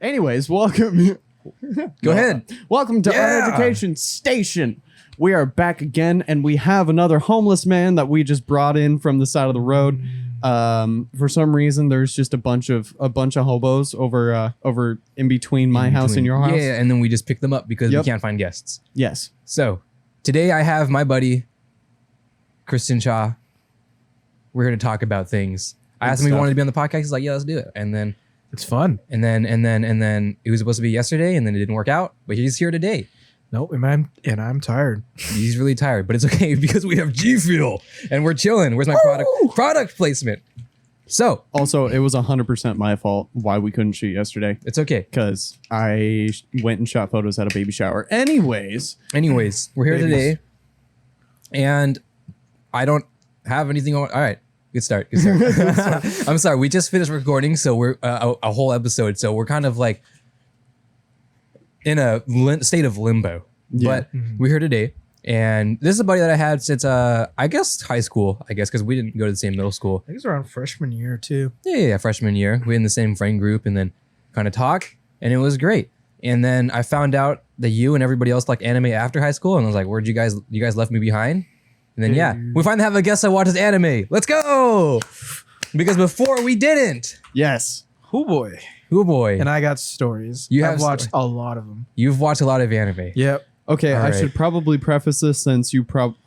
Anyways, welcome. Go ahead. Welcome to Uneducation Station. We are back again, and we have another homeless man that we just brought in from the side of the road. For some reason, there's just a bunch of hobos over in between my house and your house. Yeah, and then we just pick them up because we can't find guests. Yes. So today I have my buddy Christian Shaw. We're here to talk about things. I asked him if he wanted to be on the podcast. He's like, "Yeah, let's do it." And then it's fun. And then it was supposed to be yesterday, and then it didn't work out. But he's here today. Nope, and I'm tired. He's really tired, but it's okay because we have G Fuel and we're chilling. Where's my product placement? So also, it was 100% my fault why we couldn't shoot yesterday. It's okay because I went and shot photos at a baby shower. Anyways, we're here today, and I don't have anything on. All right. Good start. I'm sorry. We just finished recording, so we're a whole episode. So we're kind of like in a state of limbo. Yeah. But we're here today, and this is a buddy that I had since I guess high school. I guess because we didn't go to the same middle school. I think it's around freshman year too. Yeah, freshman year. We were in the same friend group, and then kind of talk, and it was great. And then I found out that you and everybody else liked anime after high school, and I was like, "Where'd you guys left me behind?" And then we finally have a guest that watches anime. Let's go! Because before we didn't. Yes. Oh boy. And I got stories. I've watched a lot of them. You've watched a lot of anime. Yep. Okay, I should probably preface this since you've watched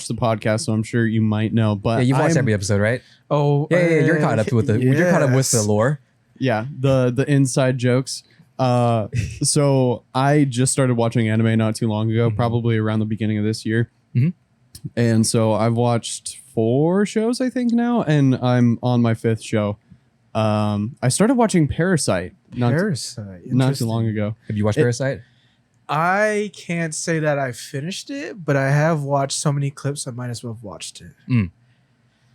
the podcast, so I'm sure you might know. But yeah, you've watched every episode, right? Oh, yeah. You're caught up with you're caught up with the lore. Yeah, the inside jokes. So I just started watching anime not too long ago, probably around the beginning of this year. And so I've watched 4 shows, I think now, and I'm on my 5th show. I started watching Parasite not too long ago. Have you watched Parasite? I can't say that I finished it, but I have watched so many clips I might as well have watched it.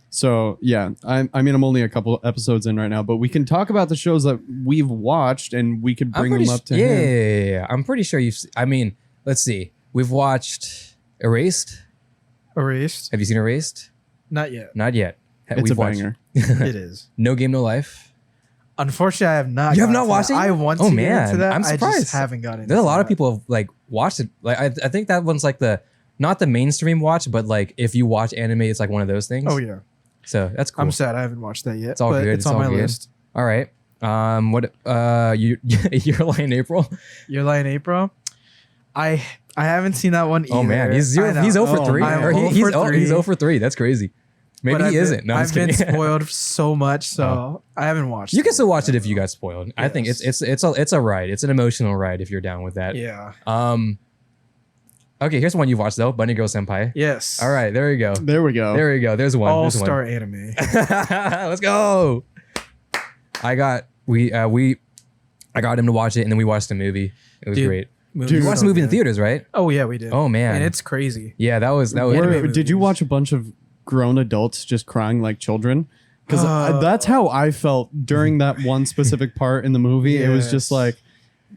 So yeah, I'm only a couple episodes in right now, but we can talk about the shows that we've watched, and we could bring them up to him. Yeah. I'm pretty sure let's see. We've watched Erased. Have you seen Erased? Not yet. It's a banger. It is. No Game, No Life. Unfortunately, I have not. You have not watched it? I want to get into that. I'm surprised. I just haven't gotten into There's a lot of people have like watched it. Like I think that one's like not the mainstream watch, but like if you watch anime, it's like one of those things. Oh yeah. So that's cool. I'm sad I haven't watched that yet. It's all good. It's on my list. All right. What? You're Lying April. You're Lying April. I haven't seen that one either. Oh man, he's 0 for 3. He's 0 for 3. That's crazy. Maybe he isn't. No, I've been spoiled so much, so I haven't watched. You can still watch it if you got spoiled. Yes. I think it's a ride. It's an emotional ride if you're down with that. Yeah. Okay, here's one you've watched though, Bunny Girl Senpai. Yes. All right, there we go. There we go. There's one. All-star anime. Let's go. I got him to watch it, and then we watched the movie. It was great. You watched the movie in the theaters, right? Oh yeah, we did. Oh man, and it's crazy. Yeah, that was. Did you watch a bunch of grown adults just crying like children? Because that's how I felt during that one specific part in the movie. Yes. It was just like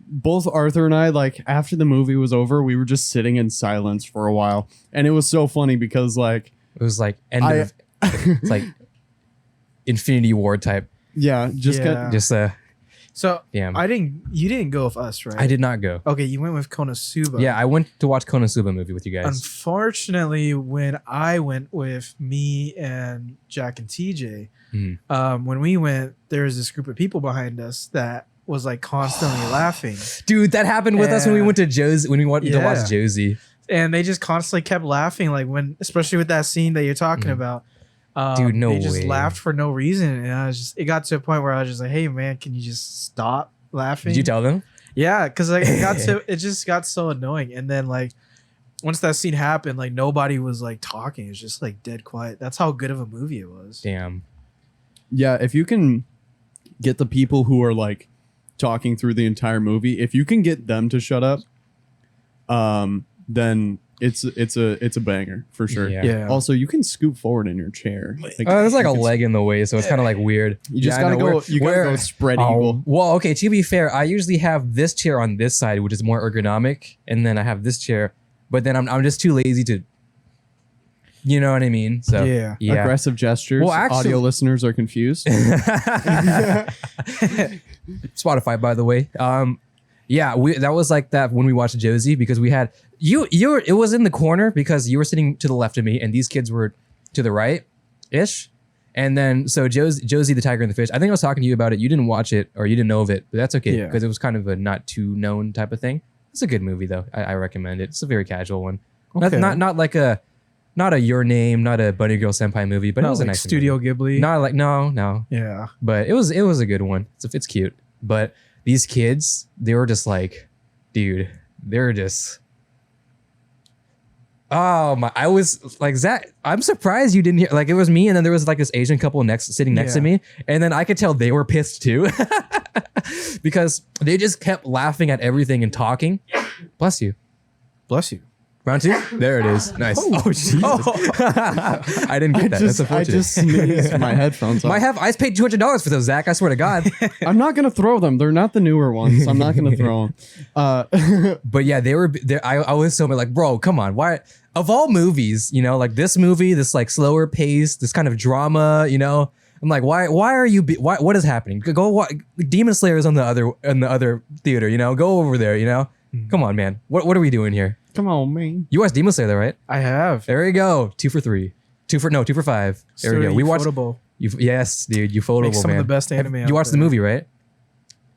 both Arthur and I, like after the movie was over, we were just sitting in silence for a while, and it was so funny because like it was like it's like Infinity War type. Yeah, So damn. You didn't go with us, right? I did not go. Okay, you went with Konosuba. Yeah, I went to watch Konosuba movie with you guys. Unfortunately, when I went with me and Jack and TJ, when we went, there was this group of people behind us that was like constantly laughing. Dude, that happened with us when we went to Josie, when we went to watch Josie. And they just constantly kept laughing, like especially with that scene that you're talking about. Dude, no way. They just laughed for no reason, and it got to a point where I was just like, "Hey, man, can you just stop laughing?" Did you tell them? Yeah, because like it just got so annoying, and then like once that scene happened, like nobody was like talking. It was just like dead quiet. That's how good of a movie it was. Damn. Yeah, if you can get the people who are like talking through the entire movie, if you can get them to shut up, then it's a banger for sure. Yeah. Also, you can scoot forward in your chair. There's like a leg in the way, so it's kind of like weird. You just gotta go. You gotta go spread eagle. Well, okay. To be fair, I usually have this chair on this side, which is more ergonomic, and then I have this chair. But then I'm just too lazy to You know what I mean? So Yeah. Aggressive gestures. Well, actually- Audio listeners are confused. Spotify, by the way. Yeah, that was like that when we watched Josie, because we had it was in the corner because you were sitting to the left of me and these kids were to the right ish. And then so Josie the Tiger and the Fish, I think I was talking to you about it. You didn't watch it or you didn't know of it, but that's okay because it was kind of a not too known type of thing. It's a good movie though. I recommend it. It's a very casual one. Okay. Not like not a Your Name, not a Bunny Girl Senpai movie, but Not it was like a nice Studio movie. Ghibli. Not like no. Yeah. But it was a good one. It's cute. But these kids, they were just like, dude, they're just. Oh my! I was like, Zach, I'm surprised you didn't hear. Like, it was me, and then there was like this Asian couple sitting next to me, and then I could tell they were pissed too, because they just kept laughing at everything and talking. Bless you. Bless you. Round 2? There it is. Nice. Oh, Jesus. I didn't get that. That's I unfortunate. just sneezed my headphones off. I paid $200 for those, Zach. I swear to God. I'm not going to throw them. They're not the newer ones. I'm not going to throw them. But yeah, they were. I was so like, bro, come on. Why? Of all movies, you know, like this movie, this like slower pace, this kind of drama, you know, I'm like, why are you? What is happening? Go watch. Demon Slayer is on the other theater. You know, go over there. You know, come on, man. What are we doing here? Come on, man. You watched Demon Slayer, though, right? I have. There you go. 2 for 3. 2 for 5. There we go. We watched. Yes, dude. Ufotable, Makes some man. of the best anime. You watched the movie, right?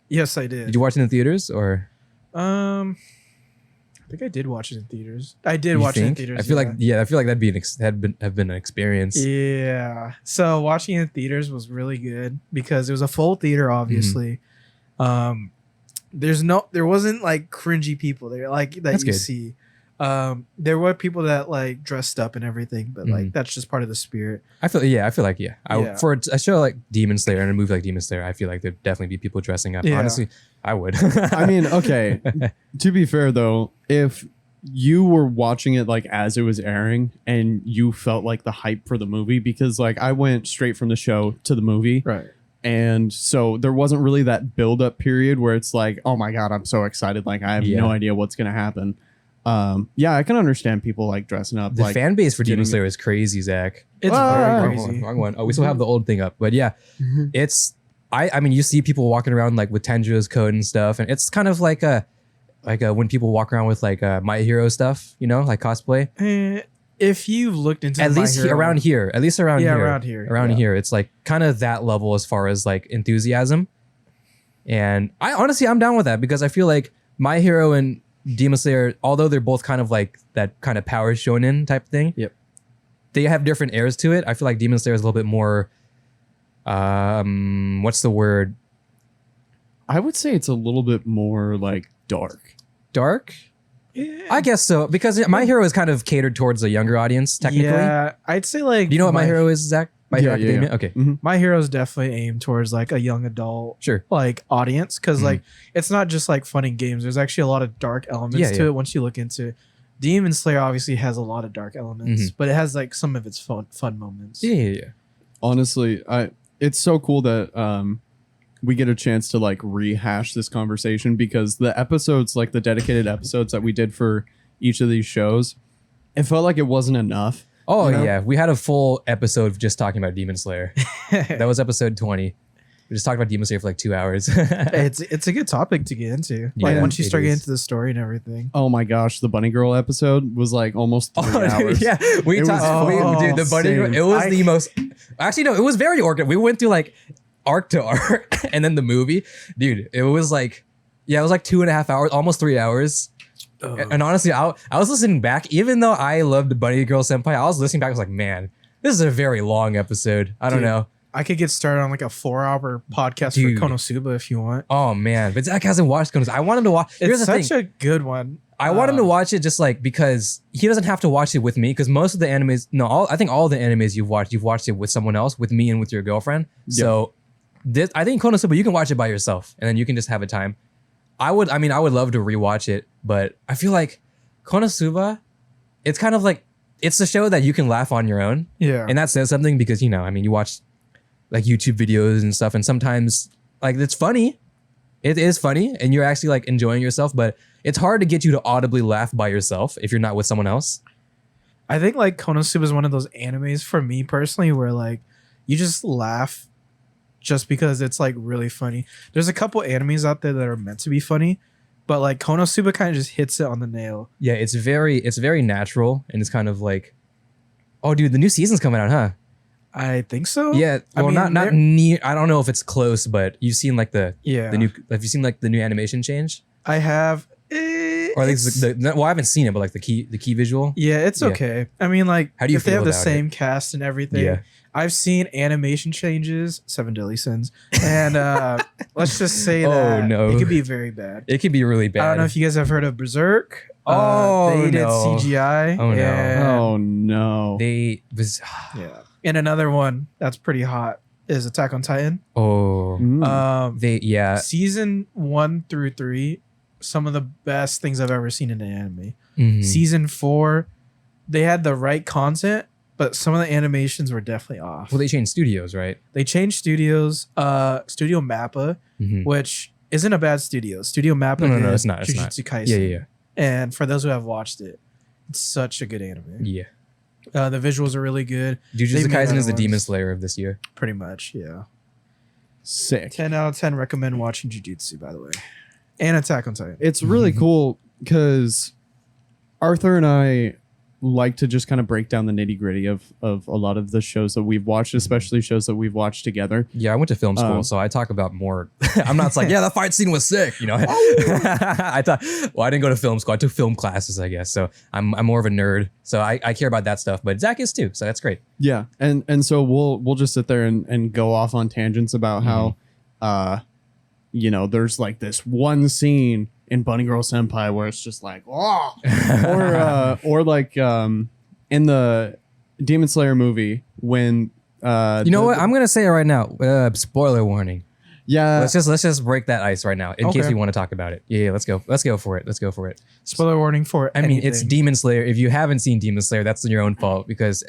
Yes, I did. Did you watch it in the theaters or? I think I did watch it in theaters. I did You watch it in think? theaters. I feel like that'd be have been an experience. Yeah. So watching it in theaters was really good because it was a full theater, obviously. There wasn't like cringy people there like that. That's you good. see. There were people that like dressed up and everything, but like that's just part of the spirit. I feel like for a show like Demon Slayer and a movie like Demon Slayer, I feel like there'd definitely be people dressing up. Yeah. Honestly, I would. I mean, okay. To be fair, though, if you were watching it like as it was airing and you felt like the hype for the movie, because like I went straight from the show to the movie. Right. And so there wasn't really that build up period where it's like, oh my God, I'm so excited. Like I have no idea what's going to happen. Yeah, I can understand people like dressing up. The like fan base for Demon Slayer is crazy, Zach. It's Ah, very Wrong crazy. one, wrong one. Oh, we still have the old thing up, but yeah, it's. I mean, you see people walking around like with Tanjiro's code and stuff, and it's kind of like a when people walk around with like My Hero stuff, you know, like cosplay. If you've looked into At My least Hero- around here, around here, it's like kind of that level as far as like enthusiasm. And I honestly, I'm down with that because I feel like My Hero and Demon Slayer, although they're both kind of like that kind of power shonen type thing, they have different airs to it. I feel like Demon Slayer is a little bit more, what's the word? I would say it's a little bit more like dark. Dark? Yeah. I guess so, because My Hero is kind of catered towards a younger audience, technically. Yeah, I'd say like. Do you know what My Hero is, Zach? My Hero Yeah, yeah, Academia? yeah. Okay, My Hero's definitely aimed towards like a young adult sure. like audience because like it's not just like fun and games. There's actually a lot of dark elements to it once you look into it. Demon Slayer obviously has a lot of dark elements, but it has like some of its fun moments. Yeah. Honestly, it's so cool that we get a chance to like rehash this conversation because the episodes, like the dedicated episodes that we did for each of these shows, it felt like it wasn't enough. Oh, you know? yeah. We had a full episode of just talking about Demon Slayer. That was episode 20. We just talked about Demon Slayer for like 2 hours. It's a good topic to get into. Like Yeah, once you it start getting is. into the story and everything. Oh my gosh, the Bunny Girl episode was like almost 3 hours. Yeah, we It was talked. Dude, the bunny. insane. It was the most. Actually, no, it was very organized. We went through like arc to arc, and then the movie. Dude, it was like, it was like 2.5 hours, almost 3 hours. And honestly, I was listening back, even though I loved Bunny Girl Senpai. I was listening back. I was like, man, this is a very long episode. I don't Dude. know. I could get started on like a 4-hour podcast Dude. for Konosuba if you want. Oh man, but Zach hasn't watched Konosuba. I want him to watch. Here's It's the thing. such a good one. I want him to watch it just like because he doesn't have to watch it with me because most of the animes, I think all the animes you've watched it with someone else, with me and with your girlfriend. Yeah. So I think Konosuba, you can watch it by yourself and then you can just have a time. I would love to rewatch it, but I feel like Konosuba, it's kind of like, it's a show that you can laugh on your own. Yeah. And that says something because, you watch like YouTube videos and stuff and sometimes like it's funny. It is funny and you're actually like enjoying yourself, but it's hard to get you to audibly laugh by yourself if you're not with someone else. I think like Konosuba is one of those animes for me personally where like you just laugh just because it's like really funny. There's a couple animes out there that are meant to be funny, but like Konosuba kind of just hits it on the nail. Yeah, it's very natural, and it's kind of like, oh, dude, the new season's coming out, huh? I think so. Yeah, well, not near. I don't know if it's close, but you've seen like the new. Have you seen like the new animation change? I have. Or at least well, I haven't seen it, but like the key visual. Yeah, it's okay. I mean, like, how do you if they have the about same cast and everything. Yeah. I've seen animation changes, Seven Deadly Sins, and let's just say Oh, that no. it could be very bad. It could be really bad. I don't know if you guys have heard of Berserk. They did no. CGI. Oh, no. and, Oh no. yeah. And another one that's pretty hot is Attack on Titan. Oh. Season 1 through 3, some of the best things I've ever seen in an anime. Mhm. Season 4, they had the right content, but some of the animations were definitely off. Well, they changed studios, right? They changed studios. Studio Mappa, Mhm. which isn't a bad studio. Studio Mappa. No, did it's not. It's not. Jujutsu Kaisen. Yeah. And for those who have watched it, it's such a good anime. Yeah. The visuals are really good. Jujutsu They made Kaisen other is the Demon ones. Slayer of this year. Pretty much, yeah. Sick. 10 out of 10 recommend watching Jujutsu, by the way. And Attack on Titan. It's really cool because Arthur and I like to just kind of break down the nitty gritty of a lot of the shows that we've watched, especially shows that we've watched together. Yeah, I went to film school, so I talk about more. I'm not like, yeah, that fight scene was sick, you know. I thought, well, I didn't go to film school. I took film classes, I guess. So I'm more of a nerd. So I care about that stuff. But Zach is too, so that's great. Yeah, and so we'll just sit there and go off on tangents about how, there's like this one scene in Bunny Girl Senpai where it's just like, oh, or like in the Demon Slayer movie when you know what? I'm gonna say it right now. Spoiler warning. Yeah, Let's just break that ice right now in case Okay. we want to talk about it. Yeah, let's go for it. Spoiler warning for I mean, it's anything. Demon Slayer. If you haven't seen Demon Slayer, that's your own fault because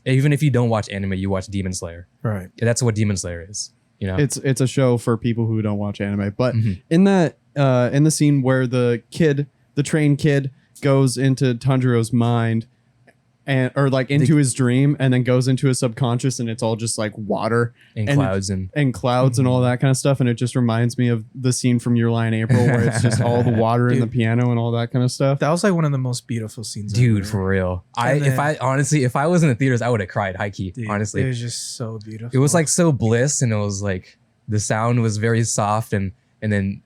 even if you don't watch anime, you watch Demon Slayer. Right. That's what Demon Slayer is. You know, it's a show for people who don't watch anime. But in that in the scene where the trained kid goes into Tanjiro's mind or like into his dream and then goes into his subconscious and it's all just like water and clouds and and all that kind of stuff, and it just reminds me of the scene from Your Lie in April where it's just all the water in the piano and all that kind of stuff. That was like one of the most beautiful scenes dude, ever. for real. And If I was in the theaters, I would have cried high key. Dude, Honestly, it was just so beautiful. it was like so bliss, and it was like the sound was very soft, and then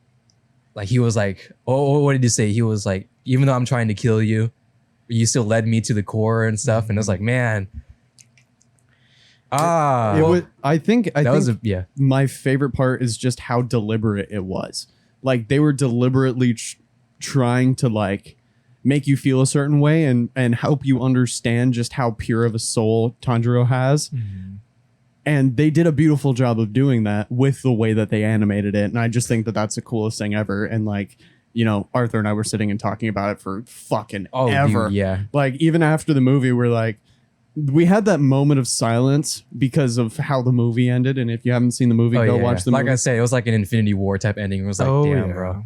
like he was like, oh, what did you say? He was like, even though I'm trying to kill you, you still led me to the core and stuff. And I was like, man, I think yeah. my favorite part is just how deliberate it was. Like they were deliberately trying to like make you feel a certain way and help you understand just how pure of a soul Tanjiro has. And they did a beautiful job of doing that with the way that they animated it. And I just think that that's the coolest thing ever. And like, Arthur and I were sitting and talking about it for fucking ever. Dude, yeah. Like even after the movie, we're like, we had that moment of silence because of how the movie ended. And if you haven't seen the movie, go watch the movie. Like I said, it was like an Infinity War type ending. It was like, damn, bro.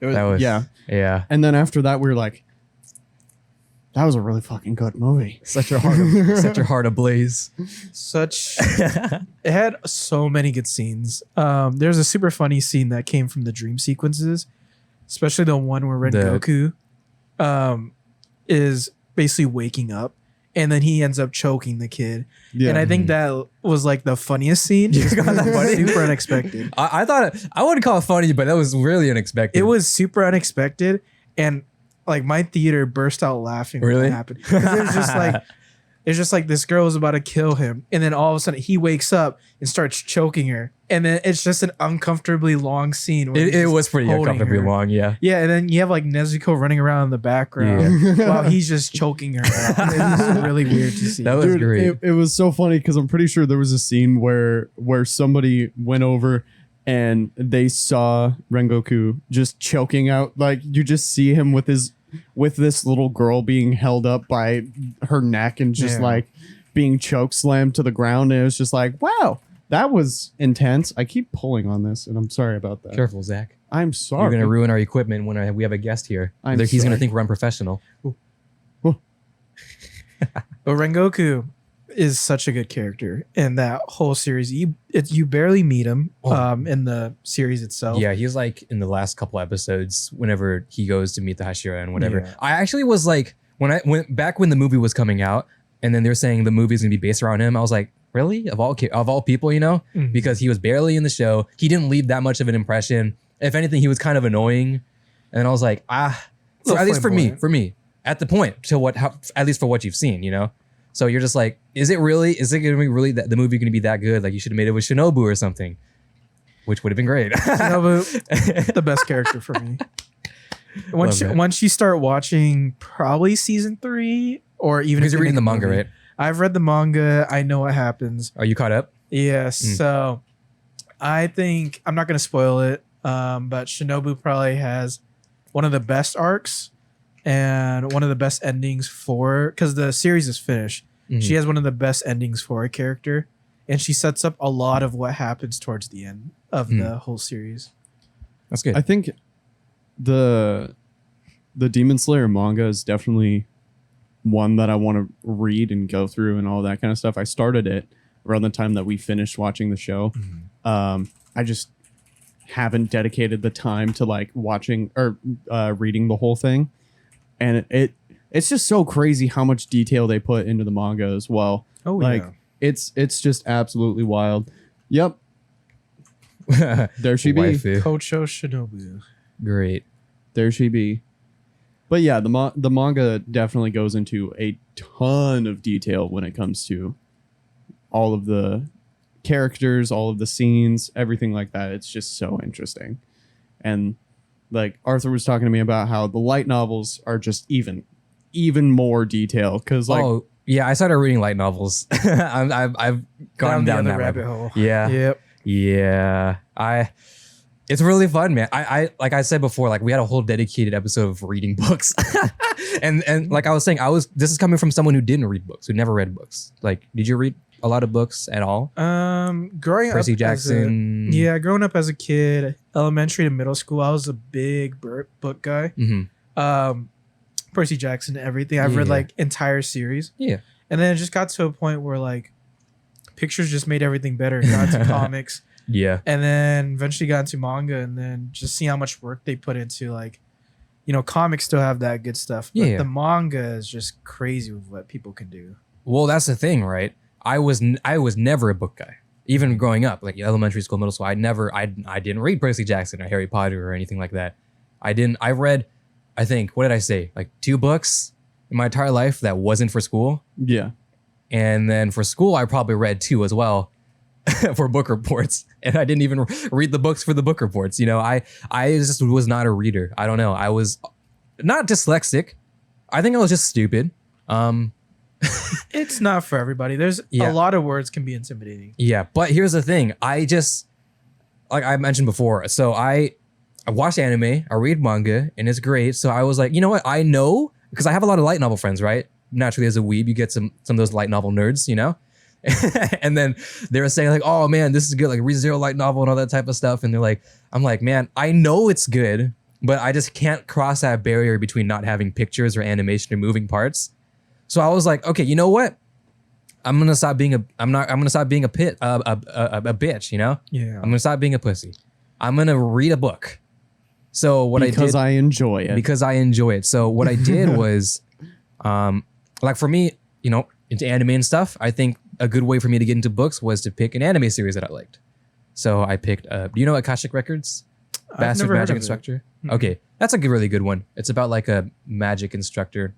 That was, yeah. And then after that, we were like, that was a really fucking good movie. Set your heart ablaze. It had so many good scenes. There's a super funny scene that came from the dream sequences, especially the one where Rengoku is basically waking up and then he ends up choking the kid. Yeah. And I think that was like the funniest scene. You got that funny? Super unexpected. I thought I wouldn't call it funny, but that was really unexpected. It was super unexpected, and like my theater burst out laughing when it happened. 'Cause it was just like it's just like this girl is about to kill him, and then all of a sudden he wakes up and starts choking her, and then it's just an uncomfortably long scene. Where it was pretty uncomfortably long, yeah. Yeah, and then you have like Nezuko running around in the background while he's just choking her. It was really weird to see. That was great. It was so funny because I'm pretty sure there was a scene where somebody went over and they saw Rengoku just choking out. Like you just see him with this little girl being held up by her neck and just like being choke slammed to the ground. And it was just like, wow, that was intense. I keep pulling on this and I'm sorry about that. Careful, Zach. I'm sorry. You're going to ruin our equipment when we have a guest here. He's going to think we're unprofessional. But Rengoku is such a good character in that whole series. You barely meet him in the series itself. Yeah, he's like in the last couple episodes whenever he goes to meet the Hashira and whatever. Yeah. I actually was like, when the movie was coming out and then they're saying the movie's gonna be based around him, I was like, really? Of all people, you know? Mhm. Because he was barely in the show. He didn't leave that much of an impression. If anything, he was kind of annoying. And I was like, at least for me, at the point at least for what you've seen, you know? So you're just like, is it going to be really the movie going to be that good? Like you should have made it with Shinobu or something, which would have been great. Shinobu, the best character for me. Once you start watching probably season 3 or even because you're reading the manga, right? I've read the manga. I know what happens. Are you caught up? Yes. So I think I'm not going to spoil it, but Shinobu probably has one of the best arcs and one of the best endings because the series is finished. Mm-hmm. She has one of the best endings for a character, and she sets up a lot of what happens towards the end of the whole series. That's good. I think the Demon Slayer manga is definitely one that I want to read and go through and all that kind of stuff. I started it around the time that we finished watching the show. Mm-hmm. I just haven't dedicated the time to like watching or reading the whole thing, and it's just so crazy how much detail they put into the manga as well. Oh, like yeah. it's just absolutely wild. Yep. There she be. Waifu. Kocho Shinobu. Great. There she be. But yeah, the manga definitely goes into a ton of detail when it comes to all of the characters, all of the scenes, everything like that. It's just so interesting. And like Arthur was talking to me about how the light novels are just even more detail because like yeah, I started reading light novels. I've gone down that rabbit hole. Yeah. Yep. Yeah. It's really fun, man. I like I said before, like we had a whole dedicated episode of reading books. and like I was saying, this is coming from someone who didn't read books, who never read books. Like, did you read a lot of books at all? Growing Percy up Jackson. growing up as a kid, elementary to middle school, I was a big book guy. Mm-hmm. Percy Jackson, everything. I've read like entire series. Yeah. And then it just got to a point where like pictures just made everything better. Got to comics. Yeah. And then eventually got into manga, and then just see how much work they put into like, you know, comics still have that good stuff. But the manga is just crazy with what people can do. Well, that's the thing, right? I was never a book guy. Even growing up, like elementary school, middle school, I didn't read Percy Jackson or Harry Potter or anything like that. I read, I think, what did I say? Like 2 books in my entire life that wasn't for school. yeah. And then for school, I probably read 2 as well for book reports. And I didn't even read the books for the book reports. You know, I just was not a reader. I don't know. I was not dyslexic. I think I was just stupid. It's not for everybody. There's a lot of words can be intimidating. Yeah, but here's the thing. I just, like I mentioned before, so I watch anime, I read manga, and it's great. So I was like, you know what? I know, because I have a lot of light novel friends, right? Naturally, as a weeb, you get some of those light novel nerds, you know? And then they were saying like, oh man, this is good, like ReZero light novel and all that type of stuff. And they're like, I'm like, man, I know it's good, but I just can't cross that barrier between not having pictures or animation or moving parts. So I was like, okay, you know what? I'm gonna stop being a bitch, you know? Yeah. I'm gonna stop being a pussy. I'm gonna read a book. So what because I enjoy it. Because I enjoy it. So what I did was, like for me, you know, into anime and stuff, I think a good way for me to get into books was to pick an anime series that I liked. So I picked, do you know Akashic Records? Bastard Magic Instructor? Mm-hmm. Okay, that's a really good one. It's about like a magic instructor,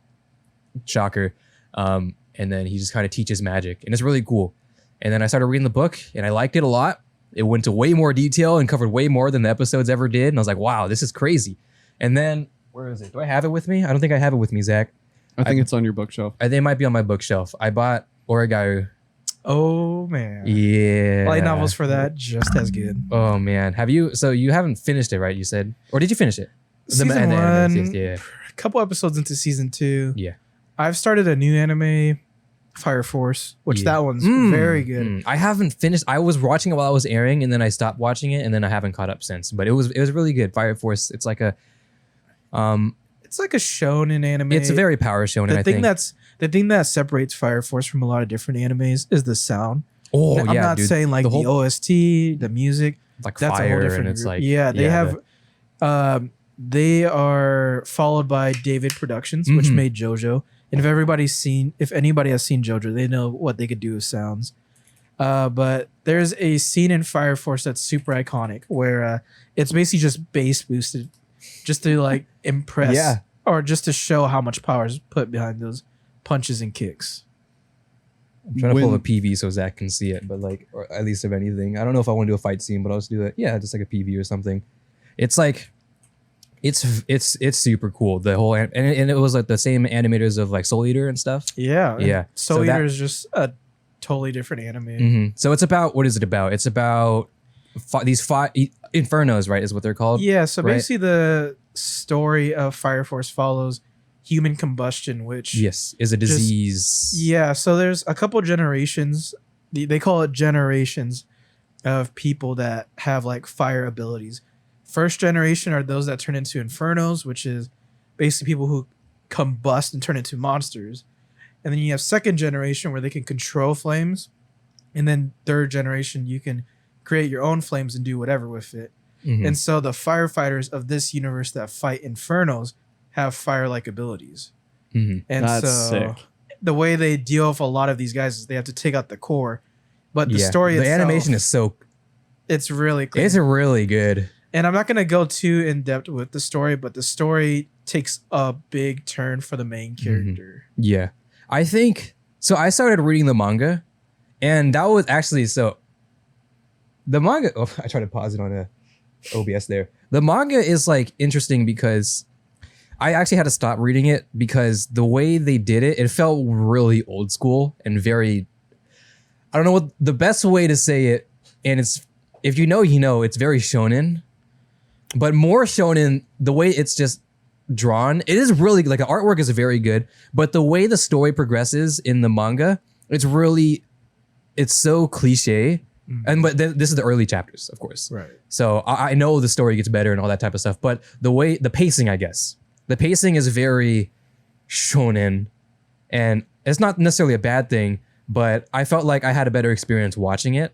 shocker. And then he just kind of teaches magic, and it's really cool. And then I started reading the book, and I liked it a lot. It went to way more detail and covered way more than the episodes ever did. And I was like, wow, this is crazy. And then, where is it? Do I have it with me? I don't think I have it with me, Zach. I think it's on your bookshelf. I think it might be on my bookshelf. I bought Origairu. Oh man. Yeah. Light novels for that, just as good. Oh man. So you haven't finished it, right? You said, or did you finish it? Season 1, yeah. a couple episodes into season 2. Yeah. I've started a new anime, Fire Force, which that one's very good. I haven't finished. I was watching it while it was airing, and then I stopped watching it, and then I haven't caught up since. But it was really good. Fire Force. It's like a it's like a shonen anime. It's a very power shonen. The thing that's the thing that separates Fire Force from a lot of different animes is the sound. Oh, I'm not saying like the OST, the music. Like that's fire, a whole different and it's group. like they have. They are followed by David Productions, which made JoJo. And if anybody has seen JoJo, they know what they could do with sounds. But there's a scene in Fire Force that's super iconic where it's basically just bass boosted, just to like impress or just to show how much power is put behind those punches and kicks. I'm trying to pull a PV so Zach can see it, but like, or at least if anything, I don't know if I want to do a fight scene, but I'll just do it. Yeah, just like a PV or something. It's like, it's super cool. The whole and it was like the same animators of like Soul Eater and stuff. Yeah. Soul Eater is just a totally different anime. So it's about, what is it about? It's about these five infernos, right? Is what they're called. Yeah. So basically, the story of Fire Force follows human combustion, which is a disease. So there's a couple generations. They call it generations of people that have like fire abilities. First generation are those that turn into infernos, which is basically people who combust and turn into monsters. And then you have second generation where they can control flames. And then third generation, you can create your own flames and do whatever with it. And so the firefighters of this universe that fight infernos have fire-like abilities. And That's so sick. the way they deal with a lot of these guys is they have to take out the core. But the story the itself, animation is it's really clean. It's really good. And I'm not going to go too in depth with the story, but the story takes a big turn for the main character. Yeah. I think, so I started reading the manga, and that was actually, so the manga, I tried to pause it on a OBS there. The manga is like interesting because I actually had to stop reading it because the way they did it, it felt really old school and very, I don't know what the best way to say it, and it's, if you know, it's very shonen. But more shonen, the way it's just drawn, it is really, like, the artwork is very good, but the way the story progresses in the manga, it's so cliche. But this is the early chapters, of course. Right. So I know the story gets better and all that type of stuff, but the pacing, I guess. The pacing is very shonen, and it's not necessarily a bad thing, but I felt like I had a better experience watching it,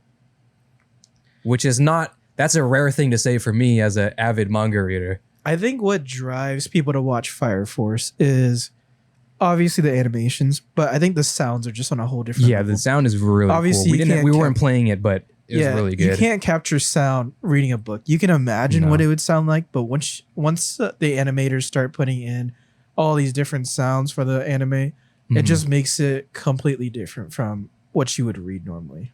which is not, that's a rare thing to say for me as an avid manga reader. I think what drives people to watch Fire Force is obviously the animations, but I think the sounds are just on a whole different level. The sound is really obviously cool. We weren't playing it, but it was really good. You can't capture sound reading a book. You can imagine what it would sound like, but once the animators start putting in all these different sounds for the anime, it just makes it completely different from what you would read normally.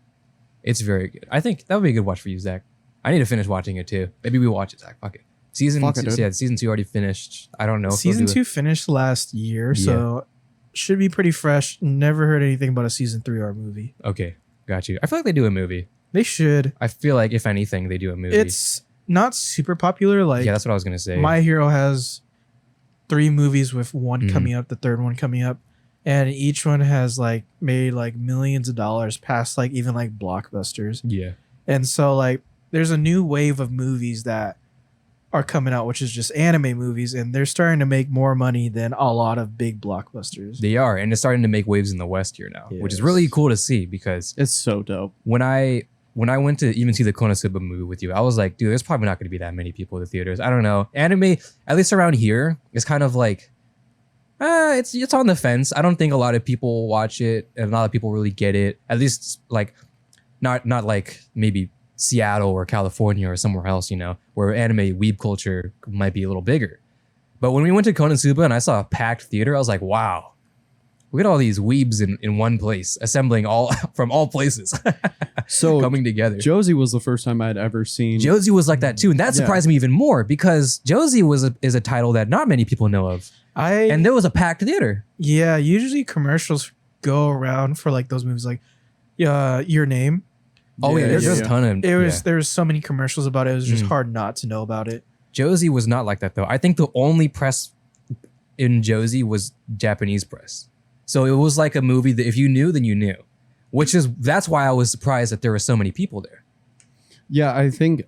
It's very good. I think that would be a good watch for you, Zach. I need to finish watching it too. Maybe we watch it, Zach. Fuck it. Season 2 already finished. I don't know. Season 2 finished last year, so should be pretty fresh. Never heard anything about a season 3 or a movie. Okay, got you. I feel like they do a movie. They should. I feel like if anything, they do a movie. It's not super popular. Like, yeah, that's what I was gonna say. My Hero has 3 movies with one coming up, the third one coming up, and each one has like made like millions of dollars past like even like blockbusters. Yeah, and so like there's a new wave of movies that are coming out, which is just anime movies, and they're starting to make more money than a lot of big blockbusters. They are, and it's starting to make waves in the West here now, which is really cool to see because it's so dope. When I went to even see the Konosuba movie with you, I was like, dude, there's probably not going to be that many people in the theaters. I don't know. Anime, at least around here, is kind of like, it's on the fence. I don't think a lot of people watch it, and a lot of people really get it. At least like, not like maybe Seattle or California or somewhere else, where anime weeb culture might be a little bigger. But when we went to Konosuba and I saw a packed theater, I was like, wow, look at all these weebs in one place, assembling all from all places. So coming together. Josie was the first time I'd ever seen. Josie was like that too, and that surprised me even more because Josie is a title that not many people know of. And there was a packed theater. Yeah, usually commercials go around for like those movies, like Your Name. Oh yeah, there's a ton of. There was so many commercials about it. It was just hard not to know about it. Josie was not like that though. I think the only press in Josie was Japanese press. So it was like a movie that if you knew, then you knew. That's why I was surprised that there were so many people there. Yeah, I think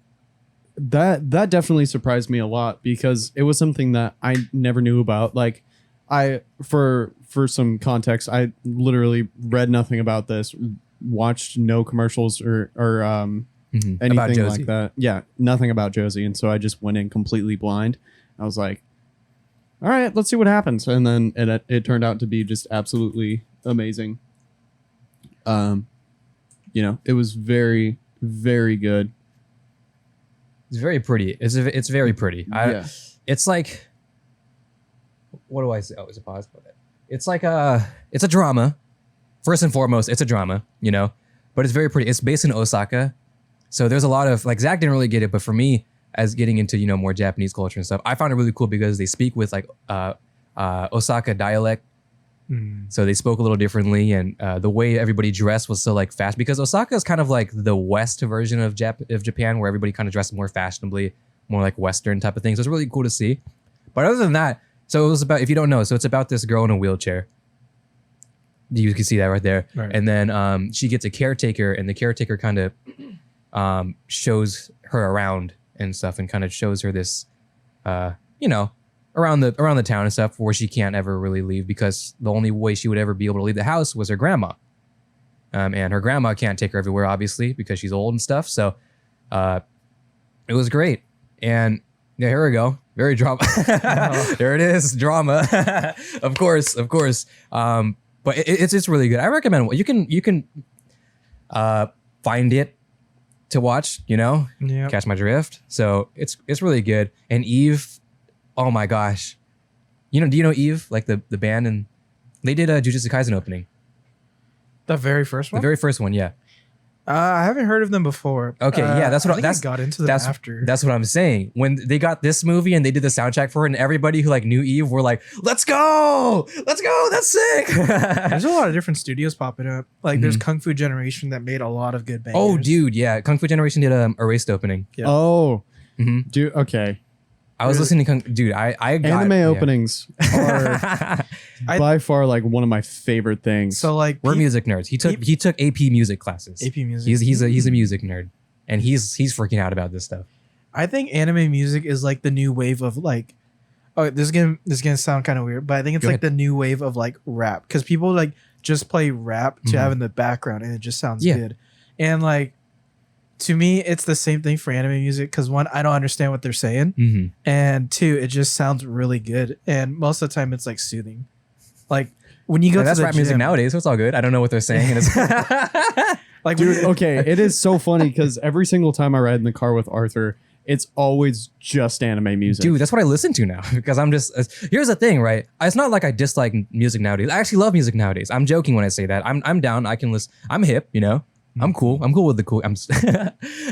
that definitely surprised me a lot because it was something that I never knew about. Like, for some context, I literally read nothing about this, watched no commercials or anything like that. Yeah, nothing about Josie, and so I just went in completely blind. I was like, all right, let's see what happens, and then it turned out to be just absolutely amazing. It was very, very good. It's very pretty. It's very pretty. It's like, what do I say? Oh, it's a pause. It's like it's a drama. First and foremost, it's a drama, but it's very pretty. It's based in Osaka. So there's a lot of, like, Zach didn't really get it, but for me, as getting into, more Japanese culture and stuff, I found it really cool because they speak with like Osaka dialect. So they spoke a little differently, and the way everybody dressed was so like fast, because Osaka is kind of like the West version of Japan, where everybody kind of dressed more fashionably, more like Western type of things. So it's really cool to see. But other than that, so it was about, if you don't know, so it's about this girl in a wheelchair. You can see that right there. Right. And then she gets a caretaker, and the caretaker kind of shows her around and stuff, and kind of shows her this, around the town and stuff, where she can't ever really leave, because the only way she would ever be able to leave the house was her grandma. And her grandma can't take her everywhere, obviously, because she's old and stuff. So it was great. And yeah, here we go. Very drama. There it is, drama. Of course. But it's really good. I recommend it. You can find it to watch, catch my drift. So it's really good. And Eve, oh my gosh. Do you know Eve? Like the band, and they did a Jujutsu Kaisen opening. The very first one? The very first one, yeah. I haven't heard of them before. Okay, yeah, that's what I got into them after. That's what I'm saying. When they got this movie and they did the soundtrack for it, and everybody who like knew Eve were like, "Let's go, that's sick." There's a lot of different studios popping up. Like there's Kung Fu Generation that made a lot of good bangers. Oh, dude, yeah, Kung Fu Generation did a Erased opening. Yeah. Oh, dude, okay. I was listening to dude. I got anime openings are by far like one of my favorite things. So like we're music nerds. He took AP music classes. AP music. He's a music nerd, and he's freaking out about this stuff. I think anime music is like the new wave of like, oh, this is gonna sound kind of weird, but I think it's the new wave of like rap, because people like just play rap to have in the background, and it just sounds good. And like, to me, it's the same thing for anime music, because one, I don't understand what they're saying, and two, it just sounds really good, and most of the time it's like soothing. Like when you go to that's the rap gym, music nowadays, so it's all good. I don't know what they're saying. And it's like, dude, okay, it is so funny because every single time I ride in the car with Arthur, it's always just anime music. Dude, that's what I listen to now, because I'm just, here's the thing, right? It's not like I dislike music nowadays. I actually love music nowadays. I'm joking when I say that. I'm down. I can listen. I'm hip, I'm cool. I'm cool with the cool.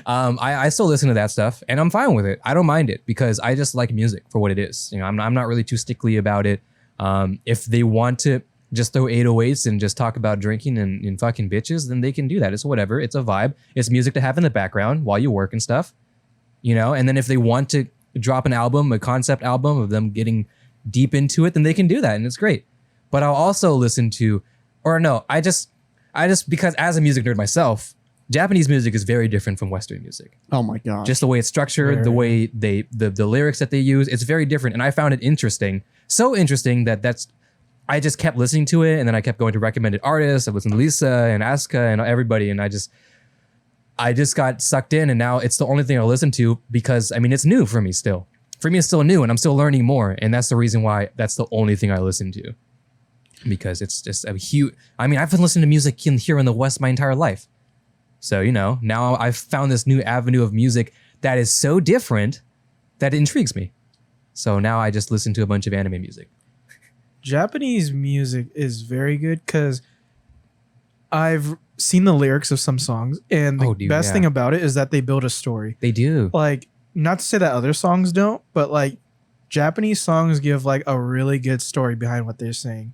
I still listen to that stuff, and I'm fine with it. I don't mind it, because I just like music for what it is. I'm not really too stickly about it. If they want to just throw 808s and just talk about drinking and fucking bitches, then they can do that. It's whatever. It's a vibe. It's music to have in the background while you work and stuff. And then if they want to drop an album, a concept album of them getting deep into it, then they can do that, and it's great. But I'll also listen to, I just because as a music nerd myself, Japanese music is very different from Western music. Oh my god! Just the way it's structured, the way the lyrics that they use, it's very different, and I found it interesting. So interesting that I just kept listening to it, and then I kept going to recommended artists. I listened to Lisa and Asuka and everybody, and I just got sucked in, and now it's the only thing I listen to, because it's new for me still. For me, it's still new, and I'm still learning more, and that's the reason why that's the only thing I listen to. Because it's just a huge, I've been listening to music here in the West my entire life. So, now I've found this new avenue of music that is so different that it intrigues me. So now I just listen to a bunch of anime music. Japanese music is very good, because I've seen the lyrics of some songs, and the best thing about it is that they build a story. They do. Like, not to say that other songs don't, but like Japanese songs give like a really good story behind what they're saying.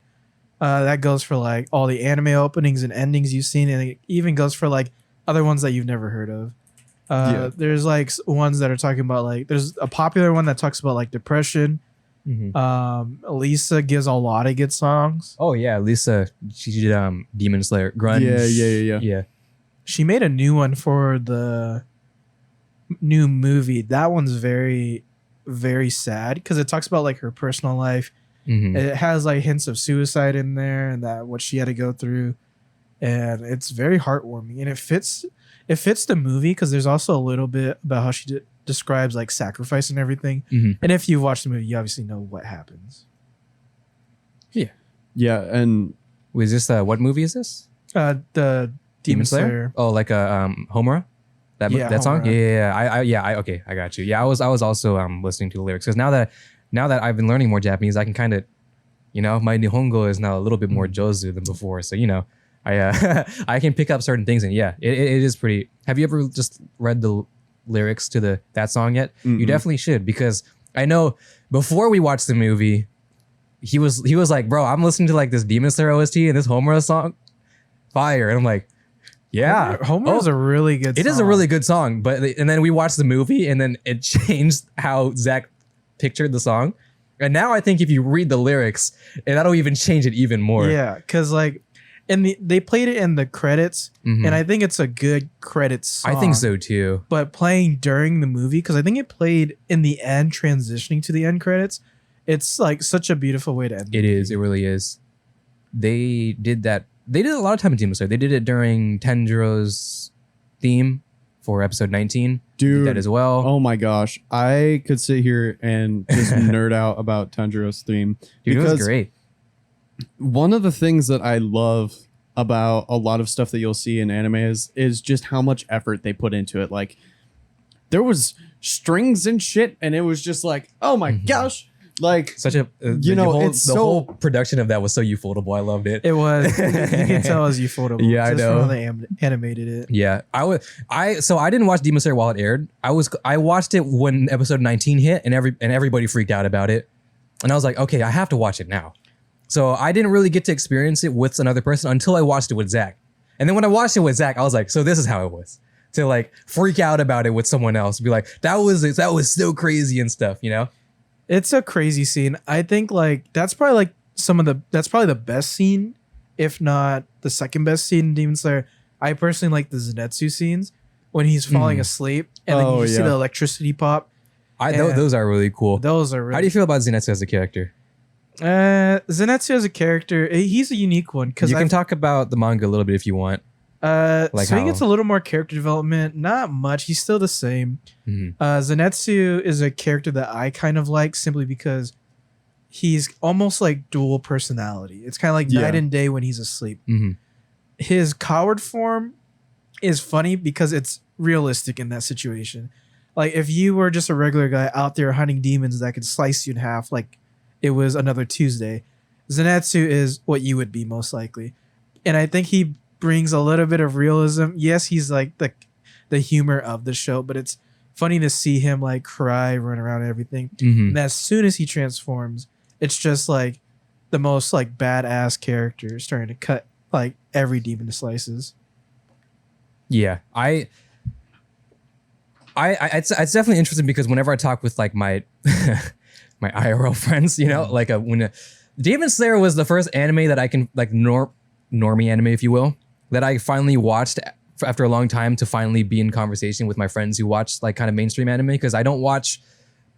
That goes for like all the anime openings and endings you've seen, and it even goes for like other ones that you've never heard of. There's like ones that are talking about like, there's a popular one that talks about like depression. Lisa gives a lot of good songs. Oh yeah, Lisa, she did Demon Slayer, grunge. Yeah. She made a new one for the new movie. That one's very, very sad, because it talks about like her personal life, It has like hints of suicide in there and that what she had to go through, and it's very heartwarming, and it fits the movie because there's also a little bit about how she describes like sacrifice and everything. And if you watch the movie, you obviously know what happens. Yeah, and was this what movie is this? The Demon Slayer. Oh, like a Homura? That song? Yeah. Okay, I got you. Yeah, I was also listening to the lyrics because now that I've been learning more Japanese, I can kind of, my Nihongo is now a little bit more jozu than before. So I I can pick up certain things, and it is pretty. Have you ever just read the lyrics to that song yet? You definitely should, because I know before we watched the movie, he was like, bro, I'm listening to like this Demon Slayer OST and this Homura song, fire, and I'm like, yeah, Homer is a really good song. It is a really good song, and then we watched the movie and then it changed how Zach pictured the song. And now I think if you read the lyrics, and that'll even change it even more. Yeah, because like they played it in the credits, and I think it's a good credits song. I think so too. But playing during the movie, because I think it played in the end, transitioning to the end credits, it's like such a beautiful way to end. It is. It really is. They did that. They did a lot of time in Demon Slayer. They did it during Tanjiro's theme for episode 19. Dude, did that as well. Oh my gosh. I could sit here and just nerd out about Tanjiro's theme. Dude, it was great. One of the things that I love about a lot of stuff that you'll see in anime is just how much effort they put into it. Like, there was strings and shit, and it was just like, oh my gosh. Like, such a the whole production of that was so ufotable. I loved it. It was. You can tell it was ufotable. Yeah, I know. From how they animated it. Yeah, So I didn't watch Demon Slayer while it aired. I watched it when episode 19 hit, and everybody freaked out about it. And I was like, okay, I have to watch it now. So I didn't really get to experience it with another person until I watched it with Zach. And then when I watched it with Zach, I was like, so this is how it was. To like freak out about it with someone else, be like, that was so crazy and stuff, It's a crazy scene. I think like that's probably the best scene, if not the second best scene in Demon Slayer. I personally like the Zenitsu scenes when he's falling asleep and then you see the electricity pop. Those are really cool. Those are really. How do you feel about Zenitsu as a character? Zenitsu as a character, he's a unique one because you can talk about the manga a little bit if you want. So he gets a little more character development. Not much. He's still the same. Zenitsu is a character that I kind of like simply because he's almost like dual personality. It's kind of like night and day when he's asleep. His coward form is funny because it's realistic in that situation. Like if you were just a regular guy out there hunting demons that could slice you in half, like it was another Tuesday, Zenitsu is what you would be most likely. And I think he brings a little bit of realism. Yes, he's like the humor of the show, but it's funny to see him like cry, run around and everything. And as soon as he transforms, it's just like the most like badass character starting to cut like every demon to slices. Yeah, it's definitely interesting because whenever I talk with like my my IRL friends, like when Demon Slayer was the first anime that I can like normie anime, if you will, that I finally watched after a long time to finally be in conversation with my friends who watch like kind of mainstream anime, because I don't watch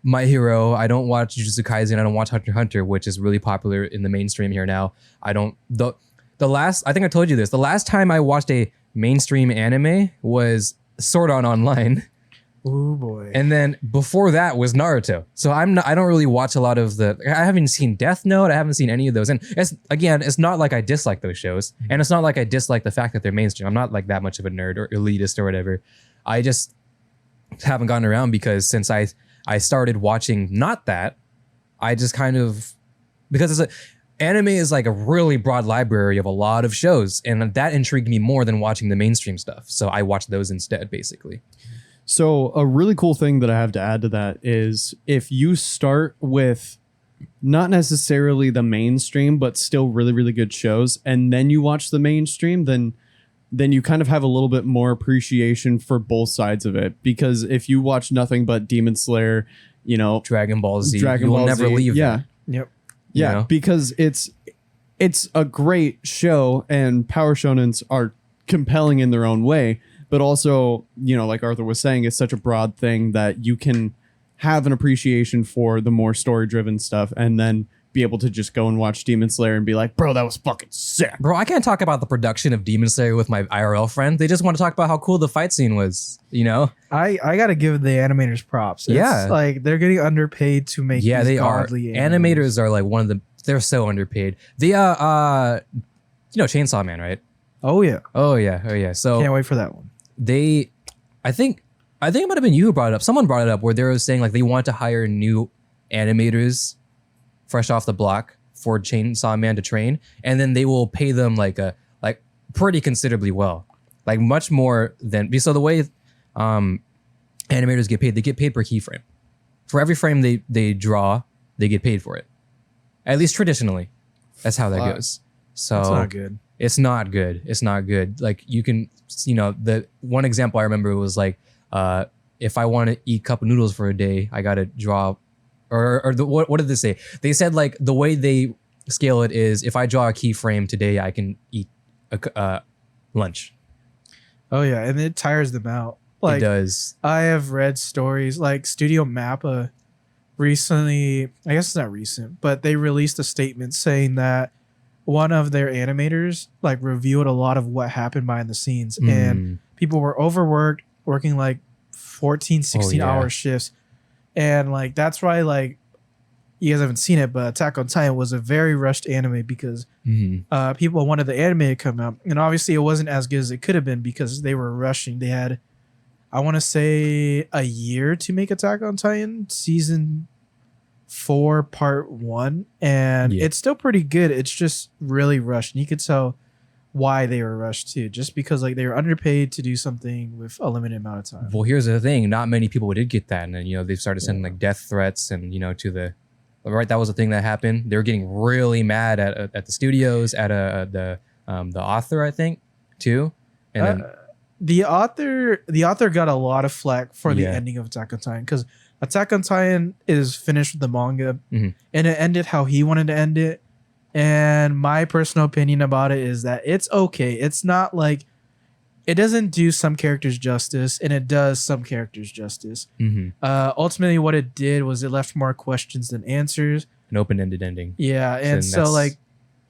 My Hero, I don't watch Jujutsu Kaisen, I don't watch Hunter x Hunter, which is really popular in the mainstream here now. I think I told you this, the last time I watched a mainstream anime was Sword Art Online. Oh boy. And then before that was Naruto. So I don't really watch a lot of I haven't seen Death Note. I haven't seen any of those. And it's not like I dislike those shows. And it's not like I dislike the fact that they're mainstream. I'm not like that much of a nerd or elitist or whatever. I just haven't gotten around because since I started watching not that, I just kind of, because anime is like a really broad library of a lot of shows. And that intrigued me more than watching the mainstream stuff. So I watched those instead, basically. So a really cool thing that I have to add to that is if you start with not necessarily the mainstream, but still really, really good shows, and then you watch the mainstream, then you kind of have a little bit more appreciation for both sides of it. Because if you watch nothing but Demon Slayer, Dragon Ball Z, you will never leave that. Yep. Yeah, because it's a great show and power shonens are compelling in their own way. But also, like Arthur was saying, it's such a broad thing that you can have an appreciation for the more story-driven stuff and then be able to just go and watch Demon Slayer and be like, bro, that was fucking sick. Bro, I can't talk about the production of Demon Slayer with my IRL friends. They just want to talk about how cool the fight scene was, you know? I gotta give the animators props. It's like they're getting underpaid to make these they are. godly Animators are like one of the, they're so underpaid. The, you know, Chainsaw Man, right? Oh yeah. So Can't wait for that one. I think it might have been you who brought it up. Someone brought it up where they were saying like they want to hire new animators fresh off the block for Chainsaw Man to train, and then they will pay them like pretty considerably well, like much more than. So the way animators get paid, they get paid per keyframe. For every frame they draw, they get paid for it. At least traditionally, that's how that goes. So that's not good. It's not good. It's not good. Like you can, you know, the one example I remember was like, if I want to eat cup of noodles for a day, I got to draw. What did they say? They said like the way they scale it is if I draw a keyframe today, I can eat a lunch. Oh yeah, and it tires them out. Like, it does. I have read stories like Studio Mappa recently. I guess it's not recent, but they released a statement saying that one of their animators like reviewed a lot of what happened behind the scenes, and people were overworked, working like 14, 16-hour shifts. And like that's why like you guys haven't seen it, but Attack on Titan was a very rushed anime because people wanted the anime to come out, and obviously it wasn't as good as it could have been because they were rushing. They had, I want to say, a year to make Attack on Titan season 4 part 1, and it's still pretty good. It's just really rushed, and you could tell why they were rushed too, just because like they were underpaid to do something with a limited amount of time. Well, here's the thing: not many people did get that, and then you know they started sending like death threats, and you know to the right, that was the thing that happened. They were getting really mad at the studios, at the author, I think, too, and then the author got a lot of flack for the ending of Attack on Titan because Attack on Titan is finished with the manga, and it ended how he wanted to end it. And my personal opinion about it is that it's okay. It's not like it doesn't do some characters justice, and it does some characters justice. Ultimately, what it did was it left more questions than answers. An open-ended ending. Yeah, and so like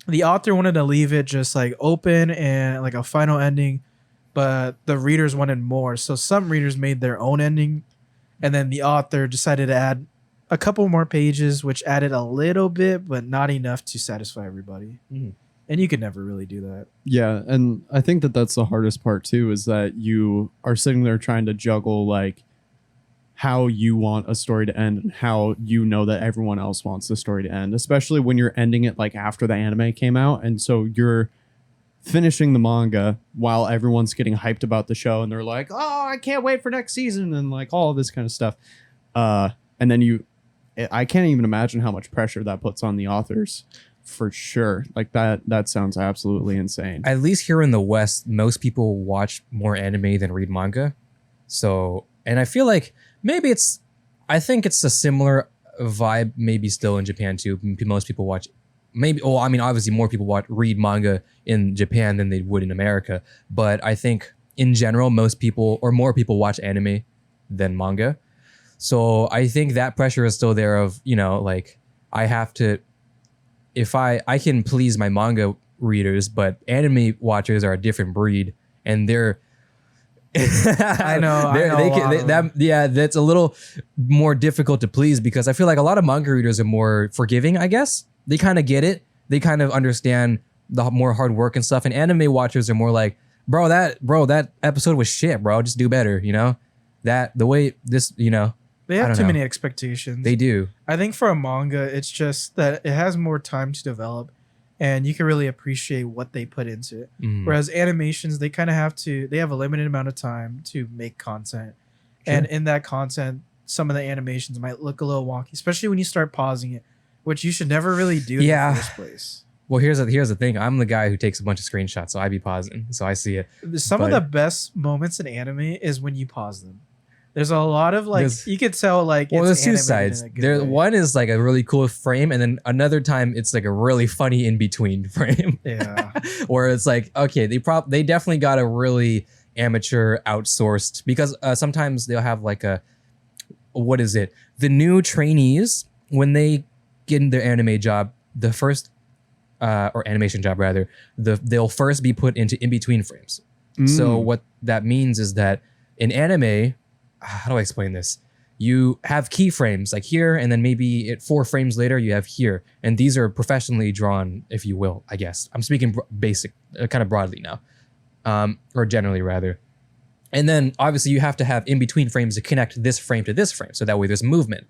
the author wanted to leave it just like open and like a final ending, but the readers wanted more. So some readers made their own ending, and then the author decided to add a couple more pages, which added a little bit, but not enough to satisfy everybody. And you could never really do that. Yeah, and I think that that's the hardest part too, is that you are sitting there trying to juggle like how you want a story to end and how you know that everyone else wants the story to end, especially when you're ending it like after the anime came out. And so you're finishing the manga while everyone's getting hyped about the show, and they're like, oh, I can't wait for next season, and like all this kind of stuff. And then I can't even imagine how much pressure that puts on the authors, for sure. Like that sounds absolutely insane. At least here in the West, most people watch more anime than read manga. So, and I feel like maybe I think it's a similar vibe maybe still in Japan too. Most people watch, obviously more people read manga in Japan than they would in America. But I think in general, most people or more people watch anime than manga. So I think that pressure is still there of, you know, like I have to, if I can please my manga readers, but anime watchers are a different breed, and they're I know. That's a little more difficult to please because I feel like a lot of manga readers are more forgiving, I guess. They kind of get it. They kind of understand the more hard work and stuff. And anime watchers are more like, bro, that episode was shit, bro. Just do better, you know? That the way this, you know. They have too many expectations. They do. I think for a manga, it's just that it has more time to develop, and you can really appreciate what they put into it. Whereas animations, they kind of they have a limited amount of time to make content. Sure. And in that content, some of the animations might look a little wonky, especially when you start pausing it, which you should never really do in the first place. Well, here's the thing. I'm the guy who takes a bunch of screenshots, so I be pausing, so I see it. Some of the best moments in anime is when you pause them. There's a lot of you could tell there's two sides. One is like a really cool frame, and then another time it's like a really funny in between frame. Yeah, where it's like, okay, they definitely got a really amateur outsourced, because sometimes they'll have like the new trainees when they get in their anime job, the first or animation job rather, they'll first be put into in-between frames. So what that means is that in anime, how do I explain this? You have keyframes like here, and then maybe 4 frames later you have here, and these are professionally drawn, if you will. I guess I'm speaking basic, kind of broadly now, or generally rather. And then obviously you have to have in between frames to connect this frame to this frame, so that way there's movement.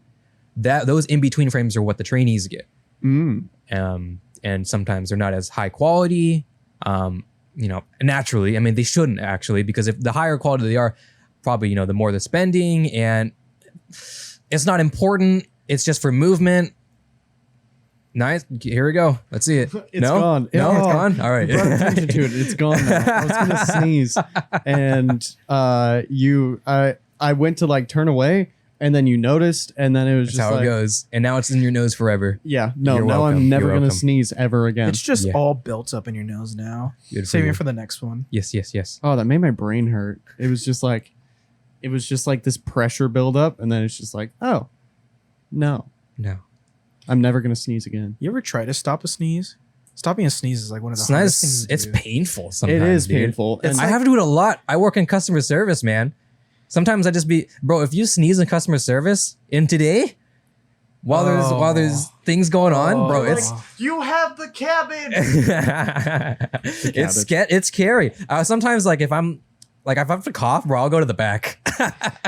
Those in between frames are what the trainees get, and sometimes they're not as high quality. Naturally, I mean they shouldn't actually, because if the higher quality they are, probably the more they're spending, and it's not important. It's just for movement. Nice. Here we go. Let's see it. It's gone. No, it's gone. All right. You brought attention to it. It's gone now. I was gonna sneeze, and I went to like turn away, and then you noticed, and then it was That's just how like, it goes. And now it's in your nose forever. Yeah. No. You're Now welcome. I'm never You're gonna welcome. sneeze ever again. It's just all built up in your nose now. Good for Saving you. it for the next one. Yes. Oh, that made my brain hurt. It was just like this pressure buildup, and then it's just like, oh, no, I'm never gonna sneeze again. You ever try to stop a sneeze? Stopping a sneeze is like one of the hardest things to It's do. painful sometimes. It is dude. painful. It's and I have to do it a lot. I work in customer service, man. Sometimes I just bro, if you sneeze in customer service in today, while there's things going on, bro, it's you have the cabbage. it's scary. Sometimes if I have to cough, bro, I'll go to the back.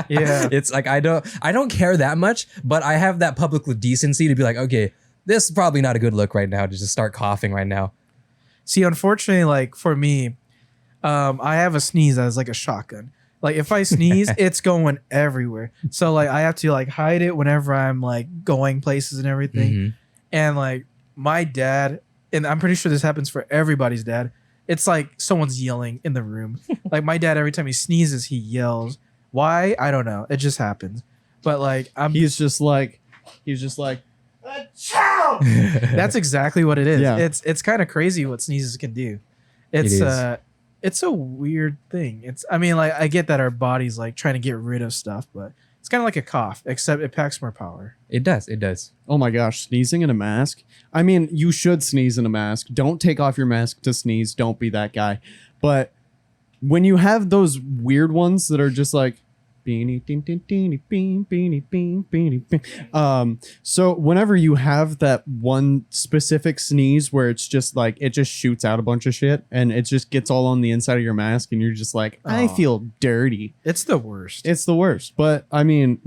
Yeah. It's like I don't care that much, but I have that public decency to be like, okay, this is probably not a good look right now to just start coughing right now. See, unfortunately, like for me, I have a sneeze that is like a shotgun. Like if I sneeze, it's going everywhere. So like I have to like hide it whenever I'm like going places and everything. Mhm. And like my dad, and I'm pretty sure this happens for everybody's dad, it's like someone's yelling in the room. Like my dad, every time he sneezes, he yells. Why? I don't know. It just happens. But like He's just like, that's exactly what it is. Yeah. It's kind of crazy what sneezes can do. It's a weird thing. I get that our body's like trying to get rid of stuff, but it's kind of like a cough, except it packs more power. It does. oh my gosh, sneezing in a mask. I mean, you should sneeze in a mask. Don't take off your mask to sneeze. Don't be that guy. But when you have those weird ones that are just like beanie ding ding ding bean beanie bean beanie bean. So whenever you have that one specific sneeze where it's just like it just shoots out a bunch of shit and it just gets all on the inside of your mask and you're just like, I feel dirty. It's the worst. It's the worst. But I mean,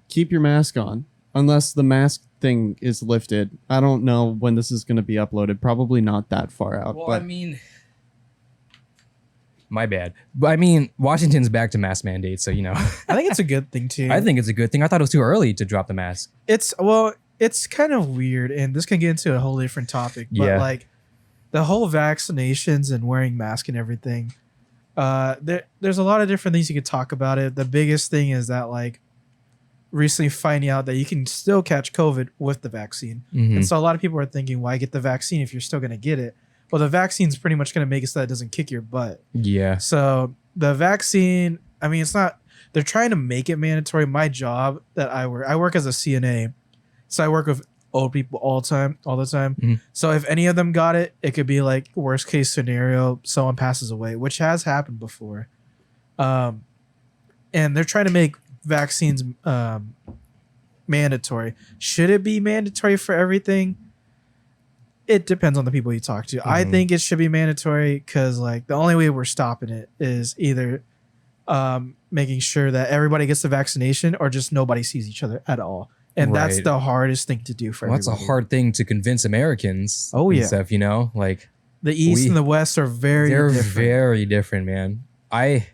keep your mask on unless the mask thing is lifted. I don't know when this is going to be uploaded. Probably not that far out. Well, but I mean, my bad. But I mean, Washington's back to mask mandates, so I think it's a good thing too. I think it's a good thing. I thought it was too early to drop the mask. It's kind of weird, and this can get into a whole different topic. But Yeah. like the whole vaccinations and wearing masks and everything, there's a lot of different things you could talk about it. The biggest thing is that like recently finding out that you can still catch COVID with the vaccine, Mhm. and so a lot of people are thinking, why get the vaccine if you're still going to get it? Well, the vaccine's pretty much going to make it so that it doesn't kick your butt. Yeah. So the vaccine, I mean, it's not. They're trying to make it mandatory. My job that I work as a CNA, so I work with old people all the time. Mhm. So if any of them got it, it could be like worst case scenario, someone passes away, which has happened before. And they're trying to make vaccines mandatory. Should it be mandatory for everything? It depends on the people you talk to. I think it should be mandatory because like the only way we're stopping it is either making sure that everybody gets the vaccination or just nobody sees each other at all. And that's Right. the hardest thing to do for Well, that's a everybody. hard thing to convince Americans. Oh, and yeah. stuff, Like The East we- and the West are very they're different. very different, man. I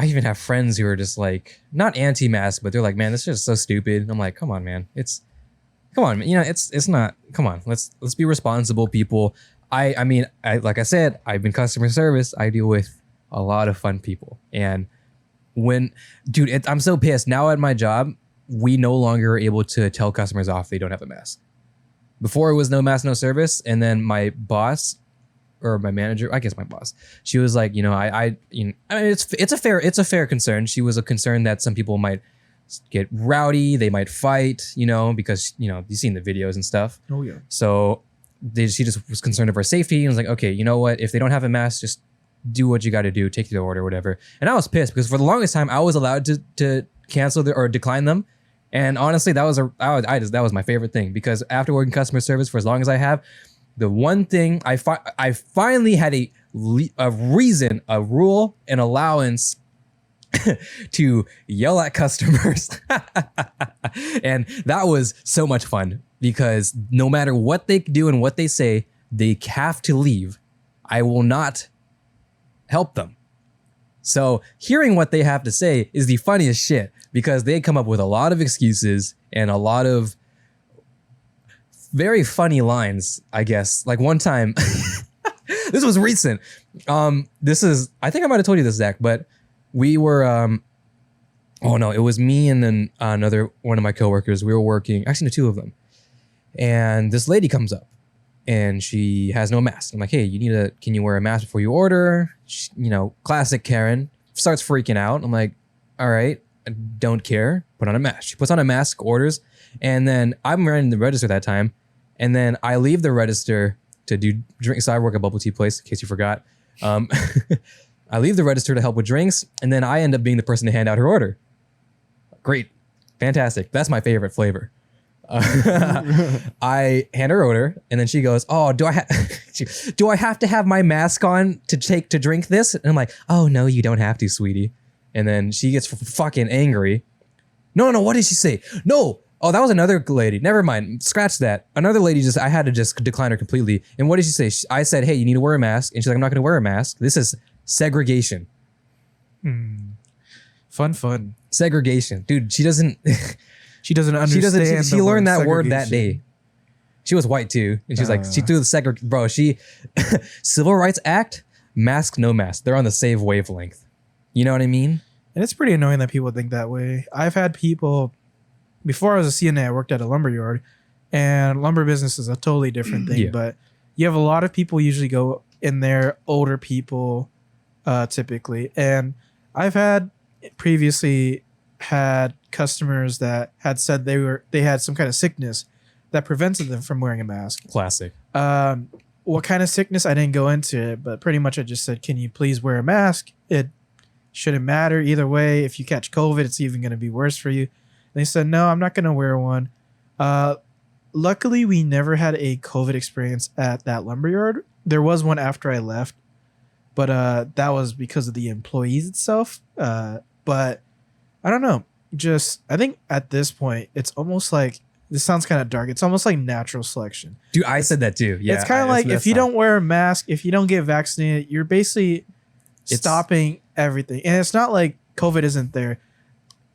even have friends who are just like not anti-mask, but they're like, man, this is just so stupid. And I'm like, come on, man. Come on, it's not. Come on, let's be responsible people. I mean, like I said, I've been customer service. I deal with a lot of fun people, and I'm so pissed now at my job. We no longer are able to tell customers off they don't have a mask. Before it was no mask, no service, and then my boss or my manager, I guess my boss, she was like, I mean, it's a fair concern. She was a concern that some people might get rowdy. They might fight, because, you've seen the videos and stuff. Oh, yeah. So she just was concerned of her safety and was like, okay, you know what? If they don't have a mask, just do what you got to do. Take the order, whatever. And I was pissed because for the longest time, I was allowed to cancel or decline them. And honestly, that was my favorite thing, because after working customer service for as long as I have, the one thing I finally had a reason, a rule, an allowance to yell at customers. And that was so much fun, because no matter what they do and what they say, they have to leave. I will not help them. So hearing what they have to say is the funniest shit, because they come up with a lot of excuses and a lot of very funny lines, I guess. Like one time, this was recent. I think I might have told you this, Zach, but we were, oh no, it was me and then another one of my coworkers. We were working, actually the two of them. And this lady comes up and she has no mask. I'm like, hey, can you wear a mask before you order? She, classic Karen, starts freaking out. I'm like, all right, I don't care. Put on a mask. She puts on a mask, orders. And then I'm running the register that time. And then I leave the register to do drinks. So I work at Bubble Tea Place, in case you forgot. I leave the register to help with drinks. And then I end up being the person to hand out her order. Great. Fantastic. That's my favorite flavor. I hand her order, and then she goes, "Oh, do I have to have my mask on to drink this?" And I'm like, "Oh no, you don't have to, sweetie." And then she gets fucking angry. No, what did she say? No. Oh, that was another lady. Never mind. Scratch that. Another lady I had to just decline her completely. And what did she say? I said, "Hey, you need to wear a mask." And she's like, "I'm not going to wear a mask. This is segregation." Fun. Segregation. Dude, she doesn't... She doesn't understand. She learned that word that day. She was white too. And she's like, she threw the bro, Civil Rights Act, mask, no mask. They're on the same wavelength. You know what I mean? And it's pretty annoying that people think that way. I've had people, before I was a CNA, I worked at a lumber yard, and lumber business is a totally different thing. Yeah. But you have a lot of people usually go in there, older people, typically. And I've previously had customers that had said they had some kind of sickness that prevented them from wearing a mask. Classic. What kind of sickness? I didn't go into it, but pretty much I just said, "Can you please wear a mask? It shouldn't matter either way. If you catch COVID, it's even going to be worse for you." And they said, "No, I'm not going to wear one." Luckily, we never had a COVID experience at that lumberyard. There was one after I left, but that was because of the employees itself. But I don't know. I think at this point, it's almost like, this sounds kind of dark, it's almost like natural selection. Dude, I said that too. Yeah, it's kind of like, if you don't wear a mask, if you don't get vaccinated, you're basically stopping everything. And it's not like COVID isn't there.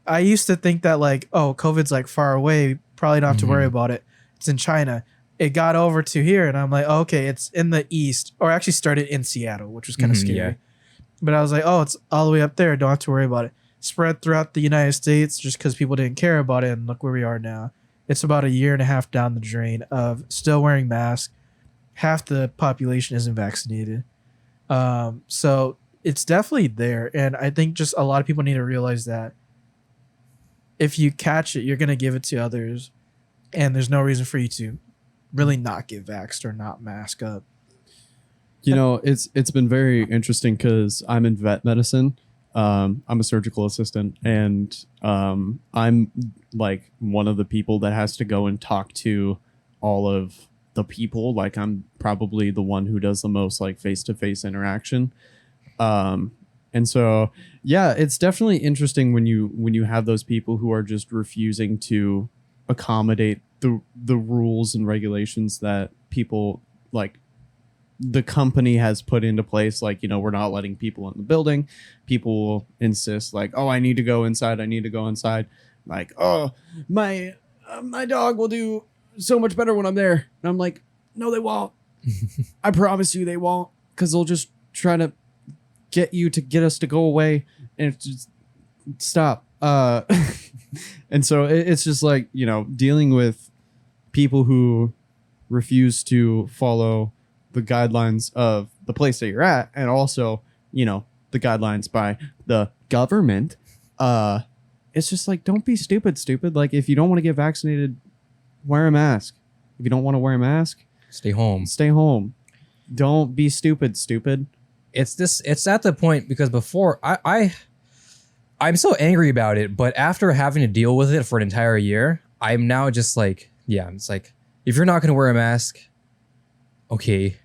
I used to think that like, oh, COVID's like far away, probably don't have to worry about it. It's in China. It got over to here, and I'm like, oh, okay, it's in the east, or actually started in Seattle, which was kind of scary. Yeah. But I was like, oh, it's all the way up there. Don't have to worry about it. Spread throughout the United States just because people didn't care about it, and look where we are now. It's about 1.5 years down the drain of still wearing masks. Half the population isn't vaccinated. So it's definitely there, and I think just a lot of people need to realize that if you catch it, you're going to give it to others, and there's no reason for you to really not get vaxxed or not mask up. It's been very interesting because I'm in vet medicine. I'm a surgical assistant, and I'm like one of the people that has to go and talk to all of the people. Like, I'm probably the one who does the most like face-to-face interaction. And so, yeah, it's definitely interesting when you have those people who are just refusing to accommodate the rules and regulations that people, like, the company has put into place. Like, we're not letting people in the building. People will insist like, oh, I need to go inside. Like, oh, my dog will do so much better when I'm there. And I'm like, no, they won't. I promise you they won't, because they'll just try to get us to go away, and it's just stop. And so it's just like, dealing with people who refuse to follow the guidelines of the place that you're at, and also, the guidelines by the government. it's just like, don't be stupid. Like, if you don't want to get vaccinated, wear a mask. If you don't want to wear a mask, stay home. Don't be stupid. It's at the point, because before I'm so angry about it, but after having to deal with it for an entire year, I'm now just like, yeah, it's like, if you're not going to wear a mask, okay,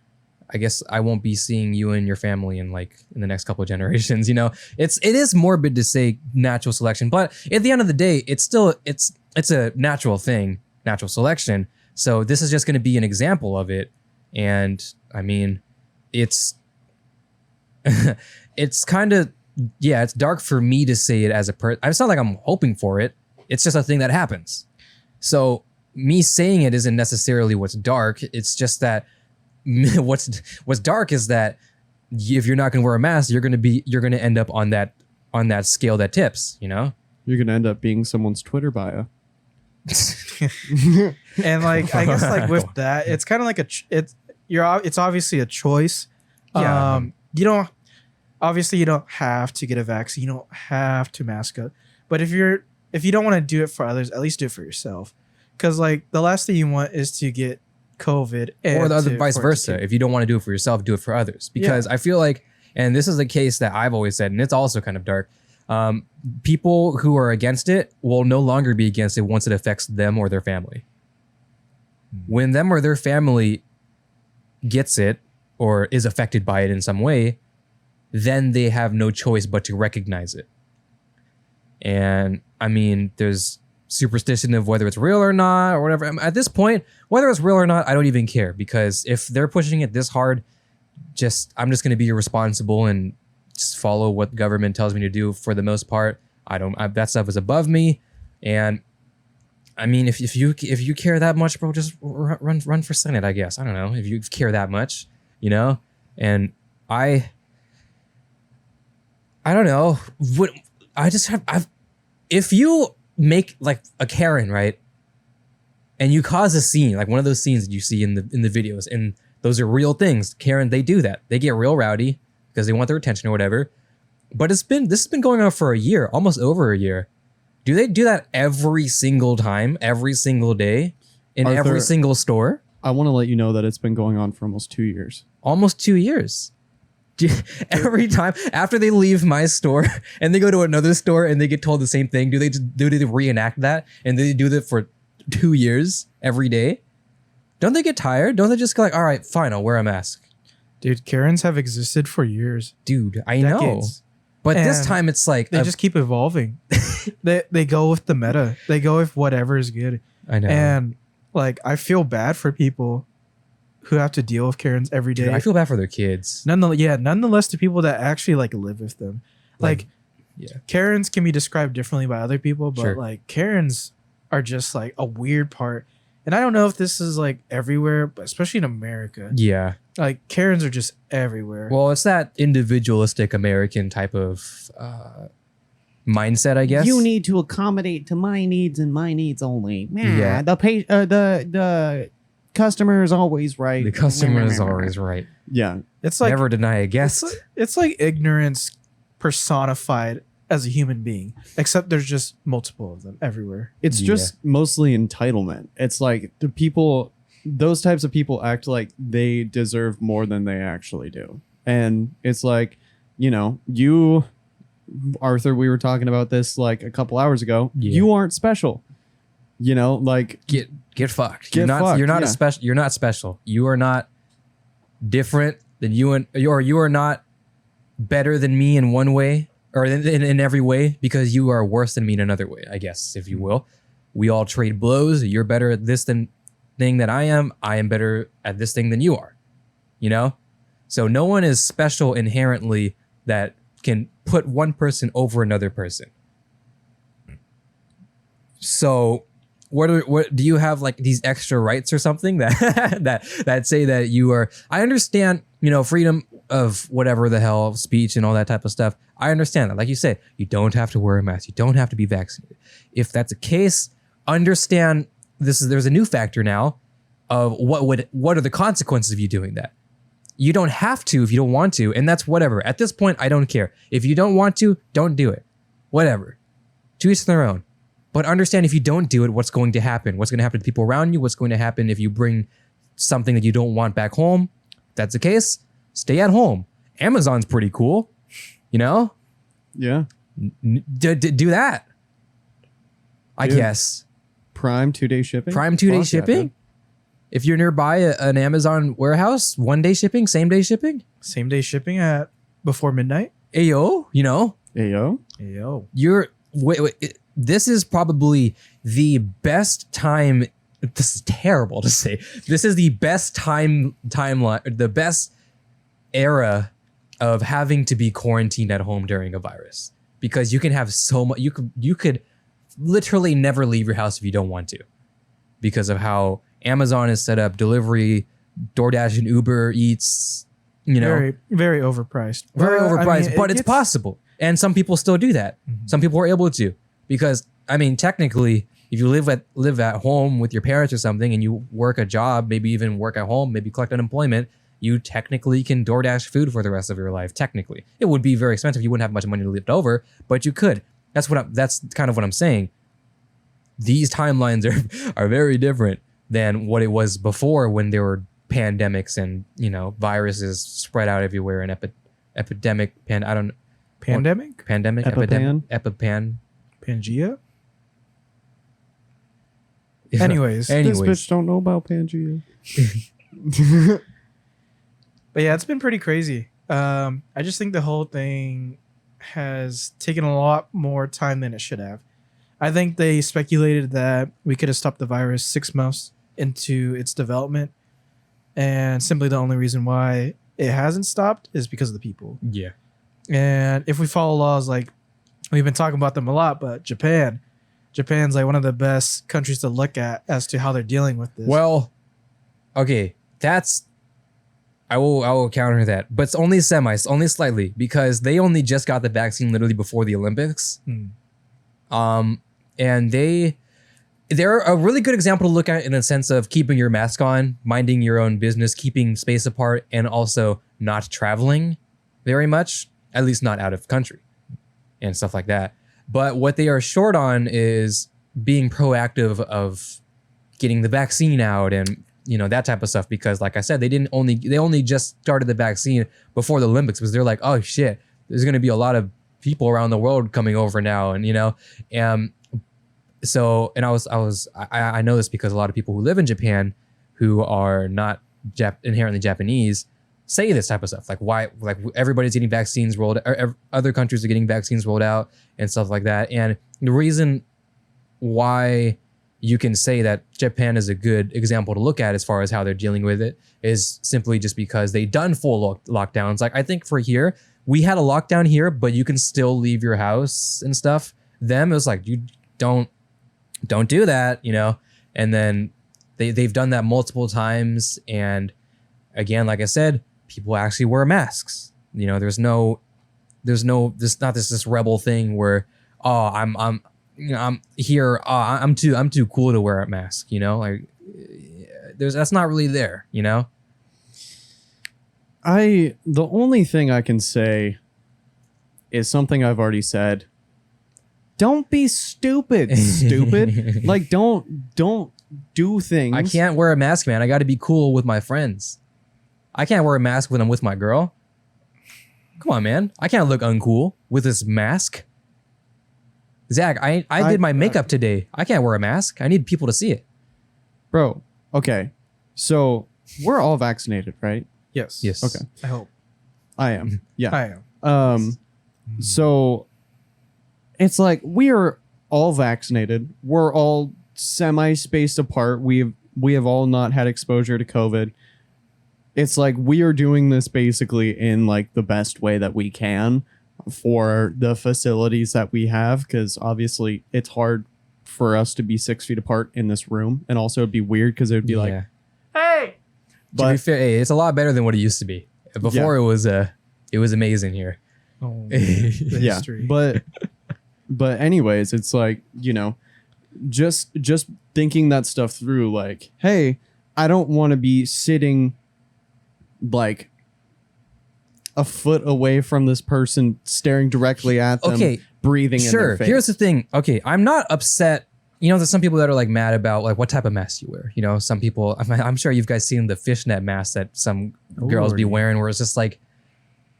I guess I won't be seeing you and your family in the next couple of generations. You know, it is morbid to say natural selection, but at the end of the day, it's a natural thing, natural selection. So this is just going to be an example of it. And I mean, it's kind of, yeah, it's dark for me to say it as a person. It's not like I'm hoping for it. It's just a thing that happens. So me saying it isn't necessarily what's dark. It's just that what's dark is that if you're not going to wear a mask, you're going to end up on that scale that tips, you know? You're going to end up being someone's Twitter bio. And like, I guess like with that, it's kind of like it's obviously a choice. Yeah. You don't have to get a vaccine. You don't have to mask up. But if you don't want to do it for others, at least do it for yourself. Because like the last thing you want is to get COVID, or the other vice versa. If you don't want to do it for yourself, do it for others. Because I feel like, and this is a case that I've always said, and it's also kind of dark. People who are against it will no longer be against it once it affects them or their family. When them or their family gets it or is affected by it in some way, then they have no choice but to recognize it. And I mean, there's superstition of whether it's real or not or whatever. At this point, whether it's real or not, I don't even care, because if they're pushing it this hard, I'm just going to be irresponsible and just follow what the government tells me to do for the most part. That stuff is above me. And I mean, if you care that much, bro, just run for Senate, I guess. I don't know, if you care that much, you know? And I don't know. If you make like a Karen, right? And you cause a scene, like one of those scenes that you see in the videos, and those are real things. Karen, they do that. They get real rowdy because they want their attention or whatever. But this has been going on for a year, almost over a year. Do they do that every single time, every single day, in Arthur, every single store? I want to let you know that it's been going on for almost 2 years. Almost 2 years. Every time after they leave my store and they go to another store and they get told the same thing, do they reenact that, and they do that for 2 years every day? Don't they get tired? Don't they just go like, all right, fine, I'll wear a mask? Dude, Karens have existed for years. Dude, I know. Decades. But And this time it's like they just keep evolving. they go with the meta. They go with whatever is good. I know. And like, I feel bad for people who have to deal with Karens every day. Dude, I feel bad for their kids. Nonetheless, the people that actually like live with them. Like yeah. Karens can be described differently by other people, but Sure. like Karens are just like a weird part. And I don't know if this is like everywhere, but especially in America. Yeah. Like Karens are just everywhere. Well, it's that individualistic American type of mindset, I guess. You need to accommodate to my needs and my needs only. Yeah. The customer is always right. The customer is always right. Yeah. it's like Never deny a guest. it's like ignorance personified as a human being, except there's just multiple of them everywhere. It's just mostly entitlement. It's like those types of people act like they deserve more than they actually do. And it's like, you know, you, Arthur, we were talking about this like a couple hours ago. Yeah. You aren't special. You know, like Get fucked. Get fucked, You're not yeah. a special. You're not special. You are not different than you, or you are not better than me in one way, or in every way, because you are worse than me in another way, I guess, if you will. We all trade blows. You're better at this thing than I am. I am better at this thing than you are. You know? So no one is special inherently that can put one person over another person. So what do you have, like these extra rights or something that that say that you are? I understand, you know, freedom of whatever the hell, speech and all that type of stuff. I understand that. Like you say, you don't have to wear a mask. You don't have to be vaccinated. If that's the case, understand there's a new factor now of what are the consequences of you doing that. You don't have to if you don't want to, and that's whatever. At this point, I don't care. If you don't want to, don't do it. Whatever. To each their own. But understand if you don't do it, what's going to happen? What's going to happen to people around you? What's going to happen if you bring something that you don't want back home? If that's the case, stay at home. Amazon's pretty cool, you know? Yeah. Do that. I Dude. guess. Prime 2-day shipping. Prime 2-day Fuck shipping? dude. If you're nearby an Amazon warehouse, 1-day shipping, same day shipping? Same day shipping at before midnight. Ayo, you know? Ayo. Yo. This is probably the best time. This is terrible to say. This is the best timeline, the best era of having to be quarantined at home during a virus, because you can have so much. You could literally never leave your house if you don't want to, because of how Amazon is set up, delivery, DoorDash and Uber Eats. You know, Very, very overpriced. very But, I overpriced, mean, but it's gets- possible. And some people still do that. Mhm. Some people are able to, because I mean, technically, if you live at home with your parents or something, and you work a job, maybe even work at home, maybe collect unemployment, you technically can DoorDash food for the rest of your life. Technically, it would be very expensive. You wouldn't have much money left over, but you could. That's kind of what I'm saying. These timelines are very different than what it was before, when there were pandemics and, you know, viruses spread out everywhere, and epidemic. Pandemic? Epipan? Pangea? Yeah. Anyways. This bitch don't know about Pangea. But yeah, it's been pretty crazy. I just think the whole thing has taken a lot more time than it should have. I think they speculated that we could have stopped the virus 6 months into its development. And simply the only reason why it hasn't stopped is because of the people. Yeah. And if we follow laws, like we've been talking about them a lot, but Japan's like one of the best countries to look at as to how they're dealing with this. Well, okay, I will counter that, but it's only only slightly, because they only just got the vaccine literally before the Olympics. And they're a really good example to look at in a sense of keeping your mask on, minding your own business, keeping space apart, and also not traveling very much, at least not out of country and stuff like that. But what they are short on is being proactive of getting the vaccine out and, you know, that type of stuff, because like I said, they only just started the vaccine before the Olympics, because they're like, oh shit, there's going to be a lot of people around the world coming over now. And, you know, so, and I know this because a lot of people who live in Japan who are not inherently Japanese say this type of stuff. Like, why, like everybody's getting vaccines rolled, other countries are getting vaccines rolled out and stuff like that. And the reason why you can say that Japan is a good example to look at as far as how they're dealing with it is simply just because they done full lockdowns. Like, I think for here, we had a lockdown here, but you can still leave your house and stuff. Them, it was like, you don't do that, you know? And then they've done that multiple times. And again, like I said, people actually wear masks. You know, there's not this rebel thing where, oh, I'm here. I'm too cool to wear a mask. You know, like that's not really there. You know. The only thing I can say is something I've already said. Don't be stupid, stupid. Like, don't do things. I can't wear a mask, man. I got to be cool with my friends. I can't wear a mask when I'm with my girl. Come on, man. I can't look uncool with this mask. Zach, I did my makeup today. I can't wear a mask. I need people to see it. Bro, okay. So we're all vaccinated, right? Yes. Yes. Okay. I hope. I am. Yeah. I am. So it's like we're all vaccinated. We're all semi-spaced apart. We have all not had exposure to COVID. It's like we are doing this basically in like the best way that we can for the facilities that we have, because obviously it's hard for us to be 6 feet apart in this room, and also it'd be weird because it would be like, Hey. To be fair, hey, it's a lot better than what it used to be. Before it was amazing here. Oh, the history. But anyways, it's like, you know, just thinking that stuff through, like, hey, I don't want to be sitting like a foot away from this person staring directly at them. Okay. breathing in their face. Here's the thing. Okay, I'm not upset. You know, there's some people that are like mad about like what type of mask you wear. You know, some people, I'm sure you guys seen the fishnet mask that some girls be wearing where it's just like,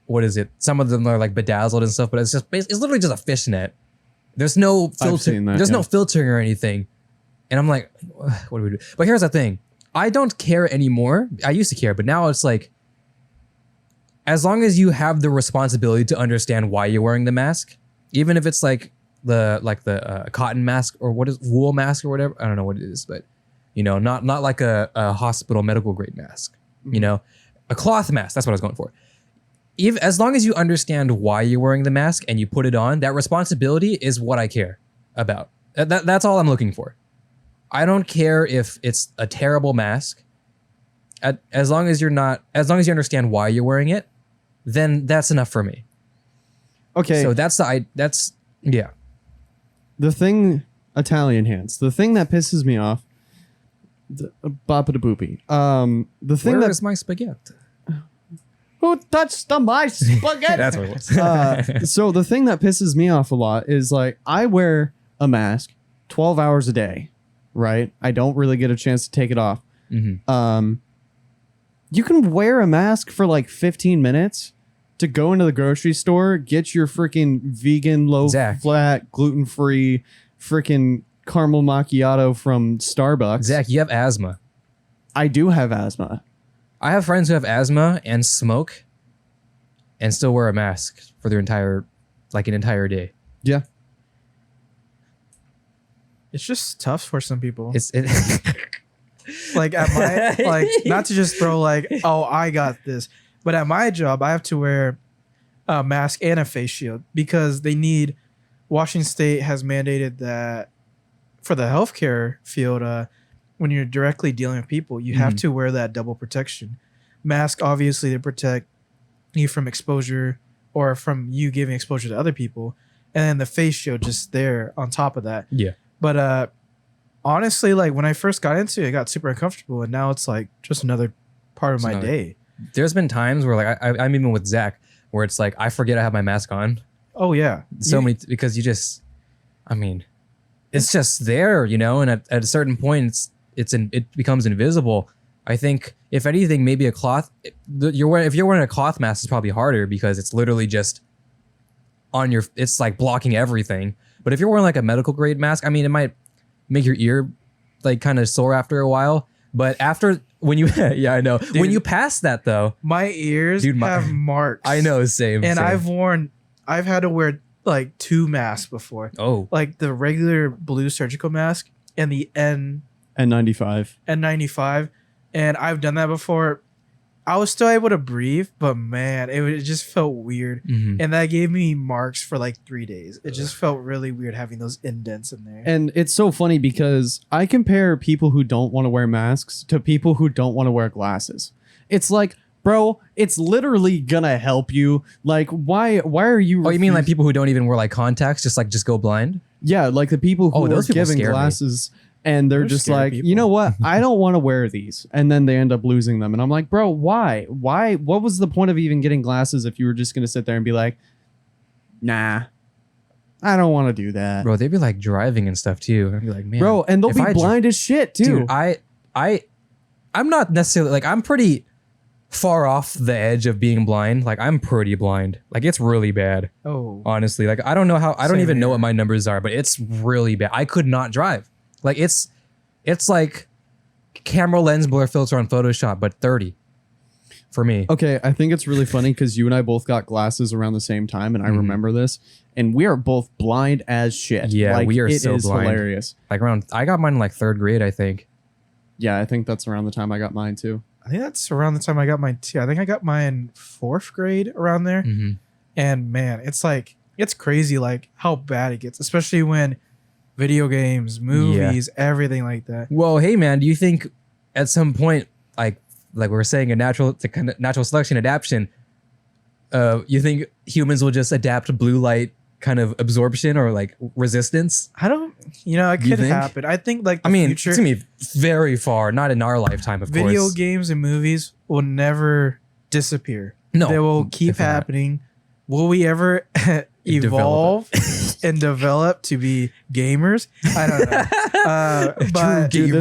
what is it? Some of them are like bedazzled and stuff, but it's literally just a fishnet. There's no filter. There's no filtering or anything. And I'm like, what do we do? But here's the thing. I don't care anymore. I used to care, but now it's like, as long as you have the responsibility to understand why you're wearing the mask, even if it's like the cotton mask or what is wool mask or whatever. I don't know what it is, but you know, not like a hospital medical grade mask, you know, a cloth mask. That's what I was going for. As long as you understand why you're wearing the mask and you put it on, that responsibility is what I care about. That's all I'm looking for. I don't care if it's a terrible mask. As long as you understand why you're wearing it, then that's enough for me. Okay. So that's yeah. The thing, Italian hands. The thing that pisses me off. Boppa-da-boopy. The thing Where is my spaghetti? Who touched my spaghetti? That's what it was. So the thing that pisses me off a lot is like I wear a mask 12 hours a day, right? I don't really get a chance to take it off. Mm-hmm. You can wear a mask for like 15 minutes to go into the grocery store, get your freaking vegan, low fat, gluten-free freaking caramel macchiato from Starbucks. Zach, you have asthma. I do have asthma. I have friends who have asthma and smoke and still wear a mask for their entire day. Yeah. It's just tough for some people. It Like at my like not to just throw like, oh, I got this, but at my job I have to wear a mask and a face shield because they need. Washington State has mandated that for the healthcare field, when you're directly dealing with people, you have to wear that double protection mask, obviously to protect you from exposure or from you giving exposure to other people, and then the face shield just there on top of that. Yeah. But honestly, like when I first got into it, I got super uncomfortable, and now it's like just another part of my day. There's been times where like I'm even with Zach where it's like I forget I have my mask on. Oh yeah, Many because you just, I mean, it's just there, you know, and at a certain point it becomes invisible. I think if anything, maybe a cloth. If you're wearing a cloth mask, it's probably harder because it's literally just on your. It's like blocking everything. But if you're wearing like a medical grade mask, I mean, it might make your ear like kind of sore after a while. But when you yeah, I know. Dude, when you pass that though, my ears have marks. I know, same. And same. I've had to wear like 2 masks before. Oh, like the regular blue surgical mask and the N95. And I've done that before. I was still able to breathe, but man, it just felt weird. Mm-hmm. And that gave me marks for like 3 days. It just felt really weird having those indents in there. And it's so funny because I compare people who don't want to wear masks to people who don't want to wear glasses. It's like, bro, it's literally gonna help you. Like, why are you? Oh, you mean like people who don't even wear like contacts, just go blind? Yeah, like the people who are given scare glasses. And they're just like, people. You know what? I don't want to wear these. And then they end up losing them. And I'm like, bro, why? What was the point of even getting glasses if you were just going to sit there and be like, nah, I don't want to do that. Bro, they'd be like driving and stuff too. I'd be like, man. Bro, and they'll be blind as shit too. Dude, I'm not necessarily, like, I'm pretty far off the edge of being blind. Like, I'm pretty blind. Like, it's really bad. Oh. Honestly. Like, I don't know how, I don't even know what my numbers are, but it's really bad. I could not drive. Like it's like camera lens blur filter on Photoshop, but 30 for me. Okay, I think it's really funny because you and I both got glasses around the same time, and I remember this, and we are both blind as shit. Yeah, like, we are so is blind. Hilarious. Like I got mine in like 3rd grade, I think. Yeah, I think that's around the time I got mine too. I think that's around the time I got mine too. I think I got mine 4th grade around there. Mm-hmm. And man, it's crazy like how bad it gets, especially when video games, movies, everything like that. Well, hey man, do you think at some point, like we were saying, a natural selection adaptation, you think humans will just adapt blue light kind of absorption or like resistance? I don't, it could happen. I think like future, it's gonna be very far, not in our lifetime, of course. Video games and movies will never disappear. No, they will keep happening. Will we ever evolve and develop to be gamers. I don't know. But Dude,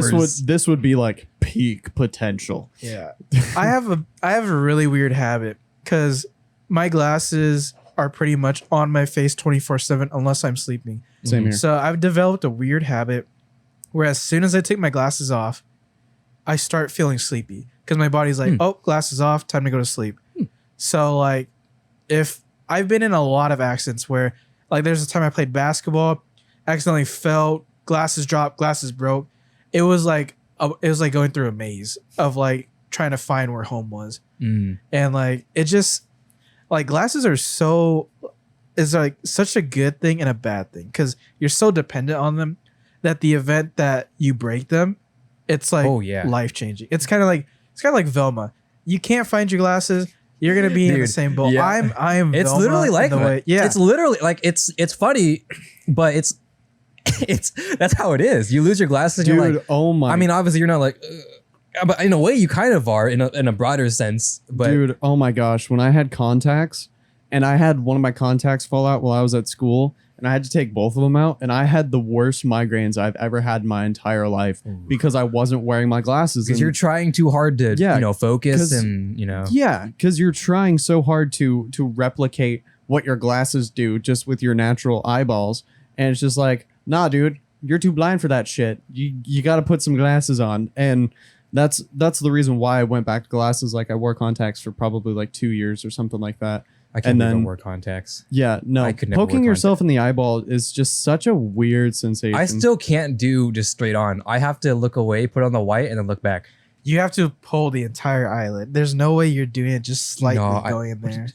this would be like peak potential. yeah, I have a really weird habit because my glasses are pretty much on my face 24/7 unless I'm sleeping. Same here. So I've developed a weird habit where as soon as I take my glasses off, I start feeling sleepy because my body's like, oh, glasses off, time to go to sleep. So like, if I've been in a lot of accidents where like there's a time I played basketball, accidentally fell, glasses dropped, glasses broke. It was like going through a maze of like trying to find where home was. And like it just like glasses are is like such a good thing and a bad thing because you're so dependent on them that the event that you break them, it's like life changing. It's kind of like Velma. You can't find your glasses. You're gonna be in the same boat. Yeah. I am. It's Velma literally like the way, that. It's literally like it's funny, but it's that's how it is. You lose your glasses. And Dude, you're like, oh my. I mean, obviously you're not like, but in a way you kind of are in a broader sense. But dude, oh my gosh, when I had contacts and I had one of my contacts fall out while I was at school and I had to take both of them out and I had the worst migraines I've ever had in my entire life because I wasn't wearing my glasses. Because you're trying too hard to focus and Yeah, because you're trying so hard to replicate what your glasses do just with your natural eyeballs. And it's just like, nah, dude, you're too blind for that shit. You got to put some glasses on. And that's the reason why I went back to glasses. Like I wore contacts for probably like 2 years or something like that. I can't even wear contacts. Yeah, no. I could never poking wear yourself in the eyeball is just such a weird sensation. I still can't do just straight on. I have to look away, put on the white, and then look back. You have to pull the entire eyelid. There's no way you're doing it just slightly going in there.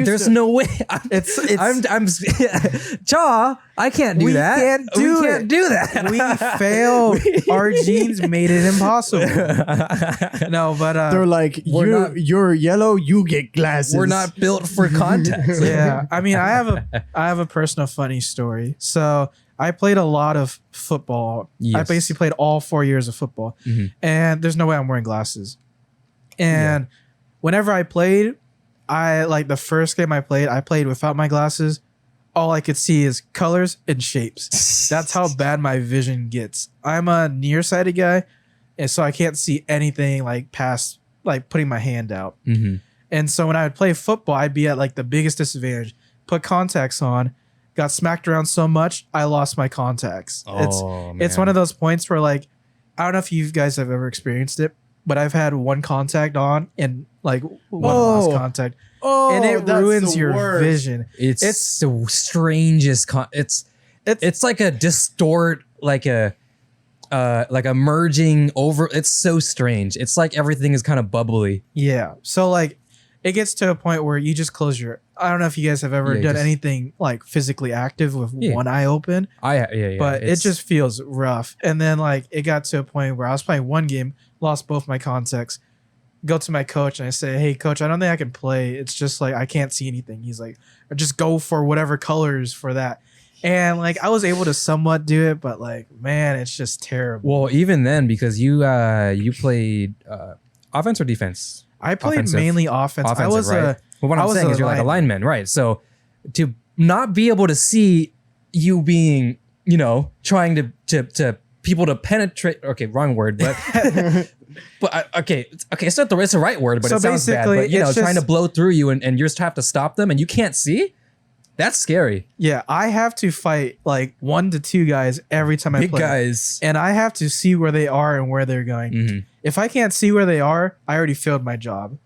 There's no way. I'm Chaw, I can't do that. We can't do that. We failed. Our genes made it impossible. No, but they're like, you're yellow, you get glasses. We're not built for contacts. Yeah. I mean, I have a personal funny story. So I played a lot of football. Yes. I basically played all 4 years of football. And there's no way I'm wearing glasses. And whenever I played, the first game I played without my glasses. All I could see is colors and shapes. That's how bad my vision gets. I'm a nearsighted guy, and so I can't see anything like past like putting my hand out. And so when I would play football, I'd be at like the biggest disadvantage. Put contacts on, got smacked around so much, I lost my contacts. It's one of those points where like, I don't know if you guys have ever experienced it, but I've had one contact on and like one lost contact. And it ruins your vision. It's the strangest. It's like a distort, like a merging over. It's so strange. It's like everything is kind of bubbly. Yeah. So like, it gets to a point where you just close your. I don't know if you guys have ever done anything like physically active with one eye open. But it just feels rough. And then like it got to a point where I was playing one game, lost both my contacts. Go to my coach and I say, "Hey, coach, I don't think I can play. It's just like I can't see anything." He's like, "Just go for whatever colors for that." And like I was able to somewhat do it, but like man, it's just terrible. Well, even then, because you played offense or defense. I played mainly offense. I was right? Well, what I'm saying is you're like a lineman, right? So to not be able to see you being, trying to people to penetrate. Okay, wrong word, but okay, it's not it's the right word, but so it sounds bad. But trying to blow through you and you just have to stop them and you can't see. That's scary. Yeah, I have to fight like 1 to 2 guys every time I play. Big guys. And I have to see where they are and where they're going. If I can't see where they are, I already failed my job.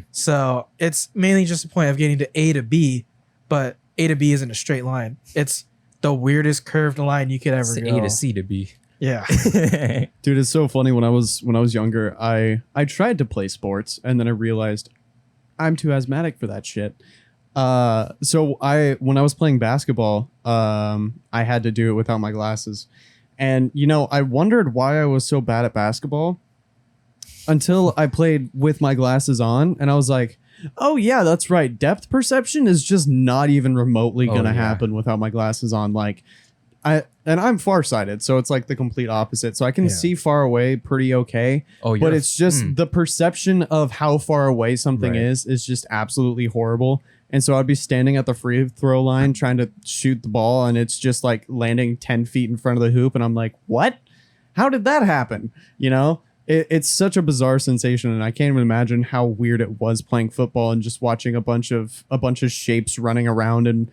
So it's mainly just a point of getting to A to B, but A to B isn't a straight line. It's the weirdest curved line you could ever go. A to C to B. Yeah. Dude, it's so funny. When I was younger, I tried to play sports and then I realized I'm too asthmatic for that shit. So when I was playing basketball, I had to do it without my glasses. And, I wondered why I was so bad at basketball until I played with my glasses on. And I was like, oh, yeah, that's right. Depth perception is just not even remotely going to happen without my glasses on. Like, I'm farsighted, so it's like the complete opposite. So I can see far away pretty okay. Oh, but it's just the perception of how far away something Right. is just absolutely horrible. And so I'd be standing at the free throw line trying to shoot the ball, and it's just like landing 10 feet in front of the hoop, and I'm like, what? How did that happen? You know? It's such a bizarre sensation, and I can't even imagine how weird it was playing football and just watching a bunch of shapes running around and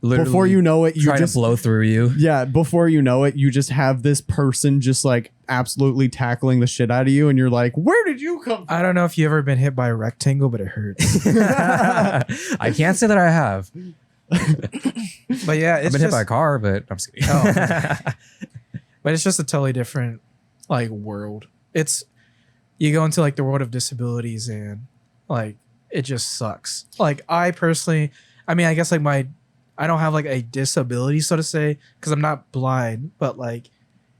Literally before you know it, you trying just to blow through you. yeah, before you know it, you just have this person just like absolutely tackling the shit out of you, and you're like, where did you come from? I don't know if you ever been hit by a rectangle, but it hurts. I can't say that I have. But yeah, I've it's been hit just, by a car, but I'm just kidding. but it's just a totally different like world. It's you go into like the world of disabilities and like it just sucks. Like I personally, I mean, I guess like I don't have like a disability, so to say, because I'm not blind, but like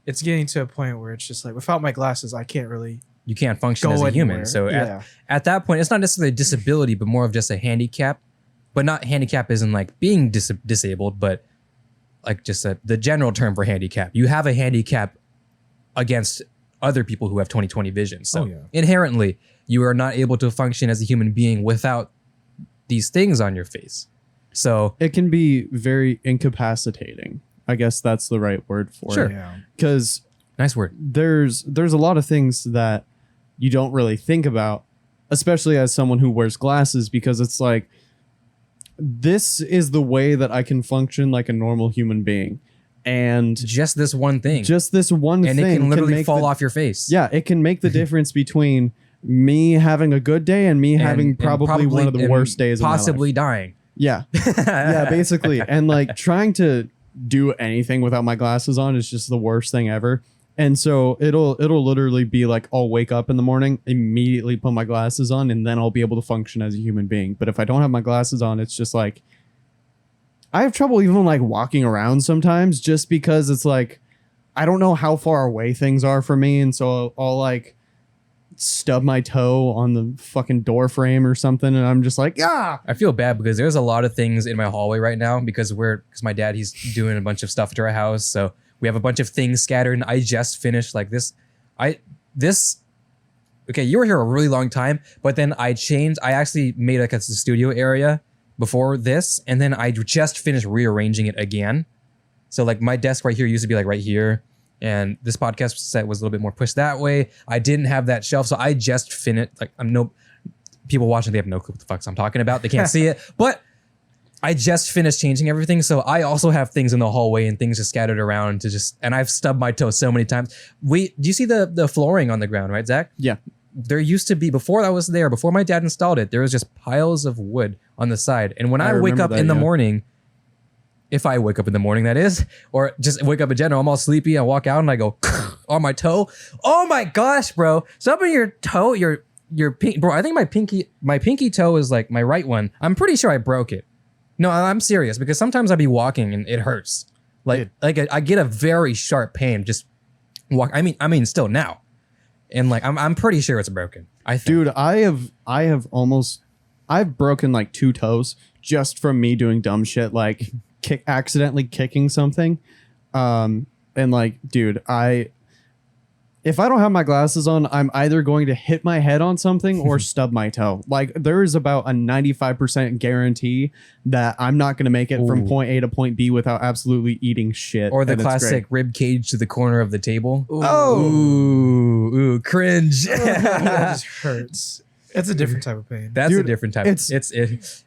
it's getting to a point where it's just like without my glasses, I can't really You can't function go as a anywhere. human. So yeah, at that point, it's not necessarily a disability, but more of just a handicap. But not handicap isn't like being disabled, but like just the general term for handicap. You have a handicap against other people who have 20/20 vision. So Oh, yeah. inherently, you are not able to function as a human being without these things on your face. So It can be very incapacitating. I guess that's the right word for Sure. it. yeah. nice word. There's a lot of things that you don't really think about, especially as someone who wears glasses, because it's like, this is the way that I can function like a normal human being. And Just this one thing. just this one and thing it can literally make fall the- off your face. Yeah, it can make the difference between me having a good day and me having And probably one of the and worst days of my life. possibly dying. Yeah. Yeah, basically. And like trying to do anything without my glasses on is just the worst thing ever. And so it'll literally be like I'll wake up in the morning, immediately put my glasses on, and then I'll be able to function as a human being. But if I don't have my glasses on, it's just like I have trouble even like walking around sometimes, just because it's like I don't know how far away things are from me, and so I'll like stub my toe on the fucking door frame or something, and I'm just like, ah. I feel bad because there's a lot of things in my hallway right now because my dad, he's doing a bunch of stuff to our house. So we have a bunch of things scattered, and I just finished like this. Okay, you were here a really long time, but then I actually made like a studio area before this, and then I just finished rearranging it again. So like my desk right here used to be like right here, and this podcast set was a little bit more pushed that way. I didn't have that shelf, so I just finished. Like people watching, they have no clue what the fuck I'm talking about. They can't see it, but I just finished changing everything, so I also have things in the hallway and things just scattered around and I've stubbed my toe so many times. Do you see the flooring on the ground, right, Zach? Yeah. There used to be, before my dad installed it, there was just piles of wood on the side. And when I wake remember up that, in the yeah. morning, if I wake up in the morning, that is, or just wake up in general, I'm all sleepy, I walk out and I go on my toe. Oh my gosh, bro. Some of your toe, your bro, I think my pinky toe is like my right one. I'm pretty sure I broke it. No, I'm serious because sometimes I'd be walking and it hurts. Like I get a very sharp pain just walk. I mean, still now, and like I'm pretty sure it's broken. I think. Dude, I've broken like 2 toes just from me doing dumb shit like accidentally kicking something. And like, dude, if I don't have my glasses on, I'm either going to hit my head on something or stub my toe. Like there is about a 95% guarantee that I'm not going to make it from point A to point B without absolutely eating shit. Or the and it's classic great. rib cage to the corner of the table. Oh, Ooh, cringe. That just hurts. It's a different type of pain. That's a Dude, different type. It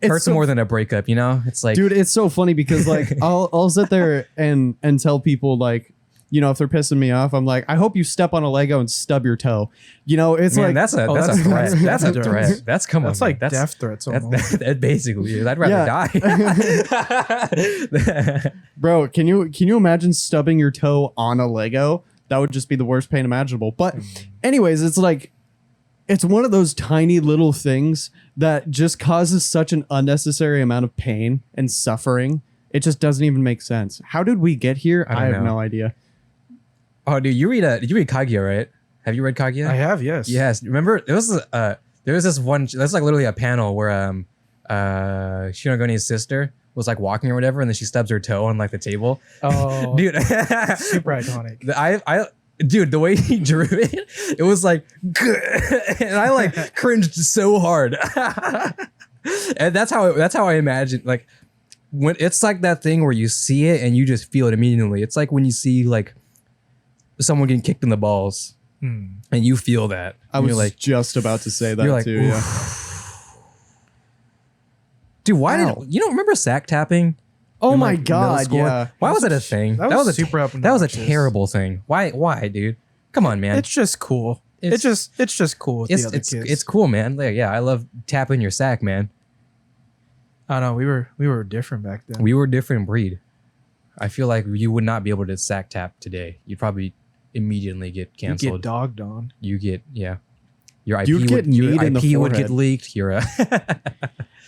hurts so- more than a breakup. You know, it's like dude, it's so funny because like I'll sit there and tell people like, you know, if they're pissing me off, I'm like, I hope you step on a Lego and stub your toe. You know, it's man, like that's a that's threat. That's a threat. threat. That's come on. That's like man. death threats almost. That basically is. I'd rather die. bro, can you imagine stubbing your toe on a Lego? That would just be the worst pain imaginable. But anyways, it's like it's one of those tiny little things that just causes such an unnecessary amount of pain and suffering. It just doesn't even make sense. How did we get here? I don't I have know. no idea. Oh, dude, did you read Kaguya, right? Have you read Kaguya? I have, yes. Yes. Remember, there was this one. That's like literally a panel where Shinogoni's sister was like walking or whatever, and then she stubs her toe on like the table. Oh, Dude, super iconic. Dude, the way he drew it, it was like, and I like cringed so hard. And that's how I imagine, like, when it's like that thing where you see it and you just feel it immediately. It's like when you see like someone getting kicked in the balls and you feel that. I was like, just about to say that like, too. Yeah. Dude, why did you don't remember sack tapping? Oh in, my like, middle God! school? Yeah. Why was that a thing? That was a super That was a obnoxious. terrible thing. Why, dude? Come on, man. It's just cool. It's just cool with the other kids. It's cool, man. Like, yeah, I love tapping your sack, man. I don't know. We were different back then. We were a different breed. I feel like you would not be able to sack tap today. You'd probably immediately get You canceled. get dogged on. You get your IP You'd get your kneed in the IP would get forehead. leaked. You're a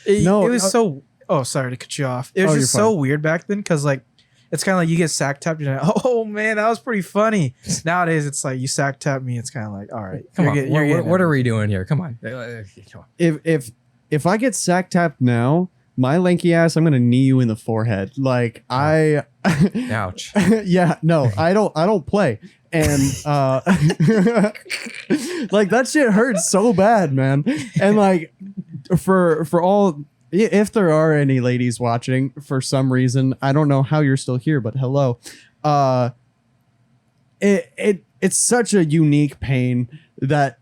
It was so. Oh, sorry to cut you off. It was Oh, just you're so fine. weird back then because like it's kind of like you get sack tapped. You're like, oh man, that was pretty funny. Nowadays, it's like you sack tap me. It's kind of like, all right, come on. you're getting What are we doing here? Come on. If I get sack tapped now, my lanky ass, I'm gonna knee you in the forehead. Like Ouch. yeah, no, I don't play. And like that shit hurts so bad, man. And like for all, if there are any ladies watching for some reason, I don't know how you're still here, but hello. It's such a unique pain that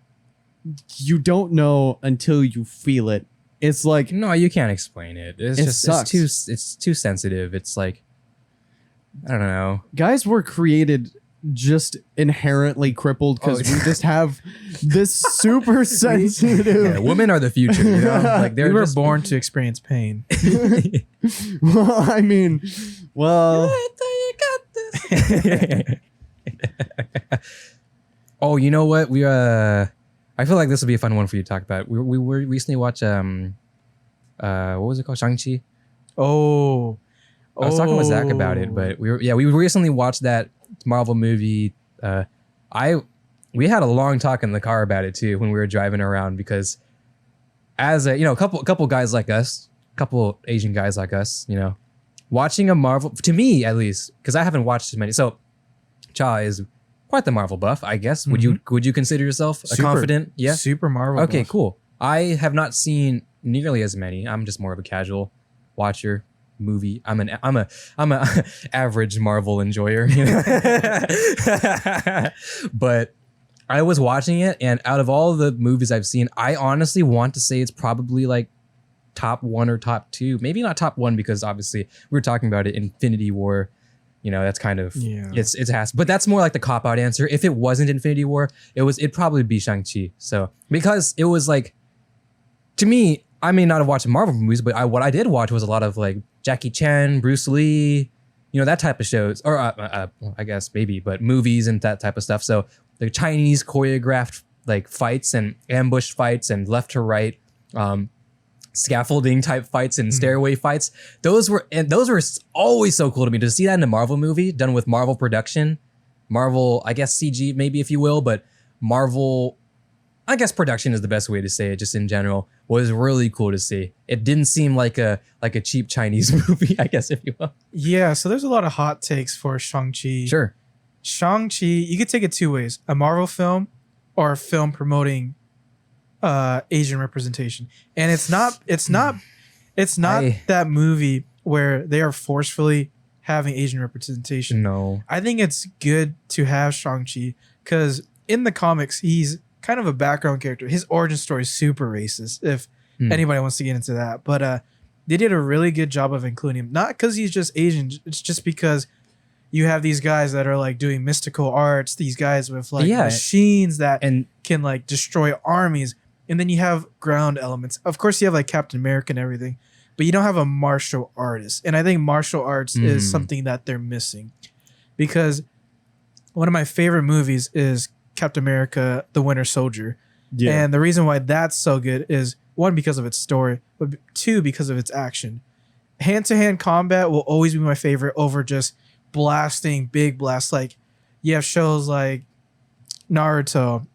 you don't know until you feel it. It's like, No, you can't explain it. It's It just sucks. it's too sensitive. It's like, I don't know. guys were created just inherently crippled because Oh, we just have this super sensitive. Yeah, women are the future. You know? Like We were just born to experience pain. Well, I mean, well, Oh, you know what? I feel like this would be a fun one for you to talk about. We recently watched what was it called? Shang-Chi. Oh, I was talking with Zach about it, but we recently watched that Marvel movie. We had a long talk in the car about it too when we were driving around because as a couple guys like us, couple Asian guys like us, watching a Marvel, to me at least, because I haven't watched as many. So Cha is quite the Marvel buff, I guess. Would you consider yourself a confident? Yeah. super Marvel. Okay, buff. cool. I have not seen nearly as many. I'm just more of a casual watcher. Movie. I'm a average Marvel enjoyer. But I was watching it, and out of all the movies I've seen, I honestly want to say it's probably like top 1 or top 2. Maybe not top 1 because obviously we were talking about it. Infinity War. That's kind of it has, but that's more like the cop out answer. If it wasn't Infinity War, it'd probably be Shang-Chi. So because it was like, to me, I may not have watched Marvel movies, but what I did watch was a lot of like Jackie Chan, Bruce Lee, that type of shows, or I guess maybe, but movies and that type of stuff. So the Chinese choreographed like fights and ambush fights and left to right, scaffolding type fights and stairway fights. Those were always so cool to me to see that in a Marvel movie done with Marvel production, Marvel, I guess CG maybe if you will, but Marvel, I guess production is the best way to say it, just in general, was really cool to see. It didn't seem like a cheap Chinese movie, I guess, if you will. Yeah, so there's a lot of hot takes for Shang-Chi. Sure. Shang-Chi, you could take it two ways: a Marvel film or a film promoting Asian representation. And it's not that movie where they are forcefully having Asian representation. No. I think it's good to have Shang-Chi because in the comics, he's kind of a background character. His origin story is super racist, if anybody wants to get into that. But they did a really good job of including him. Not because he's just Asian. It's just because you have these guys that are like doing mystical arts, these guys with like machines that can like destroy armies. And then you have ground elements. Of course, you have like Captain America and everything, but you don't have a martial artist. And I think martial arts is something that they're missing, because one of my favorite movies is Captain America, The Winter Soldier. Yeah. And the reason why that's so good is, one, because of its story, but two, because of its action. Hand-to-hand combat will always be my favorite over just blasting big blasts. Like you have shows like Naruto,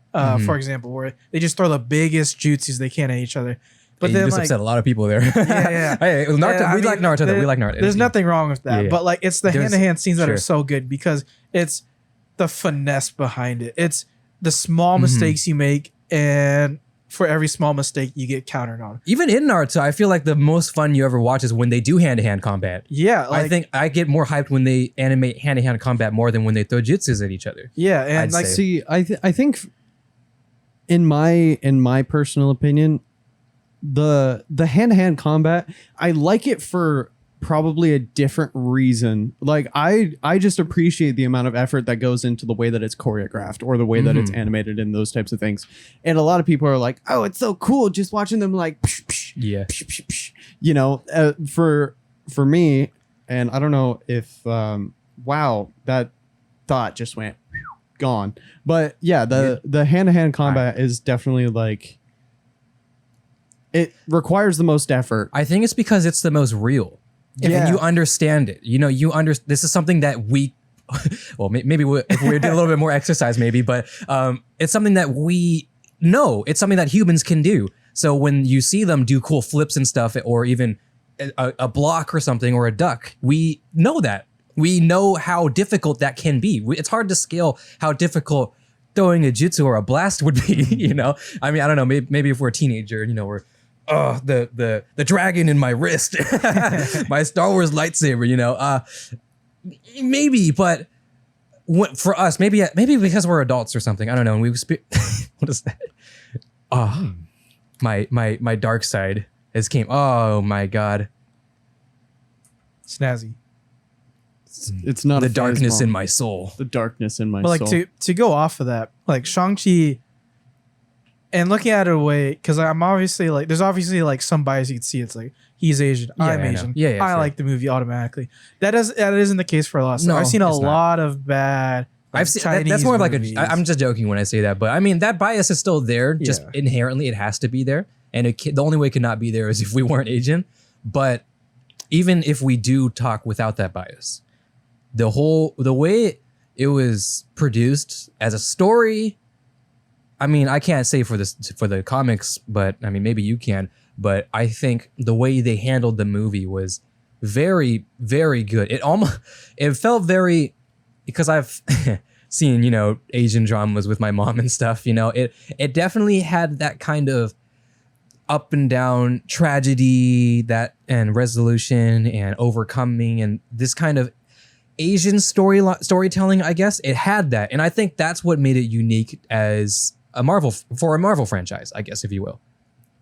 for example, where they just throw the biggest jutsus they can at each other. But you then just like, upset a lot of people there. yeah. Hey, Naruto, I we like Naruto though. We like Naruto. There's nothing wrong with that. Yeah. But like it's the There's- hand-to-hand scenes that sure. are so good because it's the finesse behind it. It's the small mistakes you make, and for every small mistake you get countered on. Even in Naruto, I feel like the most fun you ever watch is when they do hand-to-hand combat. Yeah, like, I think I get more hyped when they animate hand-to-hand combat more than when they throw jutsus at each other. yeah, and I'd like say. See, I think in my personal opinion, the hand-to-hand combat, I like it for probably a different reason. Like I just appreciate the amount of effort that goes into the way that it's choreographed or the way that it's animated and those types of things. And a lot of people are like, "Oh, it's so cool just watching them like psh, psh, Yeah. psh, psh, psh." You know, for me, and I don't know if wow, that thought just went gone. But yeah, the hand-to-hand combat is definitely like it requires the most effort. I think it's because it's the most real. Yeah. And you understand it. You know, this is something that we, well, maybe if we did a little bit more exercise, maybe, but it's something that we know. It's something that humans can do. So when you see them do cool flips and stuff, or even a block or something, or a duck, we know that. We know how difficult that can be. It's hard to scale how difficult throwing a jutsu or a blast would be, you know? I mean, I don't know, maybe if we're a teenager, you know, we're, oh, the dragon in my wrist, my Star Wars lightsaber, you know, maybe, but for us, maybe because we're adults or something, I don't know. And what is that? Oh, my dark side has came. Oh my God. snazzy. It's not The a darkness phasma. in my soul. The darkness in my But like soul. to go off of that, like Shang-Chi, and looking at it away, because I'm obviously like, there's obviously like some bias you can see. It's like he's Asian, Yeah, I'm I know. Asian. Yeah, I sure. like the movie automatically. That isn't the case for a lot of stuff. No, I've seen a it's not. lot of bad. Like, I've seen Chinese that's more of like movies. I'm just joking when I say that, but I mean that bias is still there. Just Yeah. inherently, it has to be there, and the only way it could not be there is if we weren't Asian. But even if we do talk without that bias, the way it was produced as a story, I mean, I can't say for the comics, but I mean maybe you can. But I think the way they handled the movie was very, very good. It felt very, because I've seen, you know, Asian dramas with my mom and stuff, you know, it definitely had that kind of up and down tragedy and resolution and overcoming and this kind of Asian storytelling, I guess. It had that. And I think that's what made it unique as a Marvel franchise, I guess, if you will.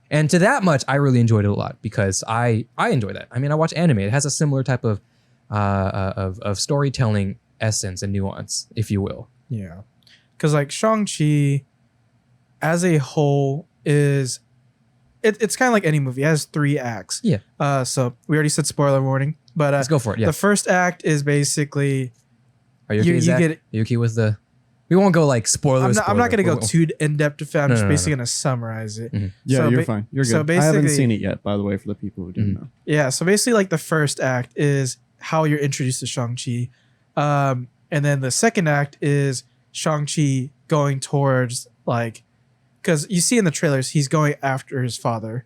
And to that much, I really enjoyed it a lot because I enjoy that. I mean, I watch anime. It has a similar type of storytelling essence and nuance, if you will. Yeah. Because like Shang-Chi as a whole is it's kind of like any movie. It has 3 acts. Yeah. So we already said spoiler warning, but Let's go for it. Yeah. the first act is basically Are you okay, you Zach? get it. Are you okay with the... We won't go like spoilers. I'm not going to go We'll- too in depth with it. I'm No, just no, no, basically no. going to summarize it. Mhm. yeah, so you're ba- fine. You're good. so I haven't basically- seen it yet, by the way, for the people who didn't know. Yeah, so basically like the first act is how you're introduced to Shang-Chi. And then the second act is Shang-Chi going towards like, because you see in the trailers, he's going after his father.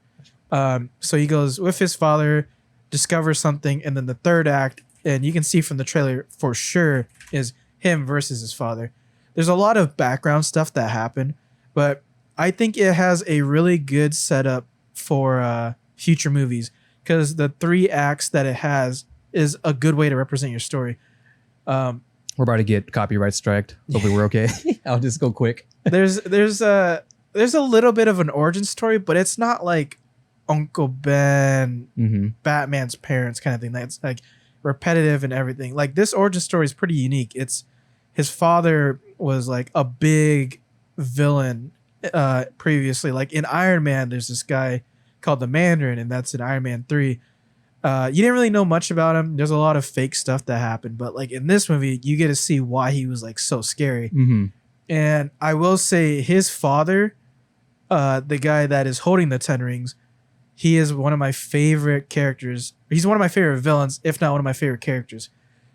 So he goes with his father, discovers something, and then the third act, and you can see from the trailer for sure, is him versus his father. There's a lot of background stuff that happened, but I think it has a really good setup for future movies because the 3 acts that it has is a good way to represent your story. We're about to get copyright striked. Hopefully we're okay. I'll just go quick. There's a little bit of an origin story, but it's not like Uncle Ben, Mm-hmm. Batman's parents kind of thing. That's like repetitive and everything. Like this origin story is pretty unique. It's his father was like a big villain previously. Like in Iron Man, there's this guy called the Mandarin, and that's in Iron Man 3. You didn't really know much about him. There's a lot of fake stuff that happened, but like in this movie, you get to see why he was like so scary. Mm-hmm. And I will say his father, the guy that is holding the 10 rings, he is one of my favorite characters. He's one of my favorite villains, if not one of my favorite characters.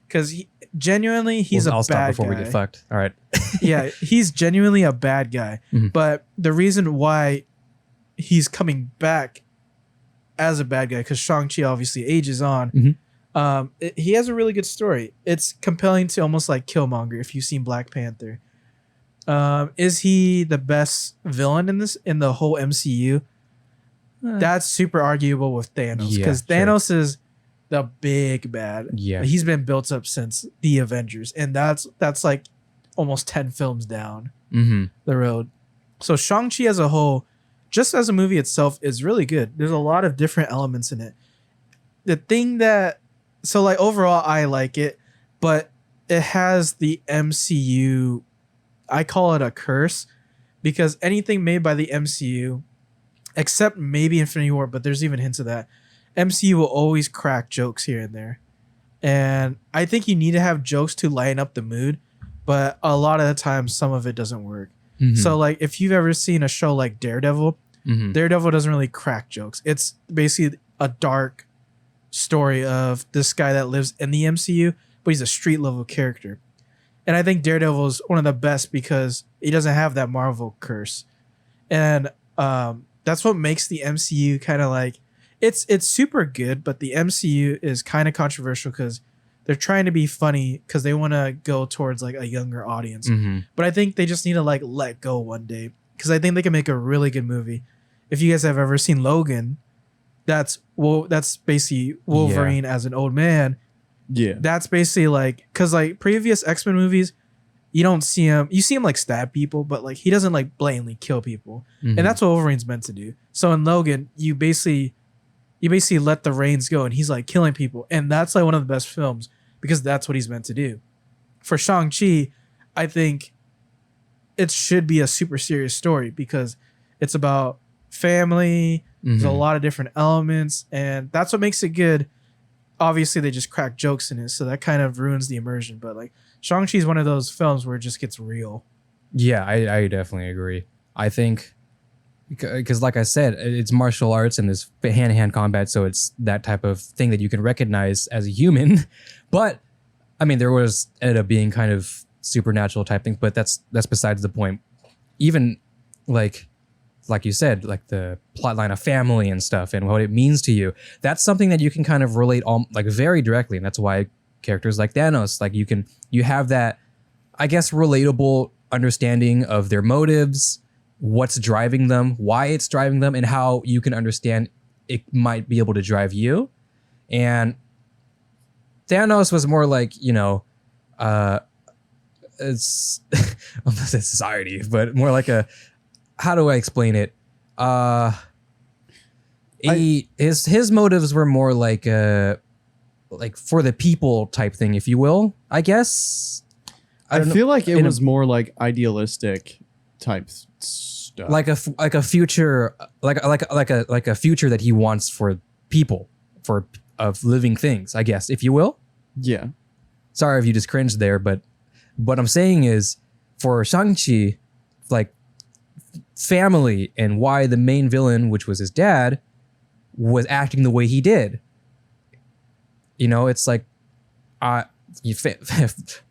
Because genuinely, he's I'll a stop bad before guy. we get fucked. All right. Yeah, he's genuinely a bad guy. Mhm. But the reason why he's coming back as a bad guy because Shang-Chi obviously ages on. He has a really good story. It's compelling to almost like Killmonger if you've seen Black Panther. Is he the best villain in the whole MCU? That's super arguable with Thanos because Thanos is the big bad. Yeah, he's been built up since the Avengers, and that's like almost 10 films down the road. So Shang-Chi as a whole, just as a movie itself, is really good. There's a lot of different elements in it. The thing that, so like overall I like it, but it has the MCU, I call it a curse, because anything made by the MCU, except maybe Infinity War, but there's even hints of that, MCU will always crack jokes here and there. And I think you need to have jokes to lighten up the mood, but a lot of the time some of it doesn't work. So like if you've ever seen a show like Daredevil, Daredevil doesn't really crack jokes. It's basically a dark story of this guy that lives in the MCU, but he's a street level character. And I think Daredevil is one of the best because he doesn't have that Marvel curse. And that's what makes the MCU kind of like, it's super good, but the MCU is kind of controversial because they're trying to be funny because they want to go towards like a younger audience. But I think they just need to like let go one day because I think they can make a really good movie. If you guys have ever seen Logan, that's basically Wolverine as an old man. Yeah. That's basically like, because like previous X-Men movies, you don't see him, you see him like stab people, but like he doesn't like blatantly kill people. And that's what Wolverine's meant to do. So in Logan, you basically let the reins go and he's like killing people. And that's like one of the best films because that's what he's meant to do. For Shang-Chi, I think it should be a super serious story because it's about family. There's a lot of different elements and that's what makes it good. Obviously they just crack jokes in it, so that kind of ruins the immersion. But like Shang-Chi is one of those films where it just gets real. Yeah, I definitely agree. I think because like I said, it's martial arts and there's hand-to-hand combat, so it's that type of thing that you can recognize as a human. But I mean, there ended up being kind of supernatural type things, but that's besides the point. Even like you said, like the plot line of family and stuff and what it means to you, that's something that you can kind of relate like very directly. And that's why characters like Thanos, like you have that, I guess, relatable understanding of their motives, what's driving them, why it's driving them, and how you can understand it might be able to drive you. And Thanos was more like, it's almost a society, but more like a, how do I explain it? His motives were more like for the people type thing, if you will, I guess. I feel like it was more like idealistic type stuff. Like a future, like a future that he wants for people, of living things, I guess, if you will. Yeah. Sorry if you just cringed there, but what I'm saying is for Shang-Chi, like family and why the main villain, which was his dad, was acting the way he did. It's like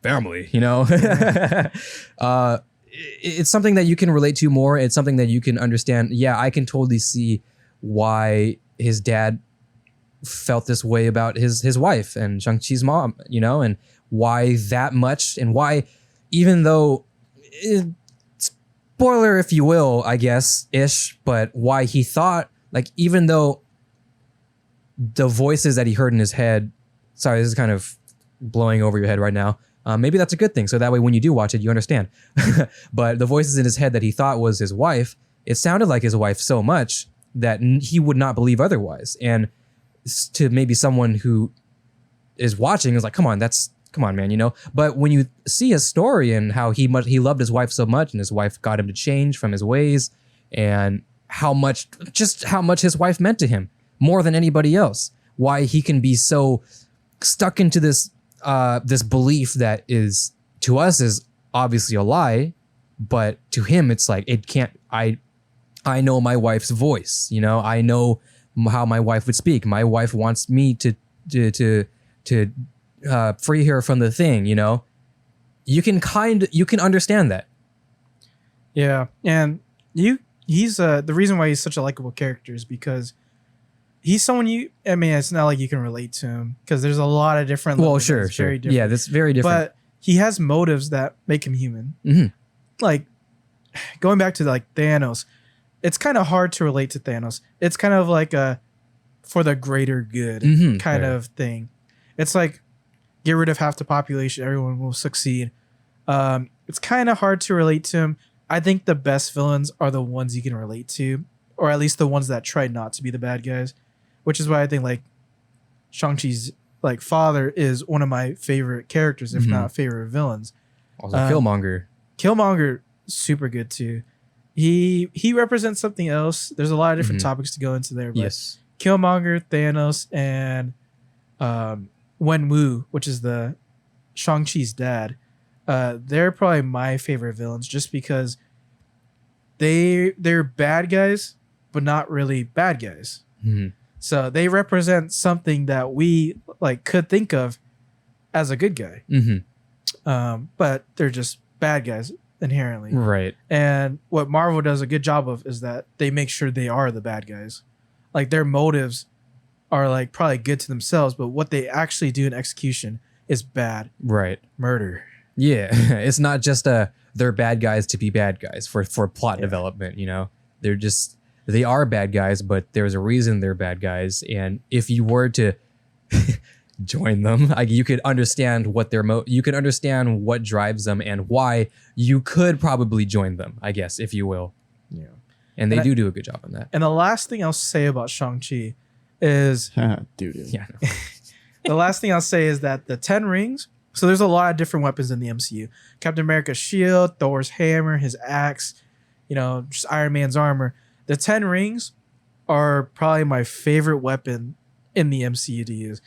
family, it's something that you can relate to more. It's something that you can understand. Yeah, I can totally see why his dad felt this way about his wife and Shang-Chi's mom, and why that much, and why, even though, spoiler if you will, I guess, but why he thought, like, even though the voices that he heard in his head, sorry, this is kind of blowing over your head right now. Maybe that's a good thing. So that way, when you do watch it, you understand. But the voices in his head that he thought was his wife, it sounded like his wife so much that he would not believe otherwise. And to maybe someone who is watching is like, come on, man, But when you see his story and how he loved his wife so much, and his wife got him to change from his ways, and how much his wife meant to him more than anybody else, why he can be so stuck into this belief that is, to us, is obviously a lie, but to him it's like, it can't. I know my wife's voice, I know how my wife would speak. My wife wants me to free her from the thing. You can understand that. Yeah, and he's the reason why he's such a likable character is because he's someone I mean, it's not like you can relate to him because there's a lot of different Well, levels. sure. Very different. Yeah, that's very different. But he has motives that make him human. Mhm. Like going back to like Thanos, it's kind of hard to relate to Thanos. It's kind of like a for the greater good kind of thing. It's like get rid of half the population, everyone will succeed. It's kind of hard to relate to him. I think the best villains are the ones you can relate to, or at least the ones that try not to be the bad guys, which is why I think like Shang-Chi's like father is one of my favorite characters, if not favorite villains. Also, Killmonger, super good too. He represents something else. There's a lot of different topics to go into there. But yes. Killmonger, Thanos, and Wenwu, which is the Shang-Chi's dad, they're probably my favorite villains just because they're bad guys, but not really bad guys. So they represent something that we like could think of as a good guy. But they're just bad guys inherently. Right. And what Marvel does a good job of is that they make sure they are the bad guys. Like their motives are like probably good to themselves, but what they actually do in execution is bad. Right. Murder. Yeah. It's not just they're bad guys to be bad guys for plot development, you know. They are bad guys, but there's a reason they're bad guys. And if you were to join them, like you could understand what you could understand what drives them and why you could probably join them, I guess, if you will. Yeah. And they do a good job on that. And the last thing I'll say about Shang-Chi is dude. Yeah. the last thing I'll say is that the 10 rings, so there's a lot of different weapons in the MCU. Captain America's shield, Thor's hammer, his axe, just Iron Man's armor. The 10 rings are probably my favorite weapon in the MCU to use.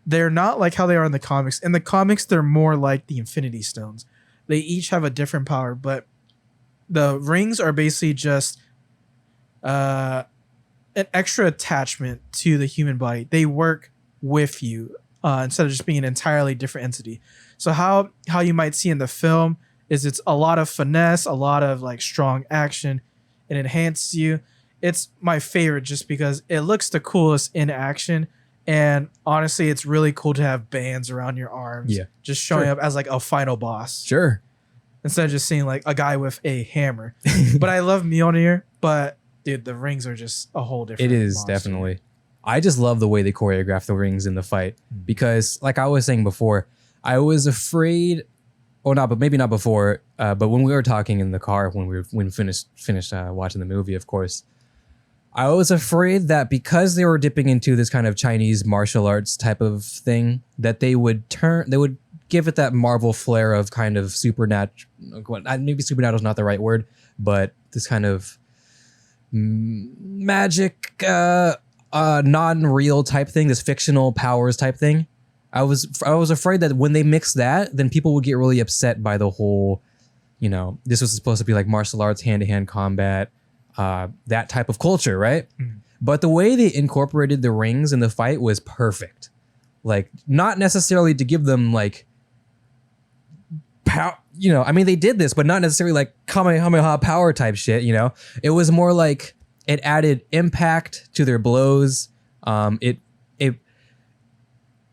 They're not like how they are in the comics. In the comics, they're more like the Infinity Stones. They each have a different power, but the rings are basically just an extra attachment to the human body. They work with you instead of just being an entirely different entity. So how you might see in the film is it's a lot of finesse, a lot of like strong action. It enhances you. It's my favorite just because it looks the coolest in action. And honestly, it's really cool to have bands around your arms. Yeah. Just showing up as like a final boss. Sure. Instead of just seeing like a guy with a hammer. But I love Mjolnir, but dude, the rings are just a whole different It is monster. definitely. I just love the way they choreograph the rings in the fight because, like I was saying before, I was afraid. Maybe not before. But when we were talking in the car when we finished watching the movie, of course, I was afraid that because they were dipping into this kind of Chinese martial arts type of thing, that they would give it that Marvel flair of kind of supernatural. Maybe supernatural is not the right word, but this kind of magic, non-real type thing, this fictional powers type thing. I was afraid that when they mix that, then people would get really upset by the whole, this was supposed to be like martial arts, hand-to-hand combat, that type of culture, right? But the way they incorporated the rings in the fight was perfect. Like, not necessarily to give them like power, I mean, they did this, but not necessarily like Kamehameha power type shit, It was more like it added impact to their blows. It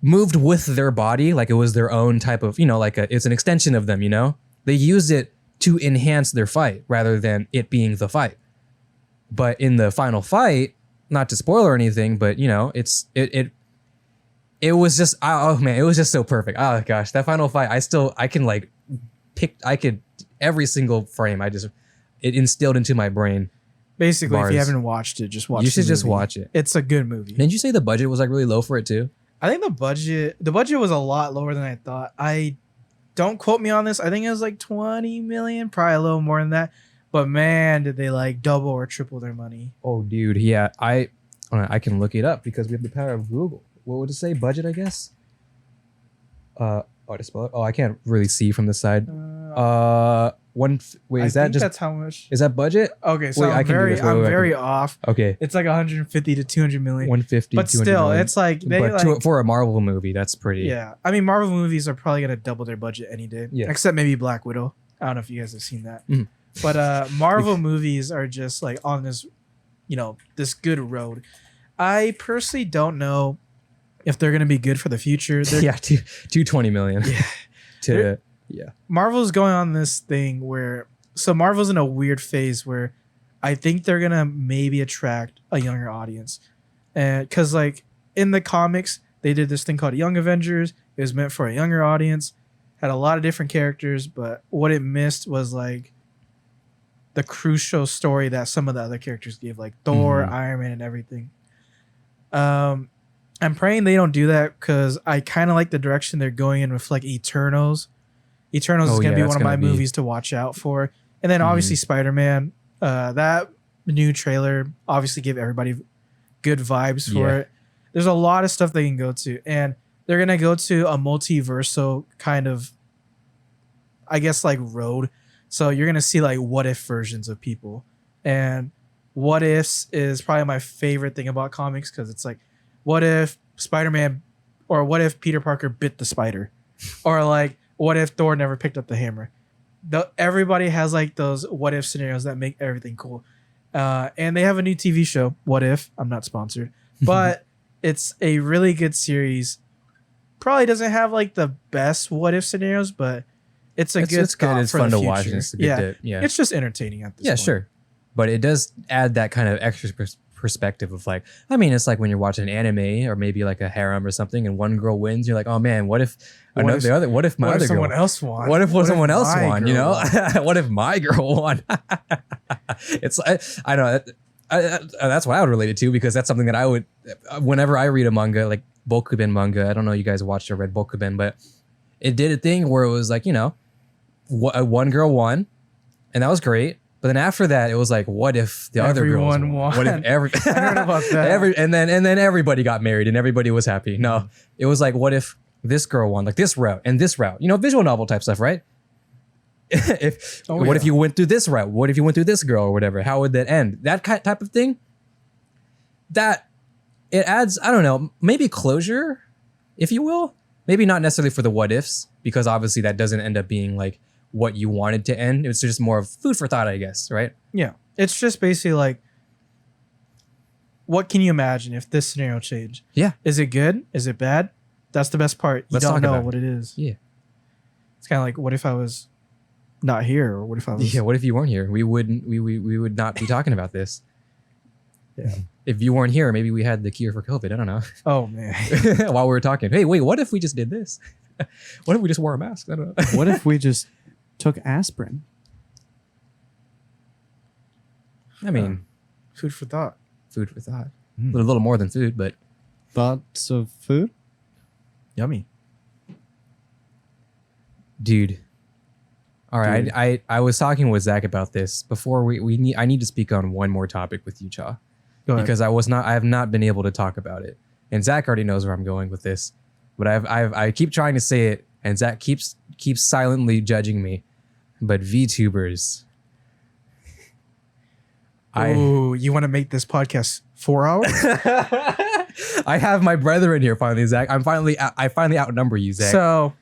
moved with their body, like it was their own type of, it's an extension of them, They used it to enhance their fight rather than it being the fight. But in the final fight, not to spoil or anything, but it was just, oh man, it was just so perfect. Oh gosh, that final fight, I could every single frame, it instilled into my brain. Basically, bars. if you haven't watched it, just watch it. You should just watch it. It's a good movie. Didn't you say the budget was like really low for it too? I think the budget was a lot lower than I thought. Don't quote me on this. I think it was like 20 million, probably a little more than that. But man, did they like double or triple their money. Oh, dude. Yeah. I can look it up because we have the power of Google. What would it say? Budget, I guess? To spell it? Oh, I can't really see from the side. That's how much. Is that budget? Okay, so I'm very off. Okay. It's like 150 to 200 million. 150, but still, million. It's like for a Marvel movie, that's pretty. Yeah, I mean, Marvel movies are probably gonna double their budget any day. Yeah. Except maybe Black Widow. I don't know if you guys have seen that. But Marvel movies are just like on this, this good road. I personally don't know if they're gonna be good for the future. Yeah, 220 million. Yeah. Marvel's going on this thing where Marvel's in a weird phase where I think they're gonna maybe attract a younger audience, and because like in the comics they did this thing called Young Avengers. It was meant for a younger audience, had a lot of different characters, but what it missed was like the crucial story that some of the other characters gave, like Thor, Iron Man, and everything. I'm praying they don't do that because I kind of like the direction they're going in with like Eternals. Eternals is going to be one of my movies to watch out for. And then obviously Spider-Man. That new trailer obviously gave everybody good vibes for it. There's a lot of stuff they can go to. And they're going to go to a multiversal kind of, I guess, like road. So you're going to see like what if versions of people. And what ifs is probably my favorite thing about comics because it's like, what if Spider-Man or what if Peter Parker bit the spider? Or like, what if Thor never picked up the hammer? Everybody has like those what if scenarios that make everything cool. And they have a new TV show, What If. I'm not sponsored. But it's a really good series. Probably doesn't have like the best what if scenarios, but it's good. It's good. It's fun to watch. It's a good dip. Yeah. It's just entertaining at this point. Yeah, sure. But it does add that kind of extra perspective of like, I mean, it's like when you're watching an anime or maybe like a harem or something and one girl wins, you're like, oh man, what if someone else won? What if someone else won, you know? What if my girl won? It's I know that's what I would relate it to because that's something that I would whenever I read a manga like Bokuben manga. I don't know you guys watched or read Bokuben, but it did a thing where it was like, you know, one girl won and that was great. But then after that, it was like, what if the other girls won? What if I heard about that. and then everybody got married and everybody was happy. No, it was like, what if this girl won, like this route and this route? You know, visual novel type stuff, right? What if you went through this route? What if you went through this girl or whatever? How would that end? That type of thing. That it adds, I don't know, maybe closure, if you will. Maybe not necessarily for the what ifs, because obviously that doesn't end up being like what you wanted to end. It's just more of food for thought, I guess, right? Yeah. It's just basically like, what can you imagine if this scenario changed? Yeah. Is it good? Is it bad? That's the best part. You don't know what it is. Yeah. It's kind of like, what if I was not here? Or what if I was... Yeah, what if you weren't here? We would not be talking about this. Yeah. If you weren't here, maybe we had the cure for COVID. I don't know. Oh, man. While we were talking. Hey, wait, what if we just did this? What if we just wore a mask? I don't know. What if we just took aspirin? I mean, food for thought. Food for thought. A little more than food, but thoughts of food. Yummy, dude. All right, dude. I was talking with Zach about this before. I need to speak on one more topic with you, Cha, because I have not been able to talk about it, and Zach already knows where I'm going with this, but I keep trying to say it, and Zach keeps silently judging me. But VTubers. Oh, you want to make this podcast 4 hours? I have my brother in here finally, Zach. I finally outnumber you, Zach. So,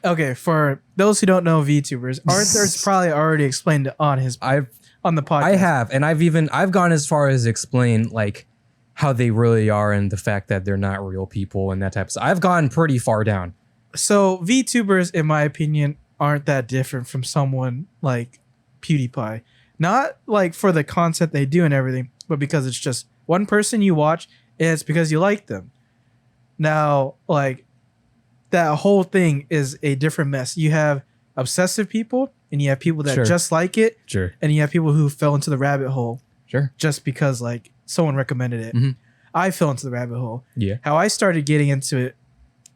okay, for those who don't know VTubers, Arthur's probably already explained it on the podcast. I have, and I've gone as far as explain like how they really are and the fact that they're not real people and that type of stuff. I've gone pretty far down. So VTubers, in my opinion, aren't that different from someone like PewDiePie. Not like for the content they do and everything, but because it's just one person you watch and it's because you like them. Now, like that whole thing is a different mess. You have obsessive people and you have people that just like it. Sure. And you have people who fell into the rabbit hole. Sure. Just because like someone recommended it. Mm-hmm. I fell into the rabbit hole. Yeah. How I started getting into it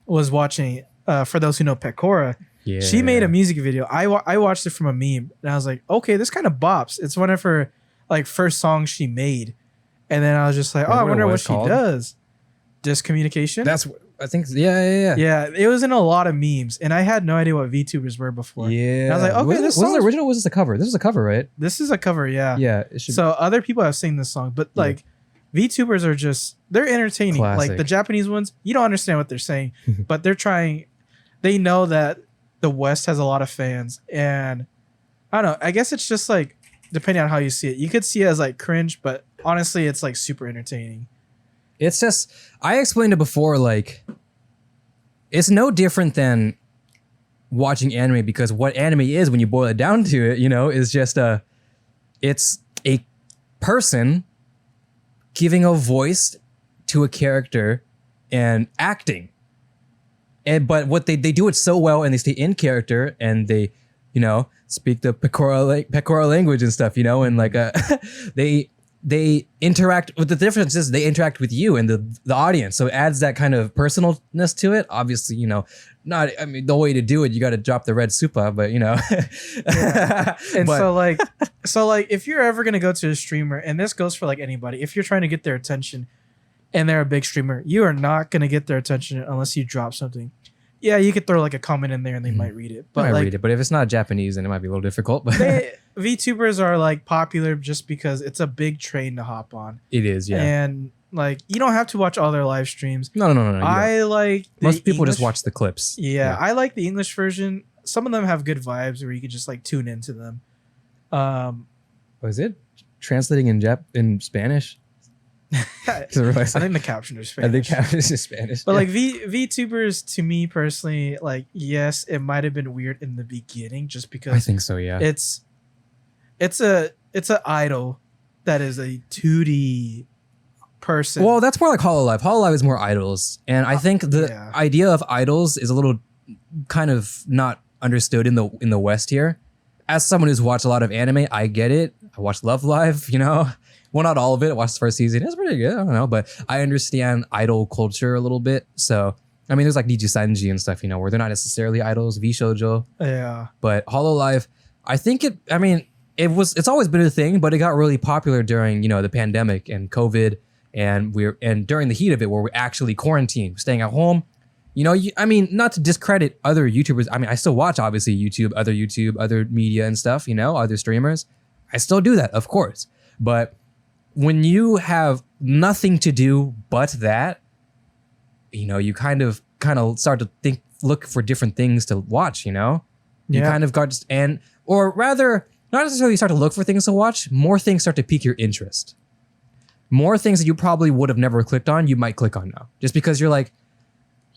was watching, for those who know Pecora, yeah. She made a music video. I watched it from a meme and I was like, okay, this kind of bops. It's one of her like first songs she made. And then I was just like, I wonder what she does. Discommunication? That's I think yeah. Yeah, it was in a lot of memes and I had no idea what VTubers were before. Yeah. And I was like, okay, was it original or was this a cover? This is a cover, right? This is a cover, yeah. Yeah. So other people have sing this song, but like VTubers are they're entertaining. Classic. Like the Japanese ones, you don't understand what they're saying, but they know that the West has a lot of fans, and I don't know. I guess it's just like depending on how you see it. You could see it as like cringe, but honestly, it's like super entertaining. It's just, I explained it before, like, it's no different than watching anime, because what anime is, when you boil it down to it, is just it's a person giving a voice to a character and acting. But what they do it so well, and they stay in character, and they, speak the Pecora language and stuff, and like they interact with, the difference is they interact with you and the audience. So it adds that kind of personalness to it. Obviously, the way to do it, you got to drop the red supa, but Yeah. And so like if you're ever going to go to a streamer, and this goes for like anybody, if you're trying to get their attention and they're a big streamer, you are not going to get their attention unless you drop something. Yeah, you could throw like a comment in there and they might read it. But but if it's not Japanese, then it might be a little difficult. But VTubers are like popular just because it's a big train to hop on. It is, yeah. And like you don't have to watch all their live streams. No. I like most people just watch the clips. Yeah, I like the English version. Some of them have good vibes where you could just like tune into them. Was it translating in Spanish? I think the caption is Spanish. I think caption is Spanish. But like VTubers, to me personally, like yes, it might have been weird in the beginning just because I think so. Yeah, it's an idol that is a 2D person. Well, that's more like Hololive. Hololive is more idols, and I think the idea of idols is a little kind of not understood in the West here. As someone who's watched a lot of anime, I get it. I watched Love Live, Well, not all of it. I watched the first season. It's pretty good. I don't know, but I understand idol culture a little bit. So, I mean, there's like Niji Sanji and stuff, where they're not necessarily idols, V-shoujo. Yeah. But Hololive, I think it's always been a thing, but it got really popular during, the pandemic and COVID, and during the heat of it, where we're actually quarantined, staying at home. Not to discredit other YouTubers. I mean, I still watch, obviously, YouTube, other media and stuff, other streamers. I still do that, of course. But when you have nothing to do but that, you kind of start to look for different things to watch, You kind of got, or rather, not necessarily start to look for things to watch, more things start to pique your interest. More things that you probably would have never clicked on, you might click on now. Just because you're like,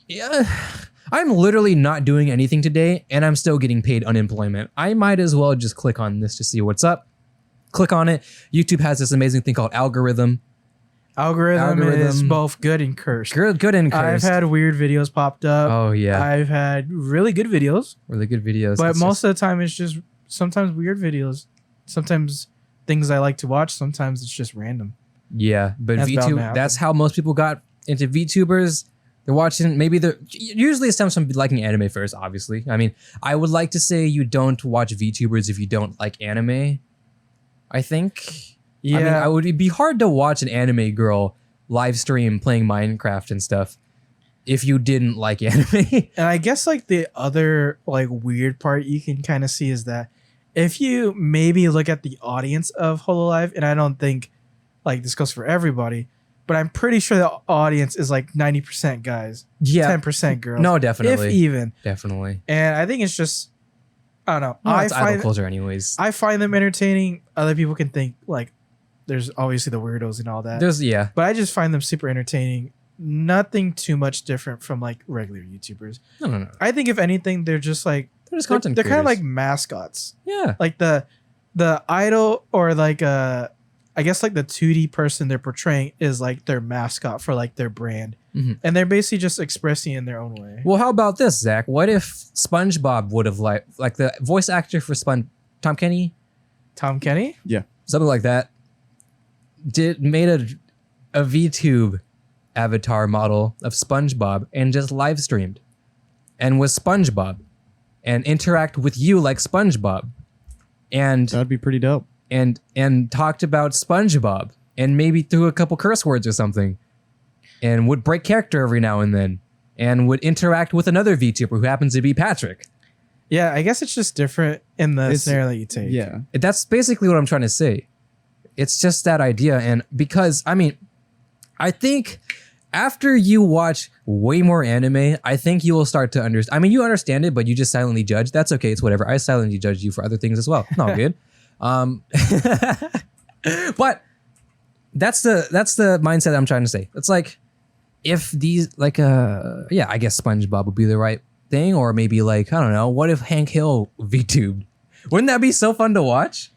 yeah, I'm literally not doing anything today and I'm still getting paid unemployment. I might as well just click on this to see what's up. Click on it. YouTube has this amazing thing called algorithm. Algorithm is both good and cursed. Good and cursed. I've had weird videos popped up. Oh, yeah. I've had really good videos. But most of the time, it's just sometimes weird videos. Sometimes things I like to watch. Sometimes it's just random. Yeah, but that's how most people got into VTubers. They're watching, usually it stems from liking anime first, obviously. I mean, I would like to say you don't watch VTubers if you don't like anime. I think. Yeah. It'd be hard to watch an anime girl live stream playing Minecraft and stuff if you didn't like anime. And I guess like the other like weird part you can kind of see is that if you maybe look at the audience of Hololive, and I don't think like this goes for everybody, but I'm pretty sure the audience is like 90% guys, 10% girls. No, definitely. If even. Definitely. And I think it's just, I don't know. No, it's idol culture anyways. I find them entertaining. Other people can think like there's obviously the weirdos and all that. But I just find them super entertaining. Nothing too much different from like regular YouTubers. No. I think if anything, they're just like, they're just content they're kind of creators. like mascots. Yeah. Like the idol, or like I guess like the 2D person they're portraying is like their mascot for like their brand. Mm-hmm. And they're basically just expressing in their own way. Well, how about this, Zach? What if SpongeBob would have like the voice actor for Tom Kenny? Tom Kenny? Yeah. Something like that. Made a VTube avatar model of SpongeBob and just live streamed. And was SpongeBob. And interact with you like SpongeBob. And that'd be pretty dope. And talked about SpongeBob and maybe threw a couple curse words or something, and would break character every now and then, and would interact with another VTuber who happens to be Patrick. Yeah, I guess it's just different in the scenario that you take. Yeah, that's basically what I'm trying to say. It's just that idea, and because I think after you watch way more anime, I think you will start to understand. I mean, you understand it, but you just silently judge. That's okay. It's whatever. I silently judge you for other things as well. Not good. But that's the mindset I'm trying to say. It's like if these like I guess SpongeBob would be the right thing, or maybe like I don't know. What if Hank Hill VTubed? Wouldn't that be so fun to watch?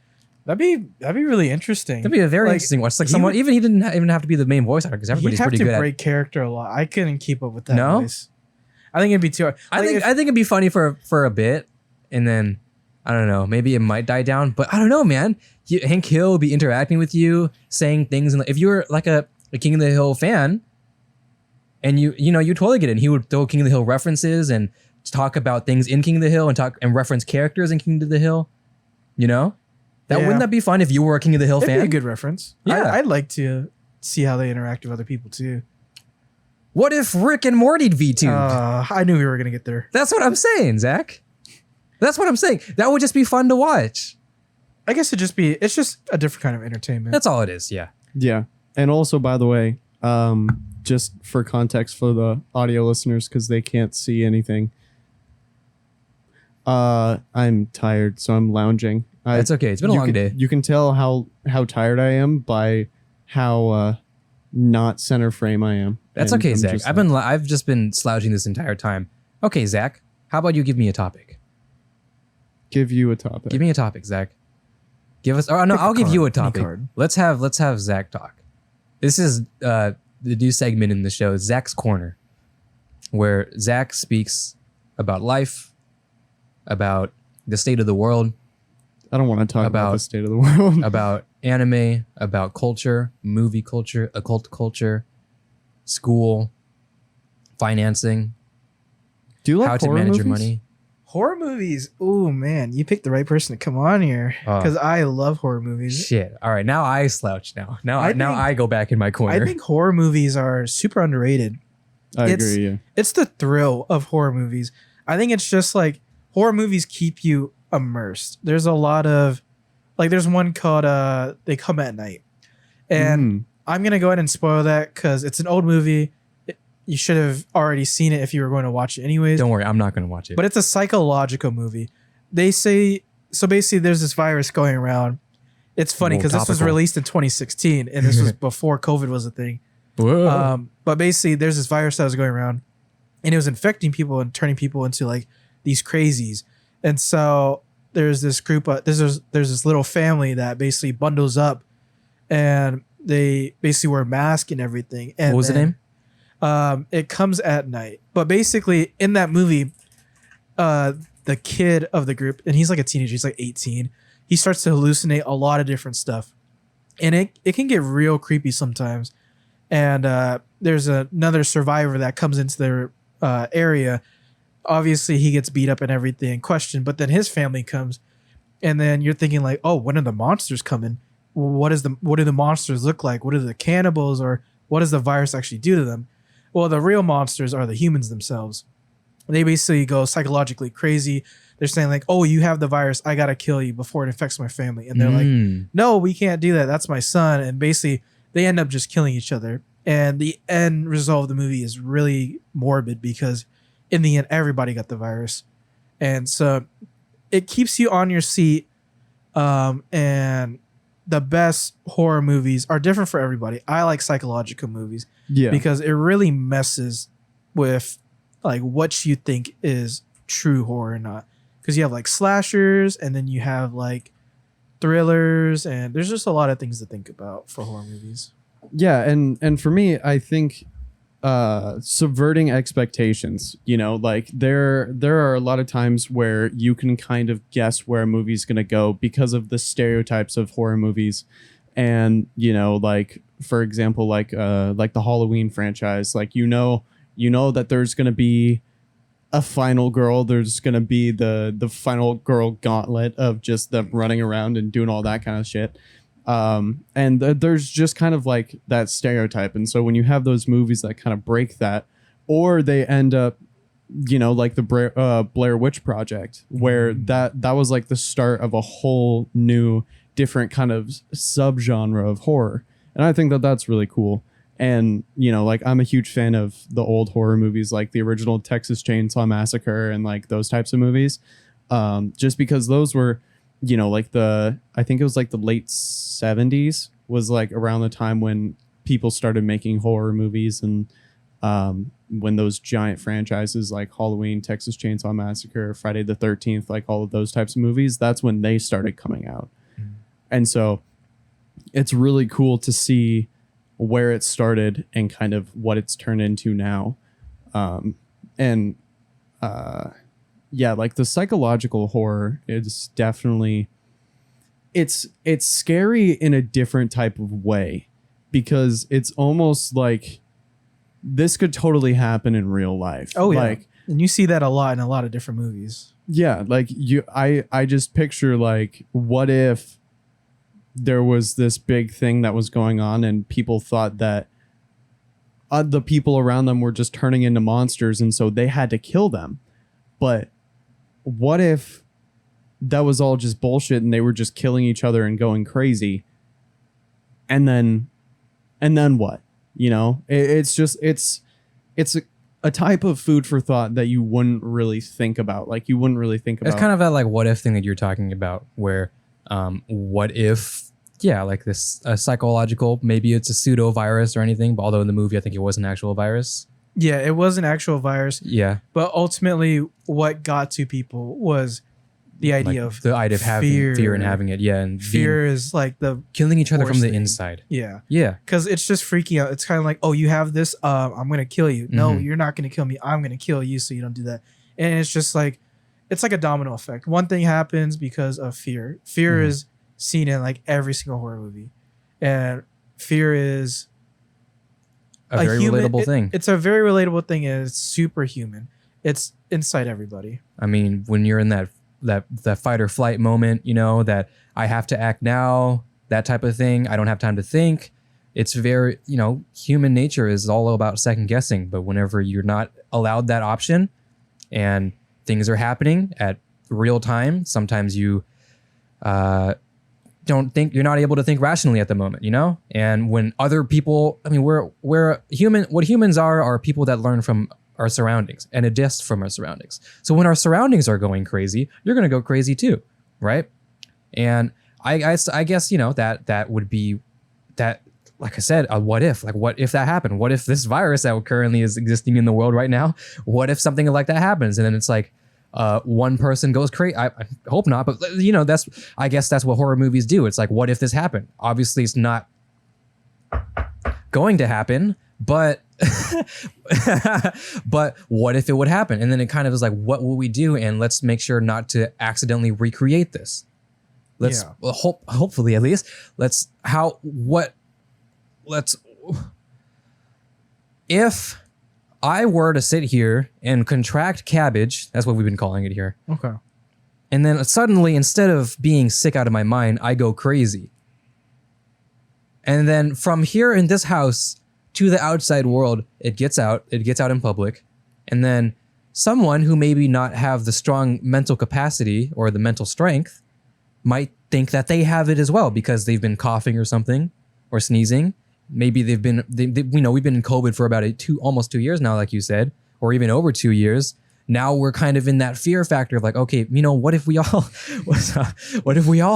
That'd be really interesting. That'd be a very interesting watch. Like someone, even he didn't even have to be the main voice actor because everybody's pretty good at. He'd have to break character a lot. I couldn't keep up with that No? voice. I think it'd be too hard. I think it'd be funny for a bit, and then I don't know, maybe it might die down. But I don't know, man. Hank Hill would be interacting with you, saying things, and if you were like a King of the Hill fan, and you totally get it. And he would throw King of the Hill references and talk about things in King of the Hill and reference characters in King of the Hill. You know, wouldn't that be fun if you were a King of the Hill fan? It'd be a good reference. Yeah, I'd like to see how they interact with other people too. What if Rick and Morty VTubed? I knew we were gonna get there. That's what I'm saying, Zach. That's what I'm saying. That would just be fun to watch. I guess it's just a different kind of entertainment. That's all it is. Yeah. Yeah. And also, by the way, just for context for the audio listeners, because they can't see anything, I'm tired, so I'm lounging. That's okay. It's been a long day. You can tell how tired I am by how not center frame I am. That's And okay, I'm Zach. I've just been slouching this entire time. Okay, Zach. How about you give me a topic? Give you a topic. Give me a topic, Zach. Give us. Oh no, I'll give you a topic. Let's have Zach talk. This is the new segment in the show, Zach's Corner, where Zach speaks about life, about the state of the world. I don't want to talk about the state of the world. About anime, about culture, movie culture, occult culture, school, financing. Do you like how to manage your money? Horror movies. Oh man, you picked the right person to come on here because I love horror movies. Shit. All right, now I slouch. Now I go back in my corner. I think horror movies are super underrated. I agree. Yeah. It's the thrill of horror movies. I think it's just like horror movies keep you immersed. There's a lot of like there's one called They Come at Night, and I'm gonna go ahead and spoil that because it's an old movie. You should have already seen it if you were going to watch it anyways. Don't worry, I'm not going to watch it. But it's a psychological movie. They say, so basically there's this virus going around. It's funny because this was released in 2016 and this was before COVID was a thing. But basically there's this virus that was going around and it was infecting people and turning people into like these crazies. And so there's this group, there's this little family that basically bundles up and they basically wear masks and everything. And what was the name? It Comes at Night. But basically in that movie, the kid of the group, and he's like a teenager, he's like 18, he starts to hallucinate a lot of different stuff. And it can get real creepy sometimes. And there's another survivor that comes into their area. Obviously he gets beat up and everything, questioned, but then his family comes and then you're thinking like, oh, when are the monsters coming? What do the monsters look like? What are the cannibals, or what does the virus actually do to them? Well, the real monsters are the humans themselves. They basically go psychologically crazy. They're saying like, oh, you have the virus. I got to kill you before it infects my family. And they're like, no, we can't do that. That's my son. And basically they end up just killing each other. And the end result of the movie is really morbid because in the end, everybody got the virus. And so it keeps you on your seat. And the best horror movies are different for everybody. I like psychological movies because it really messes with like what you think is true horror or not. Because you have like slashers and then you have like thrillers and there's just a lot of things to think about for horror movies. Yeah, and for me, I think subverting expectations, like there are a lot of times where you can kind of guess where a movie's going to go because of the stereotypes of horror movies. And like for example, like the Halloween franchise, like that there's going to be a final girl, there's going to be the final girl gauntlet of just them running around and doing all that kind of shit. And there's just kind of like that stereotype. And so when you have those movies that kind of break that, or they end up, like the Blair Witch Project, where that was like the start of a whole new different kind of subgenre of horror. And I think that that's really cool. And, like I'm a huge fan of the old horror movies, like the original Texas Chainsaw Massacre and like those types of movies. Just because those were, like I think it was like the late 70s was like around the time when people started making horror movies, and when those giant franchises like Halloween, Texas Chainsaw Massacre, Friday the 13th, like all of those types of movies, that's when they started coming out. And so it's really cool to see where it started and kind of what it's turned into now. Yeah, like the psychological horror is definitely, it's scary in a different type of way, because it's almost like this could totally happen in real life. Oh yeah. Like, and you see that a lot in a lot of different movies. yeah, like I just picture like, what if there was this big thing that was going on and people thought that the people around them were just turning into monsters, and so they had to kill them. But what if that was all just bullshit and they were just killing each other and going crazy? And then what? You know, it's a type of food for thought that you wouldn't really think about. Like, you wouldn't really think about. It's kind of that like what if thing that you're talking about, where what if, yeah, like this psychological, maybe it's a pseudo virus or anything, but although in the movie I think it was an actual virus. Yeah, it was an actual virus. Yeah. But ultimately what got to people was the idea Like of the idea of having fear and having it. Yeah. And fear is like the killing each other from worst the thing. inside. Yeah. Yeah. Because it's just freaking out. It's kind of like, oh, you have this, I'm going to kill you. No, you're not going to kill me. I'm going to kill you, so you don't do that. And it's just like, it's like a domino effect. One thing happens because of fear. Fear is seen in like every single horror movie. And fear is A very relatable thing. It's a very relatable thing, and it's superhuman. It's inside everybody. I mean, when you're in that fight or flight moment, you know, that I have to act now, that type of thing. I don't have time to think. It's very, you know, human nature is all about second guessing. But whenever you're not allowed that option and things are happening at real time, sometimes you don't think, you're not able to think rationally at the moment, you know? And when other people, I mean, we're human, what humans are people that learn from our surroundings and adjust from our surroundings. So when our surroundings are going crazy, you're going to go crazy too, right? And I guess, you know, that would be that, like I said, a what if, like, what if that happened? What if this virus that currently is existing in the world right now, what if something like that happens? And then it's like, one person goes crazy. I hope not, but you know, I guess that's what horror movies do. It's like, what if this happened? Obviously it's not going to happen, but but what if it would happen? And then it kind of is like, what will we do? And let's make sure not to accidentally recreate this. Let's hopefully at least if I were to sit here and contract cabbage, that's what we've been calling it here. Okay. And then suddenly, instead of being sick out of my mind, I go crazy. And then from here in this house to the outside world, it gets out in public. And then someone who maybe not have the strong mental capacity or the mental strength might think that they have it as well because they've been coughing or something or sneezing. Maybe we've been in COVID for about almost 2 years now, like you said, or even over 2 years. Now we're kind of in that fear factor of like, okay, you know, what if we all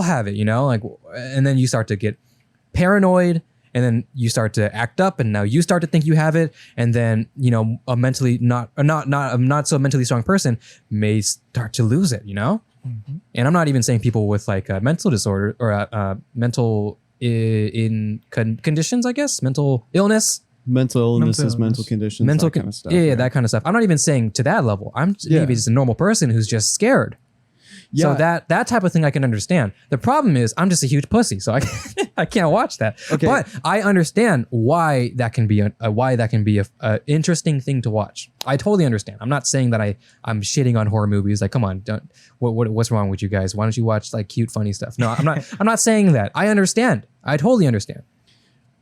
have it, you know, like, and then you start to get paranoid, and then you start to act up, and now you start to think you have it, and then, you know, a not so mentally strong person may start to lose it, you know. Mm-hmm. And I'm not even saying people with like a mental disorder or mental conditions, I guess, mental illnesses, mental conditions, that kind of stuff. Yeah, that kind of stuff. I'm not even saying to that level. Maybe just a normal person who's just scared. Yeah. So that type of thing I can understand. The problem is I'm just a huge pussy, so I can't watch that. Okay. But I understand why that can be a interesting thing to watch. I totally understand. I'm not saying that I'm shitting on horror movies. Like, come on, what's wrong with you guys? Why don't you watch like cute, funny stuff? No, I'm not saying that. I understand. I totally understand.